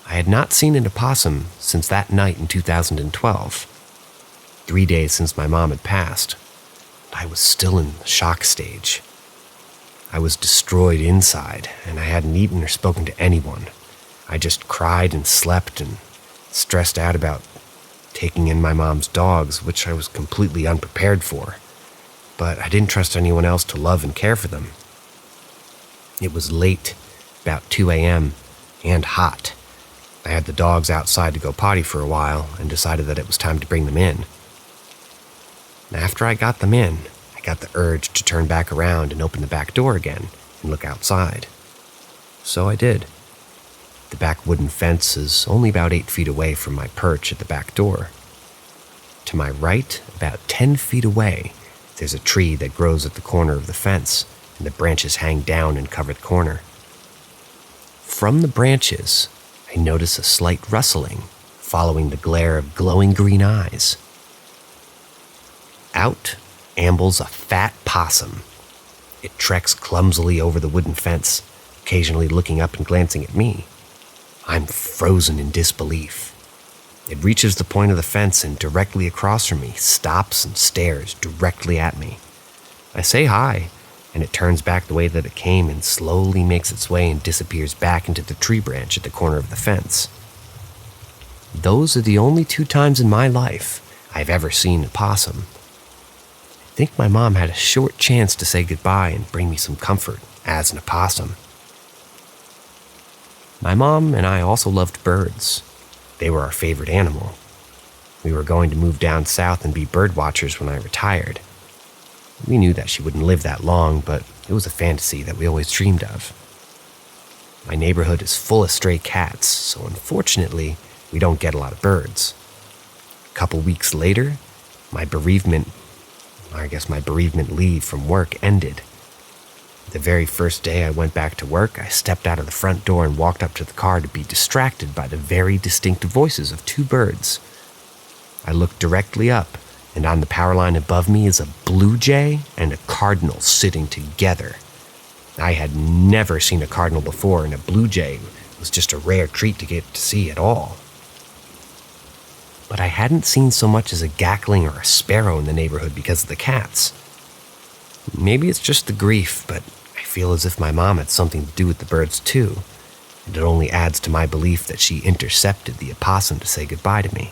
I had not seen an opossum since that night in 2012. 3 days since my mom had passed. I was still in the shock stage. I was destroyed inside, and I hadn't eaten or spoken to anyone. I just cried and slept and stressed out about taking in my mom's dogs, which I was completely unprepared for. But I didn't trust anyone else to love and care for them. It was late, about 2 a.m., and hot. I had the dogs outside to go potty for a while and decided that it was time to bring them in. After I got them in, I got the urge to turn back around and open the back door again and look outside. So I did. The back wooden fence is only about 8 feet away from my perch at the back door. To my right, about 10 feet away, there's a tree that grows at the corner of the fence, and the branches hang down and cover the corner. From the branches, I notice a slight rustling, following the glare of glowing green eyes. Out ambles a fat possum. It treks clumsily over the wooden fence, occasionally looking up and glancing at me. I'm frozen in disbelief. It reaches the point of the fence and directly across from me stops and stares directly at me. I say hi, and it turns back the way that it came and slowly makes its way and disappears back into the tree branch at the corner of the fence. Those are the only 2 times in my life I've ever seen a possum. I think my mom had a short chance to say goodbye and bring me some comfort as an opossum. My mom and I also loved birds. They were our favorite animal. We were going to move down south and be bird watchers when I retired. We knew that she wouldn't live that long, but it was a fantasy that we always dreamed of. My neighborhood is full of stray cats, so unfortunately, we don't get a lot of birds. A couple weeks later, my bereavement leave from work ended. The very first day I went back to work, I stepped out of the front door and walked up to the car to be distracted by the very distinct voices of 2 birds. I looked directly up, and on the power line above me is a blue jay and a cardinal sitting together. I had never seen a cardinal before, and a blue jay was just a rare treat to get to see at all. But I hadn't seen so much as a gackling or a sparrow in the neighborhood because of the cats. Maybe it's just the grief, but I feel as if my mom had something to do with the birds too, and it only adds to my belief that she intercepted the opossum to say goodbye to me.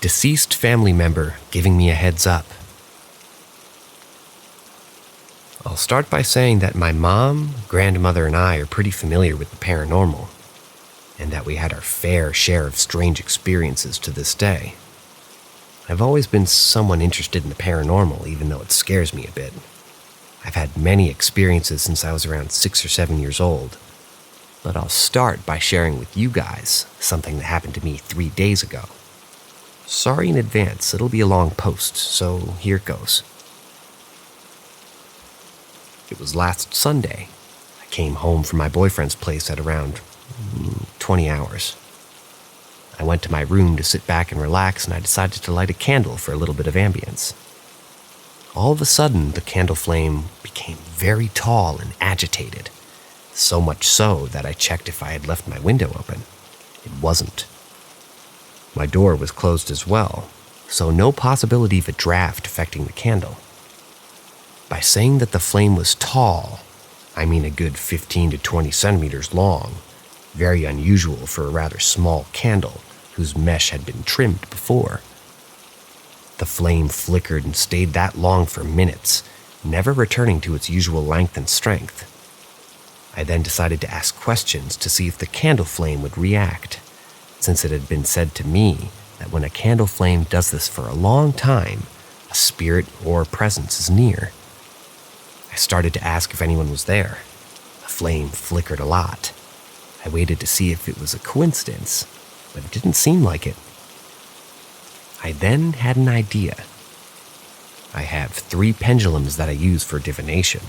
Deceased family member giving me a heads up. I'll start by saying that my mom, grandmother, and I are pretty familiar with the paranormal, and that we had our fair share of strange experiences to this day. I've always been someone interested in the paranormal, even though it scares me a bit. I've had many experiences since I was around 6 or 7 years old, but I'll start by sharing with you guys something that happened to me 3 days ago. Sorry in advance, it'll be a long post, so here it goes. It was last Sunday. I came home from my boyfriend's place at around 20 hours. I went to my room to sit back and relax, and I decided to light a candle for a little bit of ambience. All of a sudden, the candle flame became very tall and agitated, so much so that I checked if I had left my window open. It wasn't. My door was closed as well, so no possibility of a draft affecting the candle. By saying that the flame was tall, I mean a good 15 to 20 centimeters long, very unusual for a rather small candle whose mesh had been trimmed before. The flame flickered and stayed that long for minutes, never returning to its usual length and strength. I then decided to ask questions to see if the candle flame would react, since it had been said to me that when a candle flame does this for a long time, a spirit or presence is near. I started to ask if anyone was there. The flame flickered a lot. I waited to see if it was a coincidence, but it didn't seem like it. I then had an idea. I have 3 pendulums that I use for divination,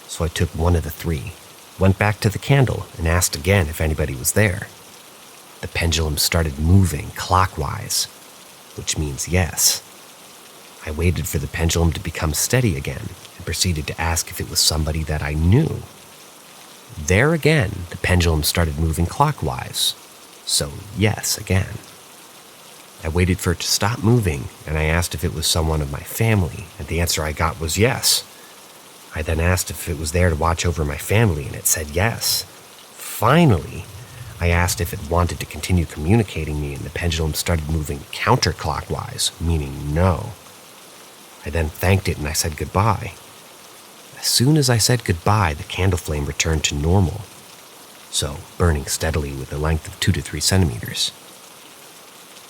so I took one of the 3, went back to the candle, and asked again if anybody was there. The pendulum started moving clockwise, which means yes. I waited for the pendulum to become steady again and proceeded to ask if it was somebody that I knew. There again, the pendulum started moving clockwise, so yes again. I waited for it to stop moving, and I asked if it was someone of my family, and the answer I got was yes. I then asked if it was there to watch over my family, and it said yes. Finally, I asked if it wanted to continue communicating me, and the pendulum started moving counterclockwise, meaning no. I then thanked it and I said goodbye. As soon as I said goodbye, the candle flame returned to normal, so burning steadily with a length of 2 to 3 centimeters.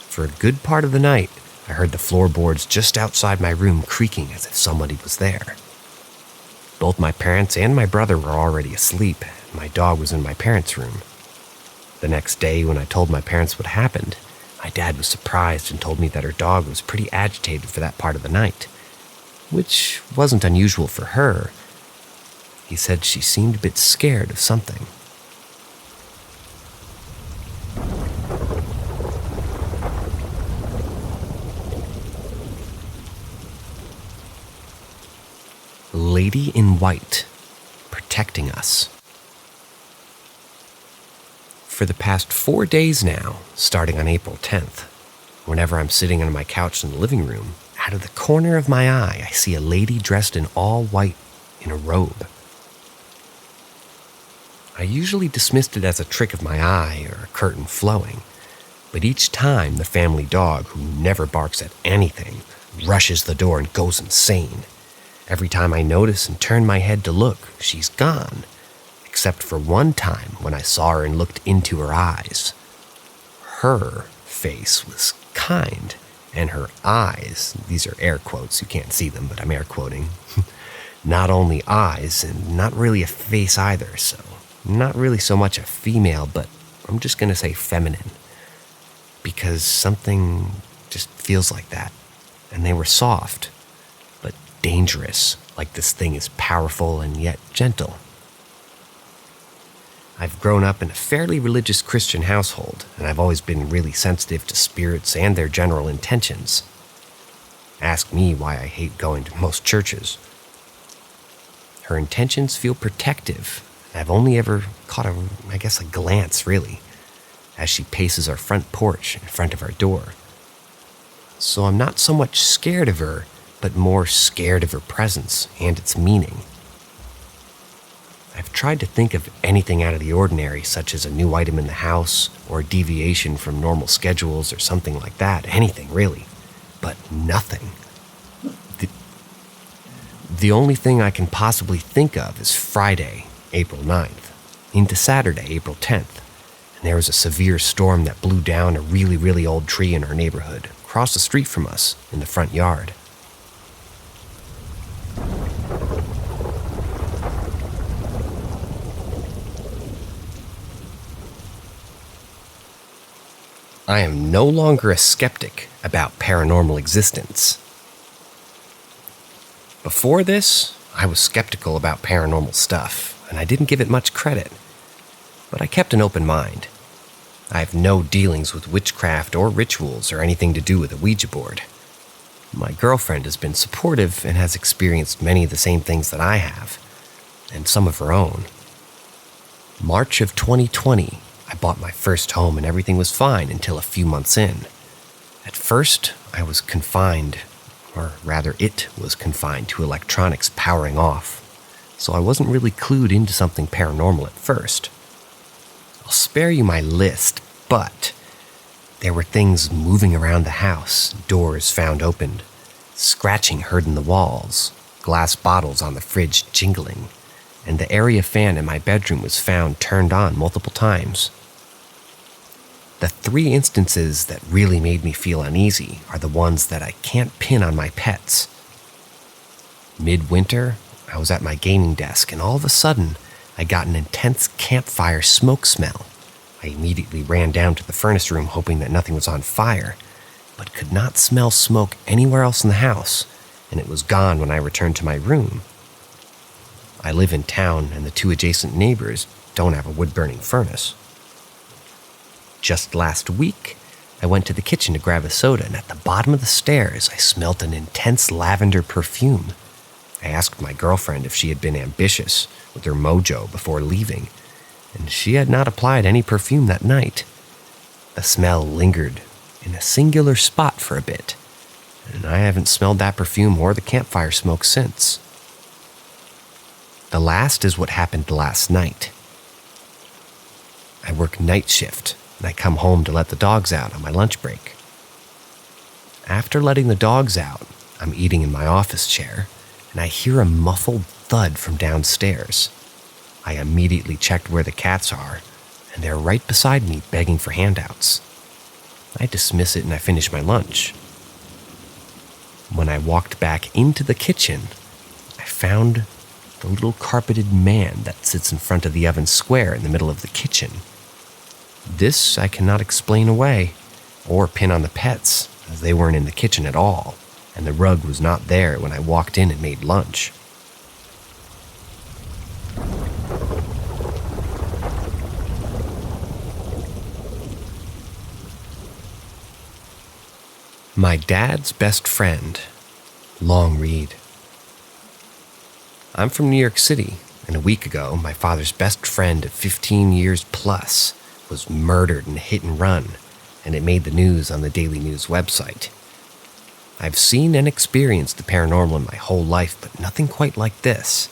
For a good part of the night, I heard the floorboards just outside my room creaking as if somebody was there. Both my parents and my brother were already asleep, and my dog was in my parents' room. The next day, when I told my parents what happened, my dad was surprised and told me that her dog was pretty agitated for that part of the night, which wasn't unusual for her. He said she seemed a bit scared of something. Lady in White, protecting us. For the past 4 days now, starting on April 10th, whenever I'm sitting on my couch in the living room, out of the corner of my eye, I see a lady dressed in all white in a robe. I usually dismissed it as a trick of my eye or a curtain flowing, but each time the family dog, who never barks at anything, rushes the door and goes insane. Every time I notice and turn my head to look, she's gone, except for one time when I saw her and looked into her eyes. Her face was kind, and her eyes, these are air quotes, you can't see them, but I'm air quoting, not only eyes and not really a face either, so not really so much a female, but I'm just going to say feminine, because something just feels like that. And they were soft, but dangerous, like this thing is powerful and yet gentle. I've grown up in a fairly religious Christian household, and I've always been really sensitive to spirits and their general intentions. Ask me why I hate going to most churches. Her intentions feel protective. I've only ever caught a glance, really, as she paces our front porch in front of our door. So I'm not so much scared of her, but more scared of her presence and its meaning. I've tried to think of anything out of the ordinary, such as a new item in the house, or a deviation from normal schedules, or something like that, anything really, but nothing. The only thing I can possibly think of is Friday, April 9th, into Saturday, April 10th, and there was a severe storm that blew down a really, really old tree in our neighborhood, across the street from us, in the front yard. I am no longer a skeptic about paranormal existence. Before this, I was skeptical about paranormal stuff, and I didn't give it much credit. But I kept an open mind. I have no dealings with witchcraft or rituals or anything to do with a Ouija board. My girlfriend has been supportive and has experienced many of the same things that I have, and some of her own. March of 2020, I bought my first home and everything was fine until a few months in. At first, I was confined, or rather it was confined to electronics powering off, so I wasn't really clued into something paranormal at first. I'll spare you my list, but there were things moving around the house, doors found opened, scratching heard in the walls, glass bottles on the fridge jingling, and the area fan in my bedroom was found turned on multiple times. The 3 instances that really made me feel uneasy are the ones that I can't pin on my pets. Midwinter, I was at my gaming desk and all of a sudden, I got an intense campfire smoke smell. I immediately ran down to the furnace room hoping that nothing was on fire, but could not smell smoke anywhere else in the house and it was gone when I returned to my room. I live in town, and the two adjacent neighbors don't have a wood-burning furnace. Just last week, I went to the kitchen to grab a soda, and at the bottom of the stairs, I smelt an intense lavender perfume. I asked my girlfriend if she had been ambitious with her mojo before leaving, and she had not applied any perfume that night. The smell lingered in a singular spot for a bit, and I haven't smelled that perfume or the campfire smoke since. The last is what happened last night. I work night shift, and I come home to let the dogs out on my lunch break. After letting the dogs out, I'm eating in my office chair, and I hear a muffled thud from downstairs. I immediately checked where the cats are, and they're right beside me begging for handouts. I dismiss it and I finish my lunch. When I walked back into the kitchen, I found the little carpeted man that sits in front of the oven square in the middle of the kitchen. This I cannot explain away or pin on the pets, as they weren't in the kitchen at all, and the rug was not there when I walked in and made lunch. My dad's best friend. Long read. I'm from New York City, and a week ago, my father's best friend of 15 years plus was murdered in a hit and run, and it made the news on the Daily News website. I've seen and experienced the paranormal in my whole life, but nothing quite like this.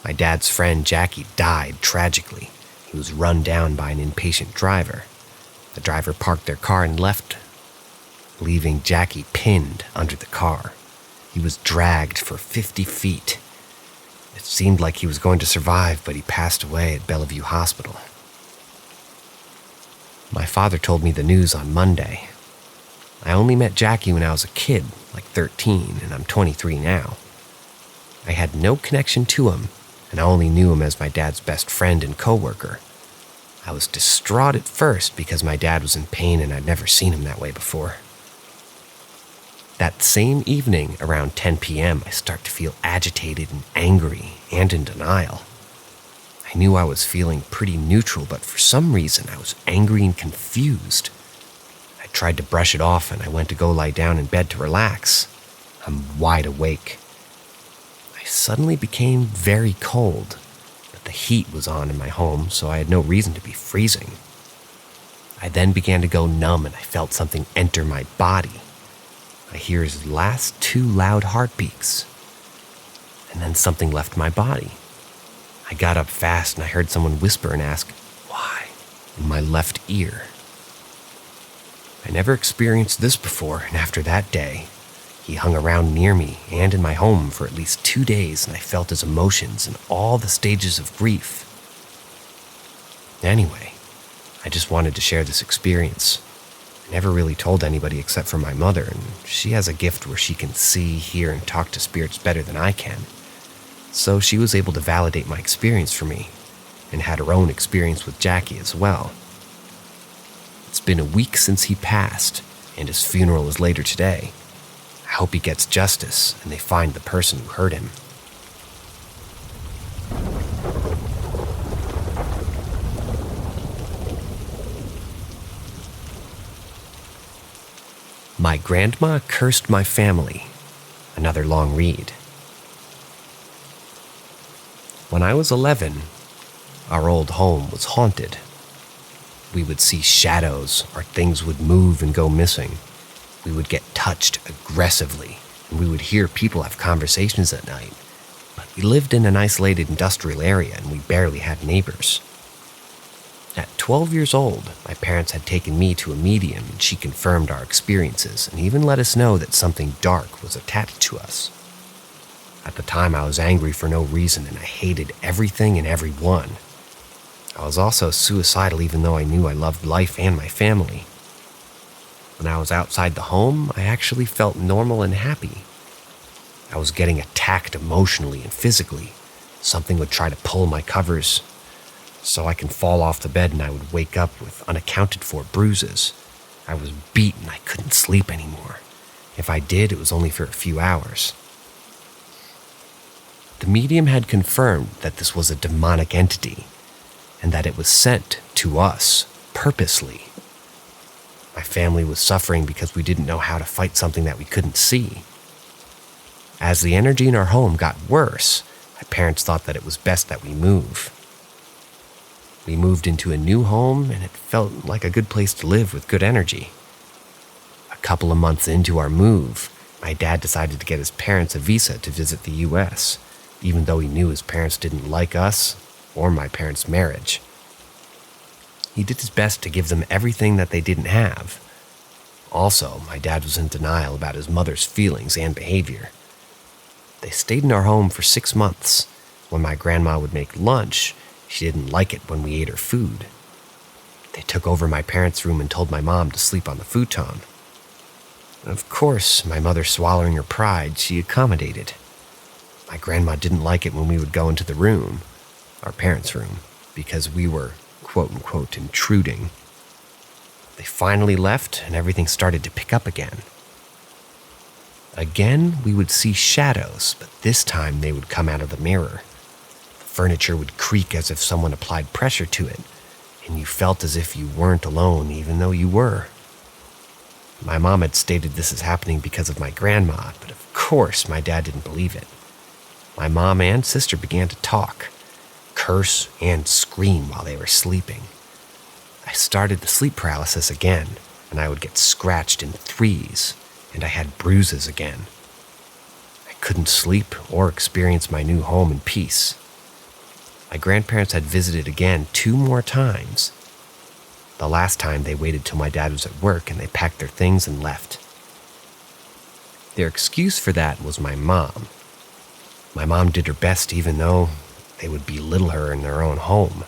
My dad's friend Jackie died tragically. He was run down by an impatient driver. The driver parked their car and left, leaving Jackie pinned under the car. He was dragged for 50 feet. It seemed like he was going to survive, but he passed away at Bellevue Hospital. My father told me the news on Monday. I only met Jackie when I was a kid, like 13, and I'm 23 now. I had no connection to him, and I only knew him as my dad's best friend and coworker. I was distraught at first because my dad was in pain and I'd never seen him that way before. That same evening, around 10 p.m., I start to feel agitated and angry and in denial. I knew I was feeling pretty neutral, but for some reason I was angry and confused. I tried to brush it off and I went to go lie down in bed to relax. I'm wide awake. I suddenly became very cold, but the heat was on in my home, so I had no reason to be freezing. I then began to go numb and I felt something enter my body. I hear his last two loud heartbeats, and then something left my body. I got up fast and I heard someone whisper and ask, "Why?" in my left ear. I never experienced this before, and after that day, he hung around near me and in my home for at least 2 days, and I felt his emotions in all the stages of grief. Anyway, I just wanted to share this experience. I never really told anybody except for my mother, and she has a gift where she can see, hear, and talk to spirits better than I can. So she was able to validate my experience for me, and had her own experience with Jackie as well. It's been a week since he passed, and his funeral is later today. I hope he gets justice, and they find the person who hurt him. My grandma cursed my family. Another long read. When I was 11, our old home was haunted. We would see shadows, or things would move and go missing. We would get touched aggressively, and we would hear people have conversations at night. But we lived in an isolated industrial area, and we barely had neighbors. At 12 years old, my parents had taken me to a medium, and she confirmed our experiences and even let us know that something dark was attached to us. At the time, I was angry for no reason, and I hated everything and everyone. I was also suicidal, even though I knew I loved life and my family. When I was outside the home, I actually felt normal and happy. I was getting attacked emotionally and physically. Something would try to pull my covers, so I can fall off the bed and I would wake up with unaccounted for bruises. I was beaten, I couldn't sleep anymore. If I did, it was only for a few hours. The medium had confirmed that this was a demonic entity and that it was sent to us purposely. My family was suffering because we didn't know how to fight something that we couldn't see. As the energy in our home got worse, my parents thought that it was best that we move. We moved into a new home, and it felt like a good place to live with good energy. A couple of months into our move, my dad decided to get his parents a visa to visit the U.S., even though he knew his parents didn't like us or my parents' marriage. He did his best to give them everything that they didn't have. Also, my dad was in denial about his mother's feelings and behavior. They stayed in our home for 6 months. When my grandma would make lunch, she didn't like it when we ate her food. They took over my parents' room and told my mom to sleep on the futon. Of course, my mother swallowing her pride, she accommodated. My grandma didn't like it when we would go into the room, our parents' room, because we were, quote-unquote, intruding. They finally left, and everything started to pick up again. Again, we would see shadows, but this time they would come out of the mirror. The furniture would creak as if someone applied pressure to it, and you felt as if you weren't alone, even though you were. My mom had stated this is happening because of my grandma, but of course my dad didn't believe it. My mom and sister began to talk, curse, and scream while they were sleeping. I started the sleep paralysis again, and I would get scratched in threes, and I had bruises again. I couldn't sleep or experience my new home in peace. My grandparents had visited again 2 more times. The last time they waited till my dad was at work and they packed their things and left. Their excuse for that was my mom. My mom did her best even though they would belittle her in their own home.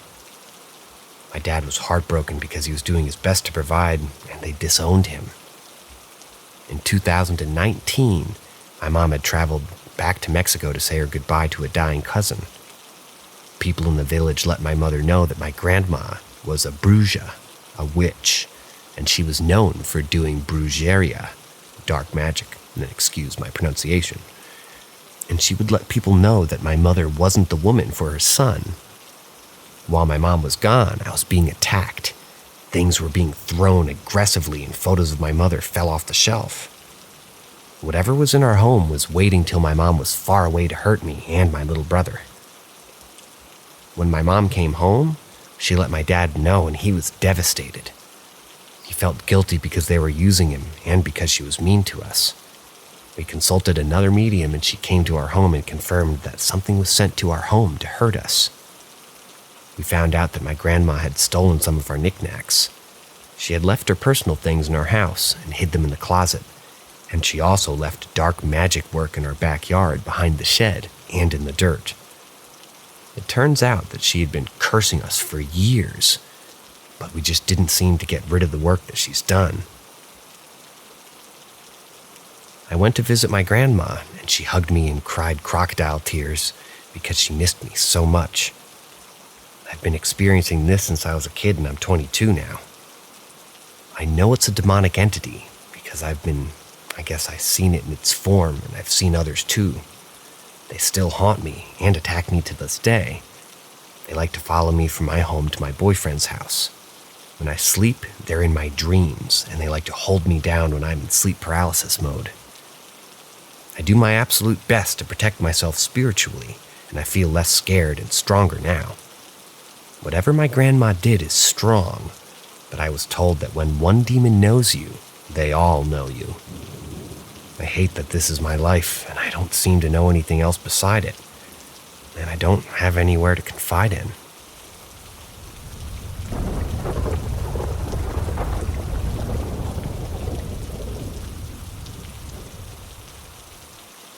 My dad was heartbroken because he was doing his best to provide and they disowned him. In 2019, my mom had traveled back to Mexico to say her goodbye to a dying cousin. People in the village let my mother know that my grandma was a bruja, a witch, and she was known for doing brujeria, dark magic, and excuse my pronunciation. And she would let people know that my mother wasn't the woman for her son. While my mom was gone, I was being attacked. Things were being thrown aggressively and photos of my mother fell off the shelf. Whatever was in our home was waiting till my mom was far away to hurt me and my little brother. When my mom came home, she let my dad know and he was devastated. He felt guilty because they were using him and because she was mean to us. We consulted another medium and she came to our home and confirmed that something was sent to our home to hurt us. We found out that my grandma had stolen some of our knickknacks. She had left her personal things in our house and hid them in the closet, and she also left dark magic work in our backyard behind the shed and in the dirt. It turns out that she had been cursing us for years, but we just didn't seem to get rid of the work that she's done. I went to visit my grandma, and she hugged me and cried crocodile tears because she missed me so much. I've been experiencing this since I was a kid and I'm 22 now. I know it's a demonic entity because I've seen it in its form and I've seen others too. They still haunt me and attack me to this day. They like to follow me from my home to my boyfriend's house. When I sleep, they're in my dreams and they like to hold me down when I'm in sleep paralysis mode. I do my absolute best to protect myself spiritually and I feel less scared and stronger now. Whatever my grandma did is strong, but I was told that when one demon knows you, they all know you. I hate that this is my life, and I don't seem to know anything else beside it, and I don't have anywhere to confide in.